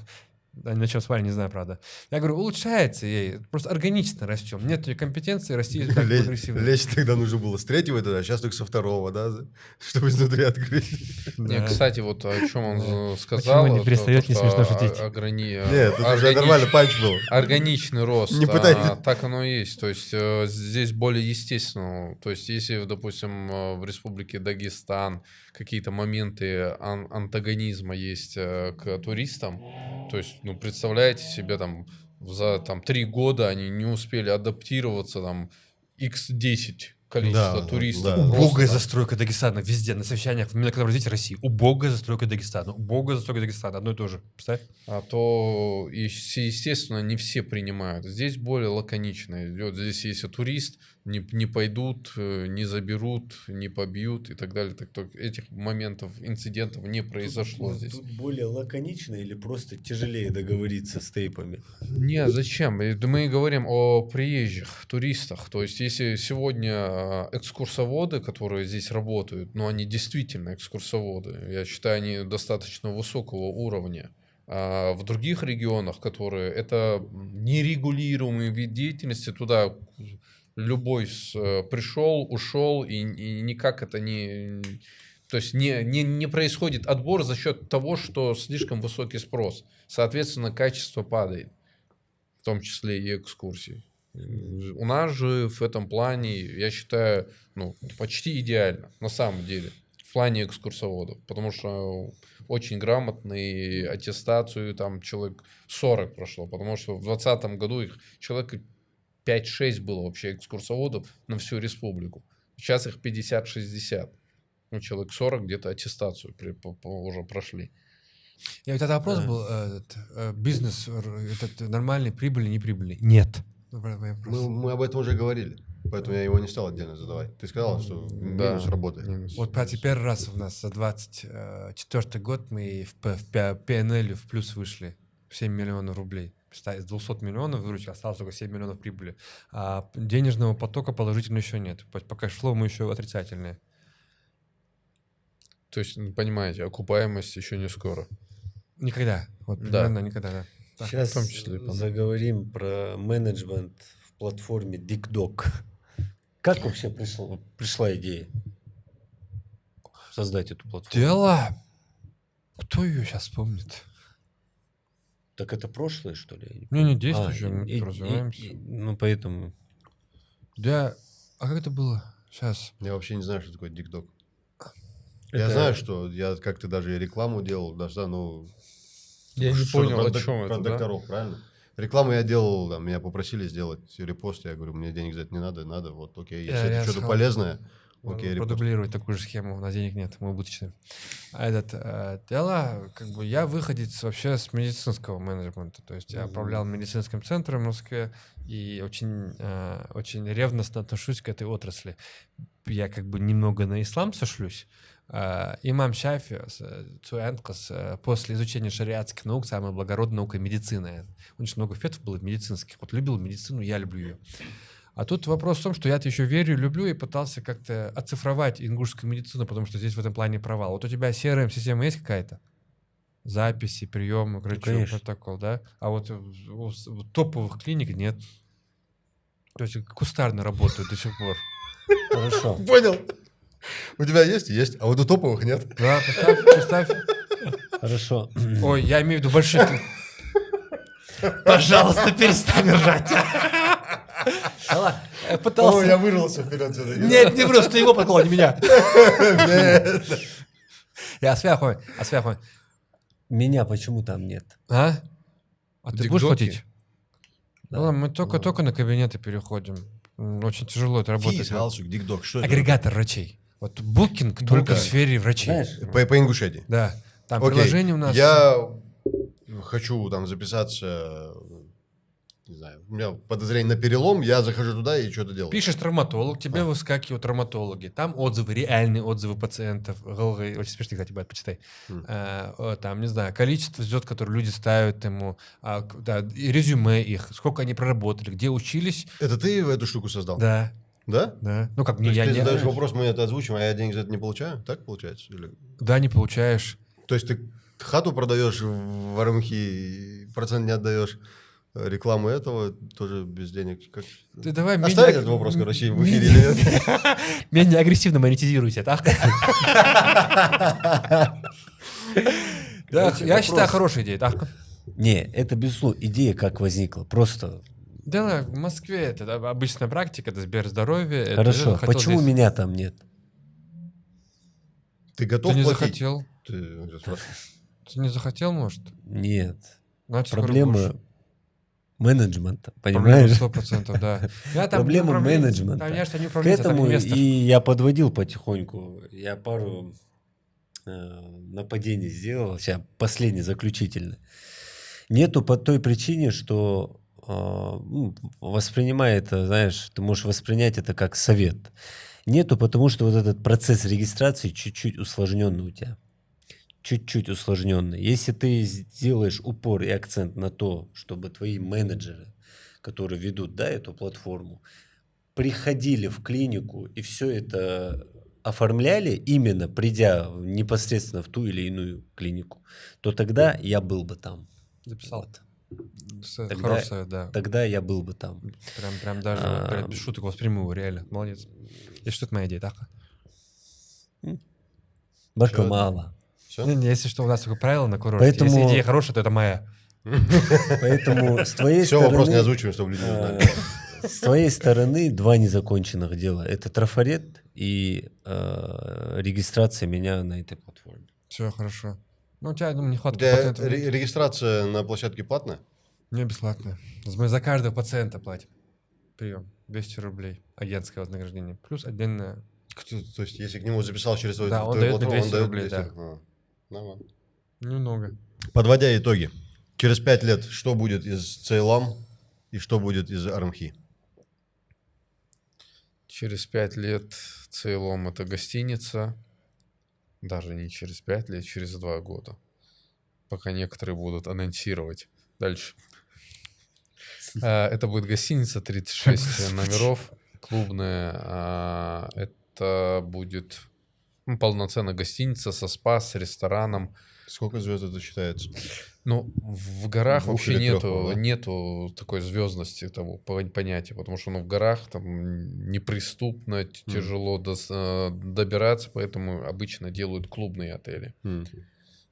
Они на чем спали, не знаю, правда. Я говорю, улучшается ей. Просто органично растем. Нет ее компетенции, расти так агрессивно. Лечь тогда нужно было с третьего этажа, а сейчас только со второго, да, чтобы изнутри открыть. Не, Да. кстати, вот о чем он сказал. Почему не перестает, не смешно шутить? Нет, это уже нормально, панч был. Органичный рост. Не пытайтесь. Так оно и есть. То есть здесь более естественно. То есть если, допустим, в республике Дагестан какие-то моменты антагонизма есть к туристам, то есть, ну, представляете себе, там, за 3 года они не успели адаптироваться, там, x10 количество Да, туристов. да. просто Убогая так. застройка Дагестана везде, на совещаниях в Минэкономразвития России. Убогая застройка Дагестана. Убогая застройка Дагестана. Одно и то же. Представь. А то, естественно, не все принимают. Здесь более лаконично идет. Здесь, если турист, не пойдут, не заберут, не побьют и так далее. Этих моментов, инцидентов не произошло здесь. Тут более лаконично или просто тяжелее договориться с тейпами? Не, зачем? Мы говорим о приезжих, туристах. То есть, если сегодня экскурсоводы, которые здесь работают, ну, они действительно экскурсоводы, я считаю, они достаточно высокого уровня. А в других регионах, которые это нерегулируемый вид деятельности, туда любой пришел, ушел, и никак это не... То есть не происходит отбор за счет того, что слишком высокий спрос. Соответственно, качество падает, в том числе и экскурсий. У нас же в этом плане, я считаю, ну, почти идеально, на самом деле, в плане экскурсоводов. Потому что очень грамотный, аттестацию там человек 40 прошло. Потому что в 2020 году их человек 5-6 было вообще экскурсоводов на всю республику. Сейчас их 50-60. Ну, человек 40 где-то аттестацию уже прошли. И вот этот вопрос Да. был, бизнес, этот нормальный, прибыльный, неприбыльный? Нет. Мы об этом уже говорили, поэтому я его не стал отдельно задавать. Ты сказал, что минус работает. минус. Вот первый раз у нас за 24 год мы в PNL в плюс вышли. 7 миллионов рублей. Представь, из 200 миллионов выручки осталось только 7 миллионов прибыли. А денежного потока положительного еще нет. По кэшфлоу мы еще отрицательные. То есть, понимаете, окупаемость еще не скоро. Никогда. Вот Да. примерно никогда, да. Да. Сейчас в том числе, по-моему. заговорим про менеджмент в платформе DickDoc. Как вообще пришла идея создать эту платформу? Дело... Кто ее сейчас помнит? Так это прошлое, что ли? Не действующее, мы и- тут развиваемся. ну, поэтому... Да. А как это было? Сейчас. Я вообще не знаю, что такое DickDoc. Это- Я знаю, что я как-то даже и рекламу делал, даже, да, ну... Я не что-то понял, про о чем про это, да? докторов, правильно? Рекламу я делал, да, меня попросили сделать репост, я говорю, мне денег за это не надо, вот, окей, если Я это что-то сказал, полезное, Можно окей, репост. продублировать такую же схему. У нас денег нет, мы убыточные. Дело, как бы я выходец вообще с медицинского менеджмента. То есть я управлял медицинским центром в Москве и очень ревностно отношусь к этой отрасли. Я как бы немного на ислам сошлюсь. Имам Шафи, после изучения шариатских наук, самая благородная наука — медицина. Очень много фетов было медицинских. Вот любил медицину, я люблю ее. А тут вопрос в том, что я-то еще верю, люблю и пытался как-то оцифровать ингушскую медицину, потому что здесь в этом плане провал. Вот у тебя CRM-система есть какая-то? Записи, приемы, конечно. протокол, да? А вот у топовых клиник нет. То есть кустарно работают до сих пор. Хорошо. Понял? У тебя есть? Есть. А вот у топовых нет. Да, представь. Хорошо. Ой, я имею в виду больших. Пожалуйста, перестань ржать. О, Пытался. я вырвался вперед сюда. Нет, не просто его подкол, не меня. Я сверху. Меня почему там нет? А ты будешь Дикдоки? платить? Да. Ну, мы только на кабинеты переходим. Очень тяжело это работать. Физ, галстук, DickDoc, что это? Агрегатор врачей. Вот букинг только в сфере врачей. Знаешь, По Ингушетии. Да. Там Окей. приложение у нас. Я хочу там записаться, не знаю, у меня подозрение на перелом, я захожу туда и что-то делаю. Пишешь травматолог, тебе выскакивают травматологи. Там отзывы, реальные отзывы пациентов. Очень смешно, кстати, бывает, почитай. Там, не знаю, количество звезд, которые люди ставят ему, и резюме их, сколько они проработали, где учились. Это ты эту штуку создал? Да. Да? Ну как, То не есть я ты не. задаешь вопрос, мы это озвучим, а я денег за это не получаю? Так получается? Или... Да, не получаешь. То есть ты хату продаешь в Армхи, и процент не отдаешь, рекламу этого тоже без денег? Как... Ты давай Оставить этот вопрос, короче, в эфире или нет? менее агрессивно монетизируйте, так? Да, я считаю, хорошая идея, так? Не, это безусловно идея как возникла. Просто Да, в Москве это обычная практика, это Сберздоровье. это хорошо. я хотел Почему здесь- меня там нет? Ты готов Ты не платить? захотел? Ты спрашиваешь. Ты не захотел, может? Нет. Значит, скоро Проблема будешь. менеджмента, Проблема понимаешь? 100%, да. Я там Проблема управленец, менеджмента. Там я что не К управленец, а там этому инвестор. и я подводил потихоньку. Я пару нападений сделал. Сейчас последний, заключительный. Нету по той причине, что воспринимай это, знаешь, ты можешь воспринять это как совет. Нету, потому что вот этот процесс регистрации чуть-чуть усложненный у тебя. Чуть-чуть усложненный. Если ты сделаешь упор и акцент на то, чтобы твои менеджеры, которые ведут, да, эту платформу, приходили в клинику и все это оформляли, именно придя непосредственно в ту или иную клинику, то тогда я был бы там. Записал. Вот. Хороший Тогда, совет, да. тогда я был бы там. Прям даже вот, прям без шуток восприму его, реально. Молодец. И что это моя идея, так? Бака Всё. мало. Все? Не, если что, у нас такое правило на курорте. Поэтому- Если идея хорошая, то это моя. Поэтому с твоей Все, стороны... вопрос не озвучиваем, чтобы люди не знали. С твоей стороны два незаконченных дела. Это трафарет и регистрация меня на этой платформе. Все хорошо. Ну, у тебя, думаю, У нехватка тебя пациентов. регистрация на площадке платная? Не бесплатно. Мы за каждого пациента платим. Прием. 200 рублей. Агентское вознаграждение. Плюс отдельное. То есть, если к нему записал через твою, Да, он твою дает мне платформу, 200 дает рублей, 200. да. Нормально. Немного. Подводя итоги. Через 5 лет что будет из Цейлам и что будет из Армхи? Через 5 лет Цейлом — это гостиница. Даже не через 5 лет, через 2 года. Пока некоторые будут анонсировать. Дальше. Это будет гостиница, 36 номеров, клубная. Это будет полноценная гостиница со спа, с рестораном. Сколько звезд это считается? Ну, в горах Двух вообще или трёх, да? нету такой звездности того понятия, потому что в горах там неприступно, тяжело добираться, поэтому обычно делают клубные отели.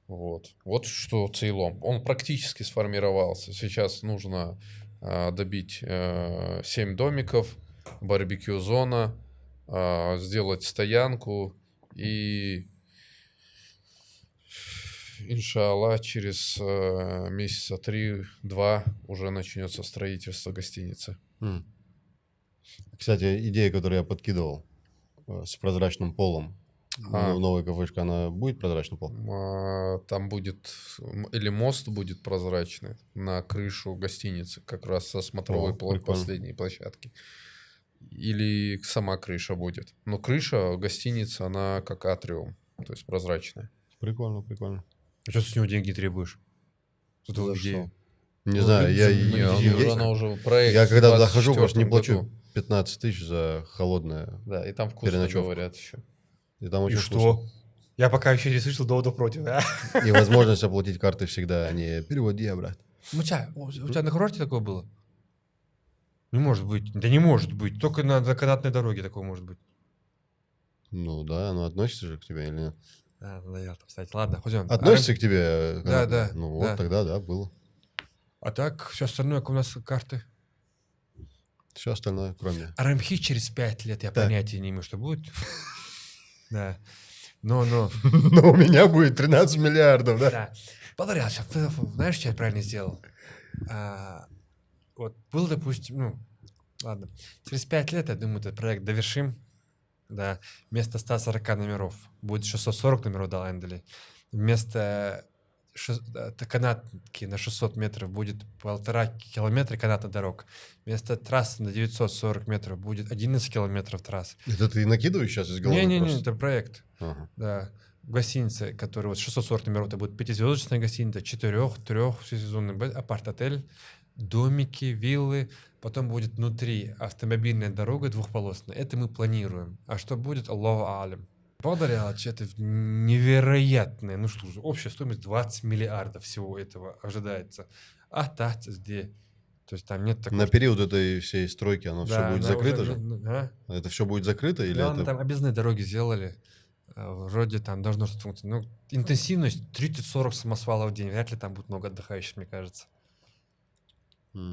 Вот что Цейлом. Он практически сформировался. Сейчас нужно добить 7 домиков, барбекю-зона, сделать стоянку и, иншаллах, через месяца 3-2 уже начнется строительство гостиницы. Кстати, идея, которую я подкидывал с прозрачным полом. Новая кафешка, она будет прозрачным полом? Там будет, или мост будет прозрачный на крышу гостиницы, как раз со смотровой прикольно. последней площадки. Или сама крыша будет. Но крыша гостиницы, она как атриум, то есть прозрачная. Прикольно, прикольно. А что ты с него деньги требуешь? Что За ты идею? Не знаю, я уже проект. я когда в захожу, 24 просто не году. плачу 15 тысяч за холодное. Да, и там вкусно переночевку. говорят еще. И там И очень что? вкусно. Я пока еще не слышал доводов против. И возможность оплатить картой всегда, а не переводи обратно. У тебя на курорте такое было? Не может быть. Да не может быть. Только на канатной дороге такое может быть. Ну да, оно относится же к тебе или нет? Да, надоело там, кстати. Ладно, пойдем. Относится к тебе? Да, да, Ну да. вот тогда, да, было. А так, все остальное, как у нас карты. Все остальное, кроме. Арамхи через 5 лет, я Так. понятия не имею, что будет. Да. Но. Но у меня будет 13 миллиардов, да? Да. Подорял сейчас. Знаешь, что я правильно сделал? Вот был, допустим, ладно. Через 5 лет, я думаю, этот проект довершим. Да. Вместо 140 номеров будет 640 номеров до Энделей. Вместо канатки на 600 метров будет 1,5 километра канатных дорог. Вместо трассы на 940 метров будет 11 километров трасс. Это ты накидываешь сейчас из головы? Не-не-не, просто? это проект. Ага. Да. Гостиница, которая вот 640 номеров, это будет 5-звездочная гостиница, 4, 3 всесезонный апарт-отель, домики, виллы. Потом будет внутри автомобильная дорога двухполосная. Это мы планируем. А что будет, Аллаху алям. Подаряч, это невероятное. Ну что же, общая стоимость 20 миллиардов всего этого ожидается. А так где? То есть там нет такого... На период этой всей стройки оно все Да, будет она закрыто уже- же? Это все будет закрыто или Главное, это... там объездные дороги сделали. Вроде там должно что-то функционировать. Ну, интенсивность 30-40 самосвалов в день. Вряд ли там будет много отдыхающих, мне кажется.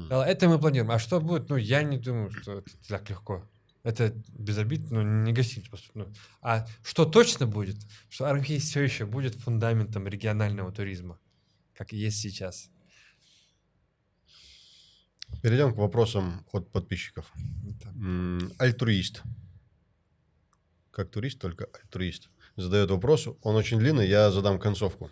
Это мы планируем. А что будет? Ну, я не думаю, что это так легко. Это без обид, но не гостиница. А что точно будет? Что Армхи все еще будет фундаментом регионального туризма, как и есть сейчас. Перейдем к вопросам от подписчиков. Альтруист. Как турист, только альтруист. Задает вопрос. Он очень длинный, я задам концовку.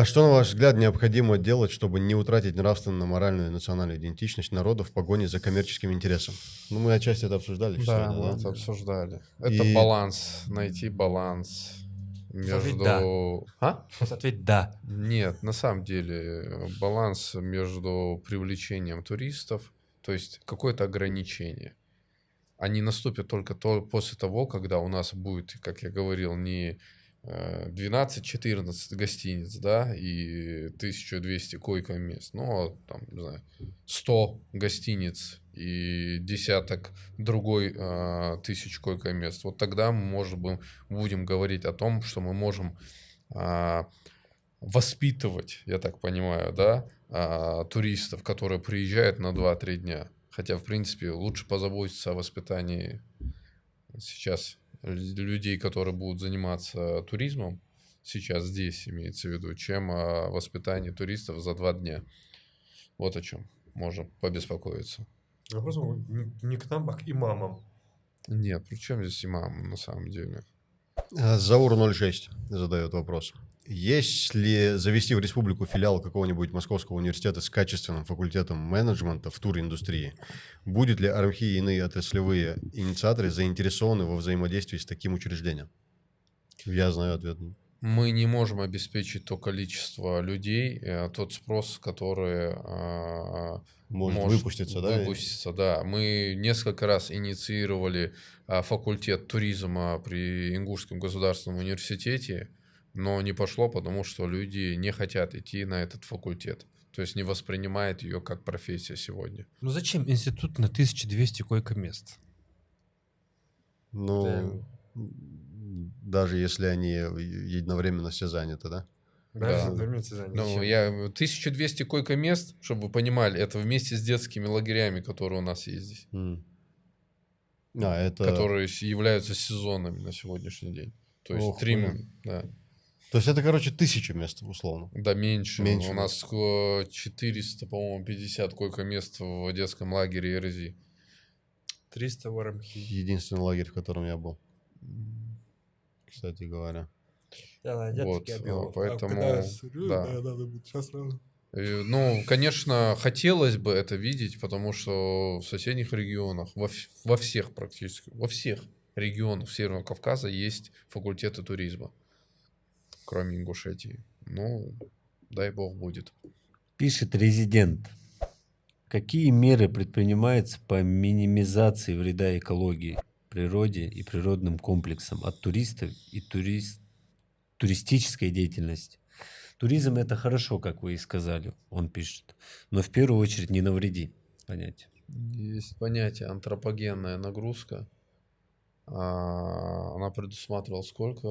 Что, на ваш взгляд, необходимо делать, чтобы не утратить нравственно-моральную и национальную идентичность народа в погоне за коммерческим интересом? Ну, мы отчасти это обсуждали Да, сегодня, мы да? это обсуждали. И- Это баланс, найти баланс между... Да. А? Просто ответь «да». Нет, на самом деле баланс между привлечением туристов, то есть какое-то ограничение. Они наступят только после того, когда у нас будет, как я говорил, не 12-14 гостиниц, да, и 1200 койко-мест, но там, не знаю, 100 гостиниц и десяток другой тысяч койко-мест. Вот тогда мы, может быть, будем говорить о том, что мы можем воспитывать, я так понимаю, да, туристов, которые приезжают на 2-3 дня. Хотя, в принципе, лучше позаботиться о воспитании сейчас людей, которые будут заниматься туризмом, сейчас здесь имеется в виду, чем о воспитании туристов за 2 дня. Вот о чем можем побеспокоиться. Вопрос не к нам, а к имамам. Нет, при чем здесь имам на самом деле? Заур06 задает вопрос. Если завести в республику филиал какого-нибудь Московского университета с качественным факультетом менеджмента в туриндустрии, будет ли Армхи и иные отраслевые инициаторы заинтересованы во взаимодействии с таким учреждением? Я знаю ответ. Мы не можем обеспечить то количество людей, тот спрос, который Может выпуститься, да? выпуститься, да. Мы несколько раз инициировали факультет туризма при Ингушском государственном университете, но не пошло, потому что люди не хотят идти на этот факультет. То есть не воспринимают ее как профессия сегодня. Ну зачем институт на 1200 койко-мест? Ну, Реально. даже если они единовременно все заняты, да? Да. Ну, 1200 койко-мест, чтобы вы понимали, это вместе с детскими лагерями, которые у нас есть здесь, Это... которые являются сезонными на сегодняшний день. То есть Ох, 3, блин. да. То есть это, короче, 1000 мест, условно. Да, меньше. Меньше, У да. нас 400, по-моему, 50 койко-мест в детском лагере РЗИ. 300 в Армхи. Единственный лагерь, в котором я был, кстати говоря. Вот, поэтому, да. Ну, конечно, хотелось бы это видеть, потому что в соседних регионах, во всех практически, во всех регионах Северного Кавказа есть факультеты туризма, кроме Ингушетии. Ну, дай бог будет. Пишет резидент. Какие меры предпринимаются по минимизации вреда экологии, природе и природным комплексам от туристов и туристической деятельности? Туризм — это хорошо, как вы и сказали, он пишет, но в первую очередь не навреди. Понятие. Есть понятие антропогенная нагрузка. Она предусматривала сколько?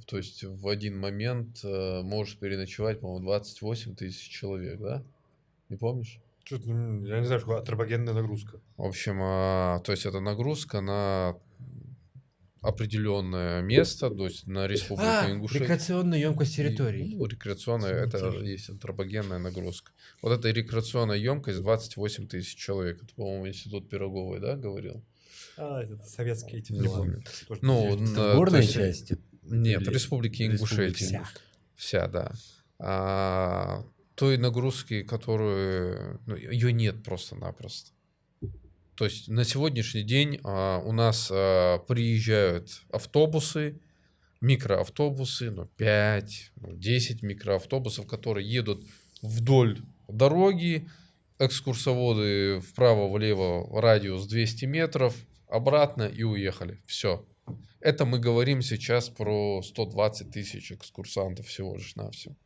То есть в один момент может переночевать, по-моему, 28 тысяч человек, да? Не помнишь? Я не знаю, что антропогенная нагрузка. В общем, то есть это нагрузка на определенное место, то есть на республику Ингушетия. Рекреационная емкость территорий. Ну, рекреационная, это есть антропогенная нагрузка. Вот эта рекреационная емкость 28 тысяч человек. Это, по-моему, институт Пироговой, да, говорил? Это советские эти Не дела. помню. Тоже Ну, есть. Это то в горной есть- части? Нет, Или республики Ингушетия. Вся, да. Той нагрузки, которую... Ну, ее нет просто-напросто. То есть на сегодняшний день у нас приезжают автобусы, микроавтобусы, 5, 10 микроавтобусов, которые едут вдоль дороги, экскурсоводы вправо-влево, радиус 200 метров, обратно и уехали. Все. Это мы говорим сейчас про 120 тысяч экскурсантов всего лишь навсего.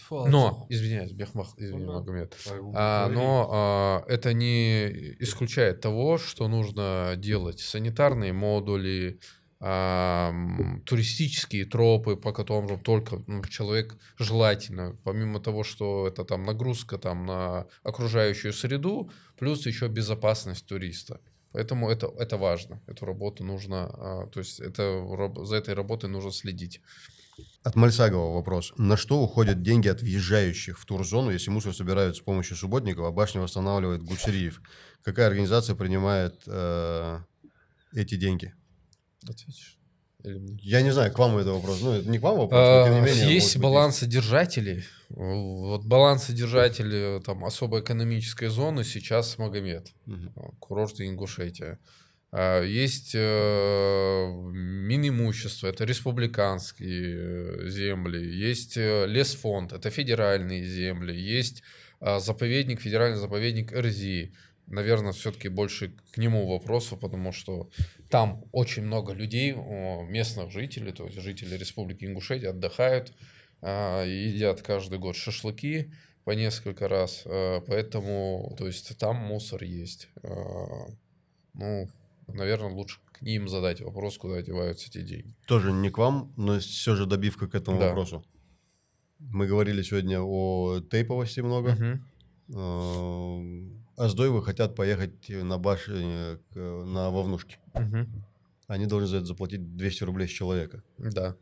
Но, извиняюсь, извини, Магомед. Но это не исключает того, что нужно делать санитарные модули, туристические тропы, по которым только человек желательно, помимо того, что это там нагрузка там на окружающую среду, плюс еще безопасность туриста. Поэтому это важно. Эту работу нужно, то есть за этой работой нужно следить. От Мальсагова вопрос. На что уходят деньги от въезжающих в турзону, если мусор собирают с помощью субботников, а башню восстанавливает Гусериев? Какая организация принимает эти деньги? Ответишь? Или мне? Я не знаю, к вам это вопрос. Ну, это не к вам вопрос, но тем не менее. Есть может быть, балансодержатели. Вот балансодержатели там особой экономической зоны сейчас Магомед, Мгм. курорты Ингушетия. Есть Минимущество, это республиканские земли. Есть Лесфонд, это федеральные земли. Есть заповедник, федеральный заповедник РЗИ. Наверное, все-таки больше к нему вопросу, потому что там очень много людей, местных жителей, то есть жители Республики Ингушетия отдыхают, едят каждый год шашлыки по несколько раз, поэтому, то есть там мусор есть. Ну, наверное, лучше к ним задать вопрос, куда деваются эти деньги. Тоже не к вам, но все же добивка к этому Да. вопросу. Мы говорили сегодня о тейповости много. Мгм. Аздоевы хотят поехать на башню, на Вовнушки. Мгм. Они должны за это заплатить 200 рублей с человека. Да.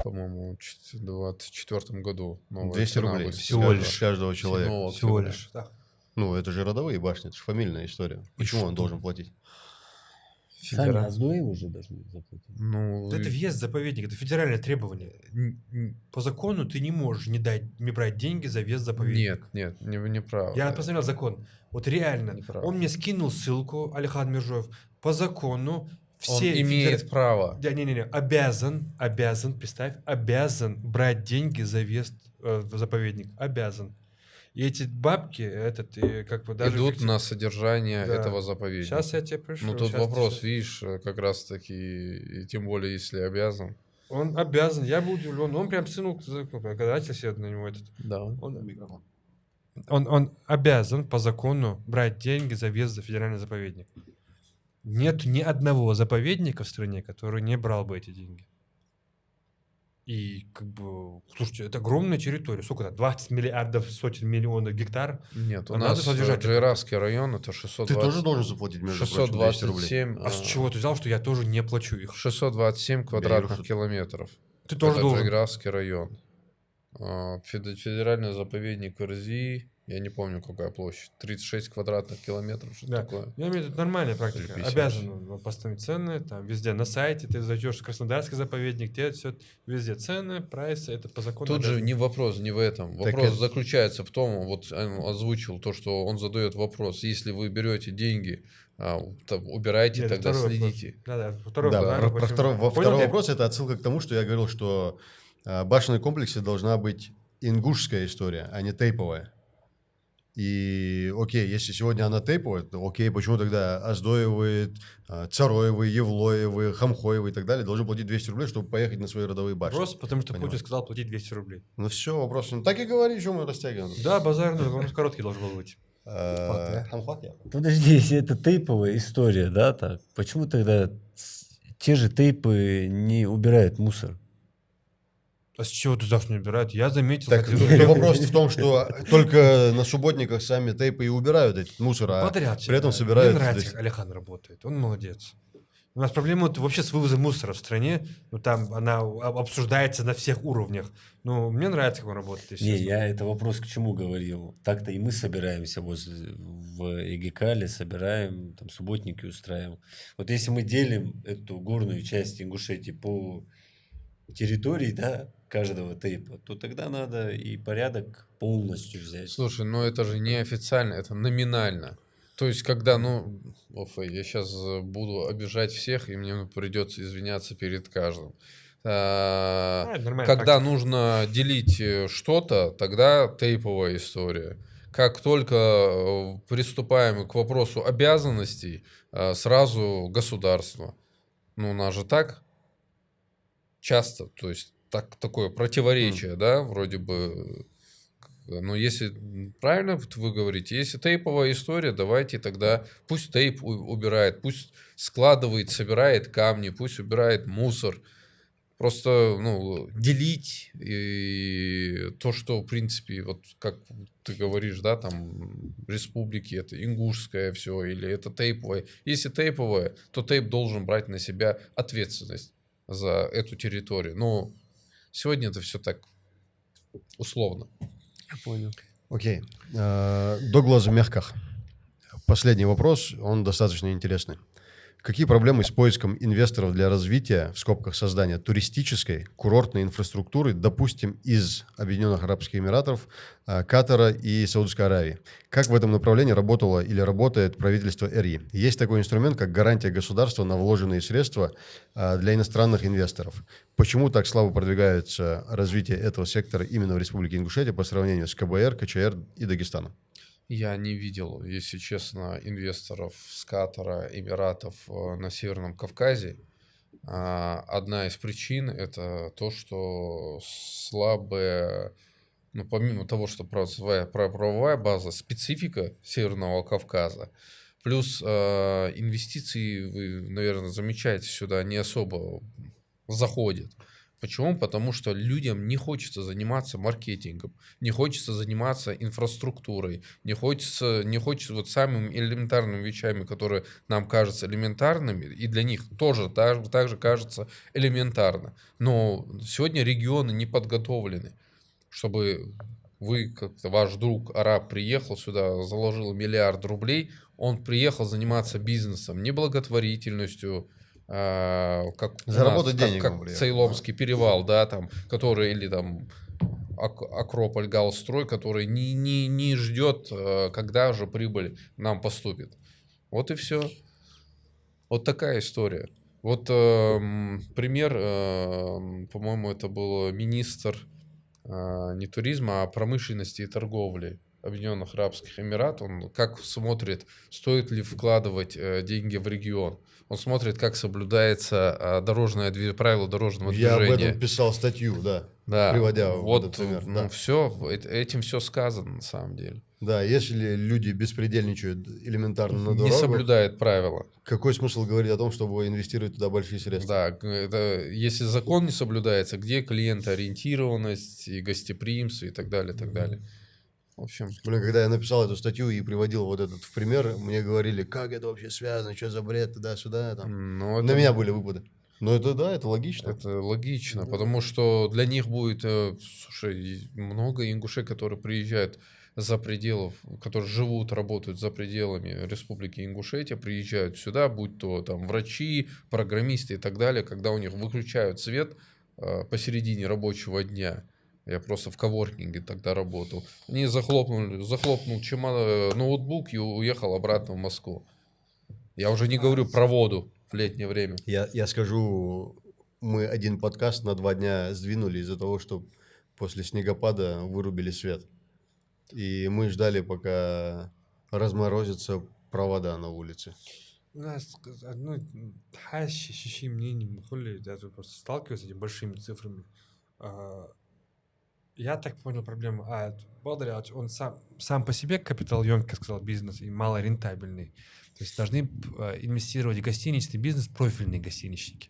По-моему, в 2024 году новая 200 цена рублей выстрелила. Всего с лишь. каждого человека. 7 Всего октября. лишь. Да. Ну, это же родовые башни, это же фамильная история. Почему он что? должен платить? Сами Федераль- Аздоевы уже должны заплатить. Ну, Да это въезд в заповедник, это федеральное требование. По закону ты не можешь не брать деньги за въезд в заповедник. нет, не прав. Я посмотрел закон. Вот реально. Неправда. Он мне скинул ссылку, Алихан Миржоев. По закону Он все имеет право. Да, не, обязан, представь, обязан брать деньги за въезд в заповедник. Обязан. И эти бабки, как бы даже... Идут на содержание Да. этого заповедника. Сейчас я тебе пришлю. Ну, тут щас вопрос, щас. видишь, как раз таки, и тем более, если обязан. Он обязан, я был удивлен. Он прям сынул, когда себе на него этот... Да. Он обязан по закону брать деньги за въезд за федеральный заповедник. Нет ни одного заповедника в стране, который не брал бы эти деньги. И как бы, слушайте, это огромная территория. Сколько там? 20 миллиардов, сотен миллионов гектар. Нет, у А надо нас содержать это. Джейрасский район, это Ты 620... тоже должен заплатить, между прочим, 200 рублей. 627, А с чего ты взял, что я тоже не плачу их? 627 квадратных что- километров. Ты тоже Это должен. Джейрасский район. Федеральный заповедник РЗИ, я не помню, какая площадь, 36 квадратных километров, что Да. такое. Я имею в виду нормальная практика. 50. Обязан поставить цены, там везде на сайте, ты зайдешь в Краснодарский заповедник, где все везде цены, прайсы, это по закону. Тут же обязан. не вопрос, не в этом. Так Вопрос это- заключается в том, вот он озвучил то, что он задает вопрос. Если вы берете деньги, убирайте, Нет, это тогда второй вопрос. следите. Да, второй Да, вопрос, про почему? второй, Понял второй ты? вопрос это отсылка к тому, что я говорил, что в башенном комплексе должна быть ингушская история, а не тейповая. И окей, если сегодня она тейповая, то окей, почему тогда Аздоевы, Цароевы, Евлоевы, Хамхоевы и так далее должны платить 200 рублей, чтобы поехать на свои родовые башни? Просто потому, что Понимаю. Путин сказал платить 200 рублей. Ну все, вопрос. Ну, так и говори, что мы растягиваем. Да, базар, он короткий должен был быть. Подожди, если это тейповая история, да, так, почему тогда те же тейпы не убирают мусор? А с чего ты завтра не убирают? Я заметил... Так, кстати, вопрос в том, что только на субботниках сами тейпы и убирают этот мусор, а подряд. при этом да. собирают... Мне нравится, как Алихан работает. Он молодец. У нас проблема вот вообще с вывозом мусора в стране. Ну, там она обсуждается на всех уровнях. Ну, мне нравится, как он работает. если Не, честно. я это вопрос к чему говорил. Так-то и мы собираемся в Эгекале, собираем, там субботники устраиваем. Вот если мы делим эту горную часть Ингушетии по территории, да, каждого тейпа, то тогда надо и порядок полностью взять. Слушай, ну это же не официально, это номинально. То есть, когда, я сейчас буду обижать всех, и мне придется извиняться перед каждым. Это нормальная Когда практика. нужно делить что-то, тогда тейповая история. Как только приступаем к вопросу обязанностей, сразу государство. Ну, у нас же так часто, то есть такое противоречие, да, вроде бы. Но если правильно вы говорите, если тейповая история, давайте тогда пусть тейп убирает, пусть складывает, собирает камни, пусть убирает мусор. Просто, делить и то, что, в принципе, вот как ты говоришь, да, там, республики, это ингушское все, или это тейповое. Если тейповое, то тейп должен брать на себя ответственность за эту территорию. Ну, Сегодня это все так условно. Я понял. Окей. Доглас Мягках. Последний вопрос, он достаточно интересный. Какие проблемы с поиском инвесторов для развития, в скобках создания, туристической, курортной инфраструктуры, допустим, из Объединенных Арабских Эмиратов, Катара и Саудовской Аравии? Как в этом направлении работало или работает правительство РИ? Есть такой инструмент, как гарантия государства на вложенные средства для иностранных инвесторов. Почему так слабо продвигается развитие этого сектора именно в Республике Ингушетия по сравнению с КБР, КЧР и Дагестаном? Я не видел, если честно, инвесторов с Катара, Эмиратов на Северном Кавказе. Одна из причин – это то, что слабая, ну, помимо того, что правовая база, специфика Северного Кавказа, плюс инвестиции, вы, наверное, замечаете, сюда не особо заходят. Почему? Потому что людям не хочется заниматься маркетингом, не хочется заниматься инфраструктурой, не хочется вот самыми элементарными вещами, которые нам кажутся элементарными, и для них тоже так же кажется элементарно. Но сегодня регионы не подготовлены, чтобы вы, как-то ваш друг араб приехал сюда, заложил $1 миллиард, он приехал заниматься бизнесом, не благотворительностью, как заработать денег, как Цейломский перевал, да, там, который, или там Акрополь, Галстрой, который не ждет, когда же прибыль нам поступит. Вот и все. Вот такая история. Вот пример, по-моему, это был министр не туризма, а промышленности и торговли Объединенных Арабских Эмиратов. Он как смотрит, стоит ли вкладывать деньги в регион. Он смотрит, как соблюдается правила дорожного Я движения. об этом писал статью, да. Да, Приводя вот, этот пример. ну, Да. все, этим все сказано на самом деле. Да, если люди беспредельничают элементарно на Не дорогах, соблюдают правила. какой смысл говорить о том, чтобы инвестировать туда большие средства? Да, это, если закон не соблюдается, где клиентоориентированность и гостеприимство и так далее, и так далее. В общем, Блин, когда я написал эту статью и приводил вот этот в пример, мне говорили, как это вообще связано, что за бред, туда-сюда. Там. ну, На меня были выпады. Но это да, это логично. это логично, Да. потому что для них будет, слушай, много ингушей, которые приезжают за пределов, которые живут, работают за пределами Республики Ингушетия, приезжают сюда, будь то там врачи, программисты и так далее, когда у них выключают свет посередине рабочего дня. Я просто в коворкинге тогда работал. Они захлопнул ноутбук и уехал обратно в Москву. Я уже не говорю про воду в летнее время. Я скажу, мы один подкаст на 2 дня сдвинули из-за того, что после снегопада вырубили свет. И мы ждали, пока разморозится провода на улице. У нас одно ощущение мнением, я тут просто сталкиваюсь с этими большими цифрами. Я так понял проблему. Благодаря он сам по себе капиталоемкий, как сказал, бизнес и малорентабельный. То есть должны инвестировать в гостиничный бизнес, профильные гостиничники.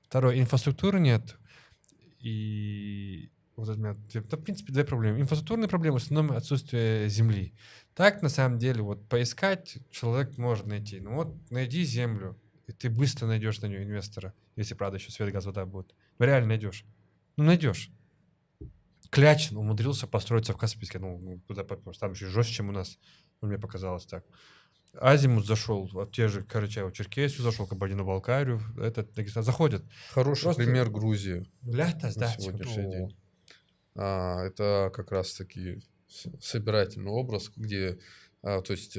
Второе, инфраструктуры нет. И вот у меня, в принципе, 2 проблемы. Инфраструктурные проблемы, в основном отсутствие земли. Так, на самом деле, вот поискать человек может найти. Ну вот, найди землю, и ты быстро найдешь на нее инвестора, если, правда, еще свет, газ, вода будет. Вы реально найдешь. Ну, найдешь. Клячин умудрился построиться в Каспийске. Ну, куда попасть? Там еще жестче, чем у нас. Ну, мне показалось так. Азимут зашел, те же Карачаево-Черкесию зашел, Кабардино-Балкарию, этот Дагестан заходят. Хороший Просто- пример Грузии Ляхтас, на да. сегодняшний день. Это как раз-таки собирательный образ, где то есть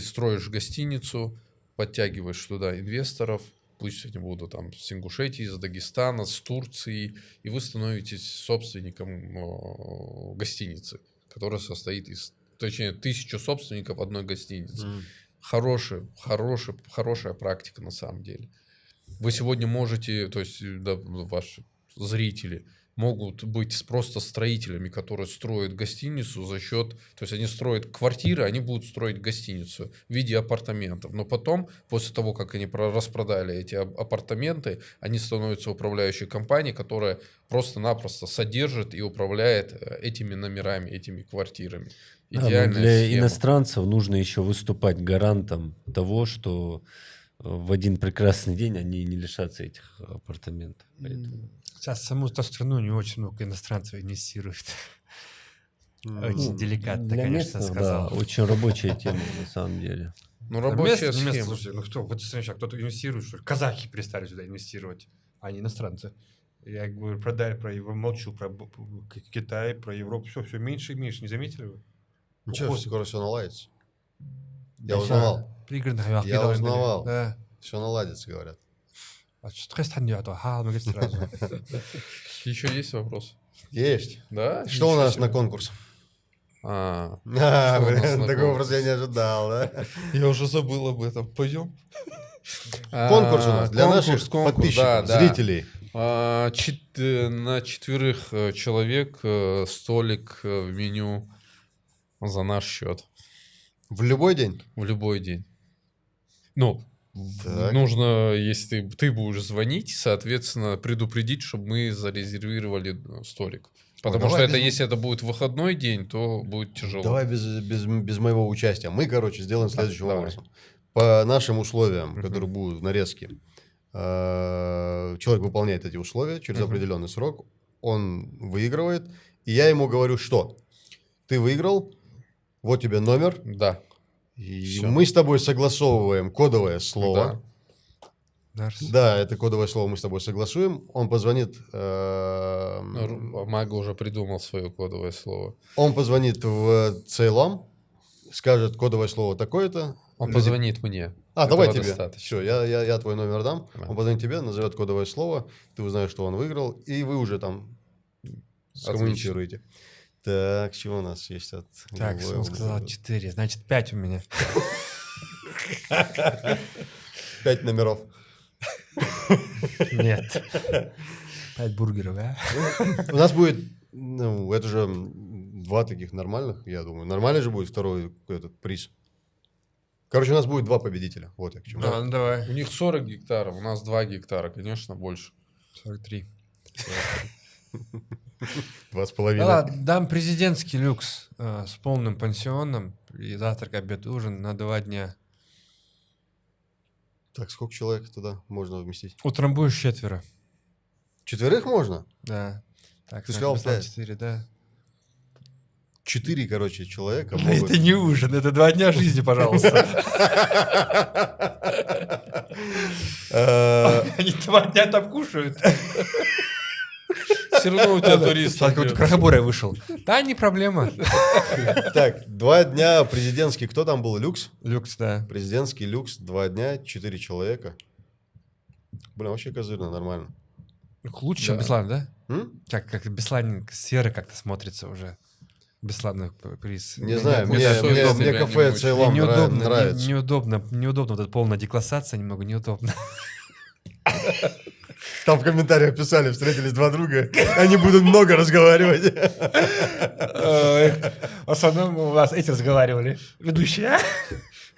строишь гостиницу, подтягиваешь туда инвесторов, пусть они будут там с Ингушетии, из Дагестана, с Турции, и вы становитесь собственником гостиницы, которая состоит из, точнее, 1000 собственников одной гостиницы. Хорошая практика на самом деле. Вы сегодня можете, то есть ваши зрители могут быть просто строителями, которые строят гостиницу за счет, то есть они строят квартиры, они будут строить гостиницу в виде апартаментов. Но потом, после того, как они распродали эти апартаменты, они становятся управляющей компанией, которая просто-напросто содержит и управляет этими номерами, этими квартирами. Для иностранцев нужно еще выступать гарантом того, что в один прекрасный день они не лишатся этих апартаментов. Поэтому... Сейчас в саму эту страну не очень много иностранцев инвестирует. Очень деликатно, Для конечно, местных, сказал. да, очень рабочая тема на самом деле. Ну, А рабочая место- место, схема. слушайте, ну кто в этой стране сейчас кто-то инвестирует, что ли? Казахи перестали сюда инвестировать, а не иностранцы. Я говорю, продали про его, молчу про Китай, про Европу, все меньше и меньше, не заметили вы? Ничего, Уход. скоро все наладится. Да, Я узнавал. пригородных районах Я видал, узнавал. Да. Все наладится, говорят. А что Кыргызстан делает? Ха, мы говорит сразу. Еще есть вопрос? Есть. Да? Что у Ничего нас себе. на конкурс? А, А, Что у нас блин, на такого конкурс? просто я не ожидал, да? я уже забыл об этом. Пойдем. Конкурс у нас для наших подписчиков, да. зрителей. На 4 человек столик в меню за наш счет В любой день? в любой день. Ну, Так. нужно, если ты будешь звонить, соответственно, предупредить, чтобы мы зарезервировали столик. Потому давай что без- если это будет выходной день, то будет тяжело. Давай без моего участия. Мы, короче, сделаем следующим давай. образом. По нашим условиям, Мгм. которые будут в нарезке, человек выполняет эти условия через Мгм. определенный срок, он выигрывает, и я ему говорю, что ты выиграл, вот тебе номер, Да. и Всё. мы с тобой согласовываем кодовое слово. Дарс. Да, это кодовое слово мы с тобой согласуем. Он позвонит, Мага уже придумал свое кодовое слово. он позвонит в Ceylon, скажет кодовое слово такое-то. Он Люди- позвонит мне. А, Этого давай тебе. достаточно. Все, я твой номер дам. Да. Он позвонит тебе, назовет кодовое слово, ты узнаешь, что он выиграл, и вы уже там скоммуницируете. Так, чего у нас есть от... Так, Google? он сказал 4, значит 5 у меня. 5 номеров. Нет. 5 бургеров, а? У нас будет, ну, это же 2 таких нормальных, я думаю. Нормальный же будет второй этот приз. Короче, у нас будет 2 победителя. Вот я к чему. Ну давай. У них 40 гектаров, у нас 2 гектара, конечно, больше. 43. 2,5. Да ладно, дам президентский люкс с полным пансионом и завтрак, обед, ужин на 2 дня. Так, сколько человек туда можно вместить? Утром будешь 4. 4 можно? Да. Так, Ты сказал 5. 4, да. 4, короче, человека Да могут... это не ужин, это 2 дня жизни, пожалуйста. Они 2 дня там кушают. Все равно у тебя турист. Сейчас какой-то крохоборый вышел. Да, не проблема. Так, 2 дня президентский. Кто там был? Люкс? Люкс, да. Президентский люкс, 2 дня, 4 человека. Блин, вообще козырно, нормально. Лучше, чем Да. Беслан, да? М? Как Беслан сфера как-то смотрится уже. Беслан приз. Не знаю, мне совестно, кафе не очень. Ceylon неудобно, нравится. неудобно вот эта полная деклассация, немного неудобно. Там в комментариях писали, встретились 2 друга, они будут много разговаривать. В основном у вас эти разговаривали. Ведущие,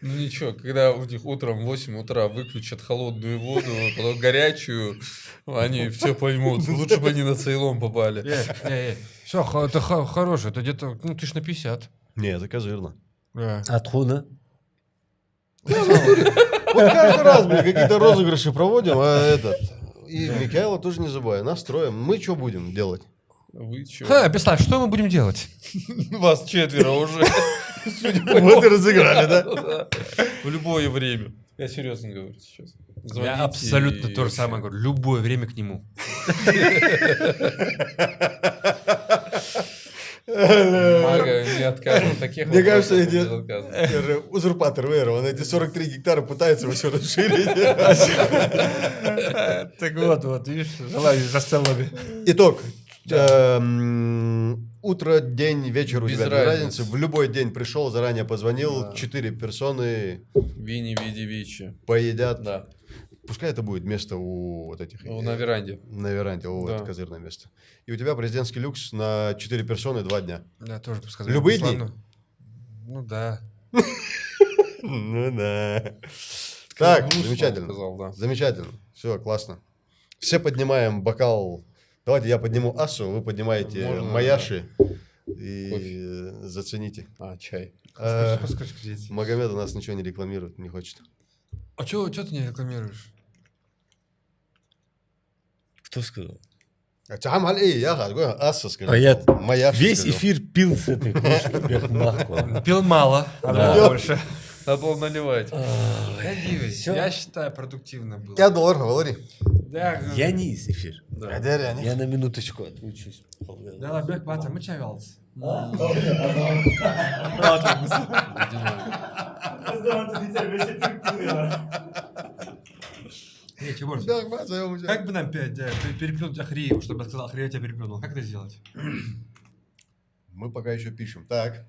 Ну ничего, когда у них утром в 8 утра выключат холодную воду, потом горячую, они все поймут. Лучше бы они на Цейлон попали. Все, это хорошее, это где-то, ну, 50. Не, это козырно. Да. Откуда? Вот каждый раз, блин, какие-то розыгрыши проводим, а этот... И Микаэла тоже не забывай, настроим. Мы что будем делать? Вы чё? Беслан, что мы будем делать? Вас 4 уже. Вот и разыграли, да? Да. В любое время. Я серьезно говорю сейчас. Звоните Я абсолютно и то же вообще. самое говорю. Любое время к нему. Мага не откажет. Таких Мне кажется, вопросов эти- не отказывает. Это же узурпатор Вейра, он эти 43 гектара пытается все расширить. Так вот, видишь, желаю за столами. Итог. Утро, день, вечер у Без тебя без разницы. разницы. В любой день пришел, заранее позвонил, Да. 4 персоны Вини, види, вичи. поедят. Да. Пускай это будет место у вот этих... Ну, на веранде. На веранде, о, Да. это козырное место. И у тебя президентский люкс на 4 персоны 2 дня. Да, тоже сказал. Любые дни? Беслану. Ну да. Ну да. Так, Грустно, замечательно. сказал, да. Замечательно. Все, классно. Все поднимаем бокал. Давайте я подниму Асу, вы поднимаете Можно, Маяши и Кофе. зацените. А, чай. А, Скажи, дети. Магомед у нас ничего не рекламирует, не хочет. А чё ты не рекламируешь? Кто сказал? Тамал, я говорю, Аса сказал. А я Моя весь сказал. эфир пил с этой кружки. Бех нахуй. Пил мало, Да. надо больше. Надо было наливать. Надеюсь, Всё. я считаю, продуктивно было. $5 говори. Да, Я не из эфир. Я на минуточку отключусь. Да, Бек, Бата, мы чавялся. Не, чего же? Как бы нам переплюнуть Ахриеву, чтобы я сказал, Ахриев тебя переплюнул? Как это сделать? Мы пока еще пишем. Так.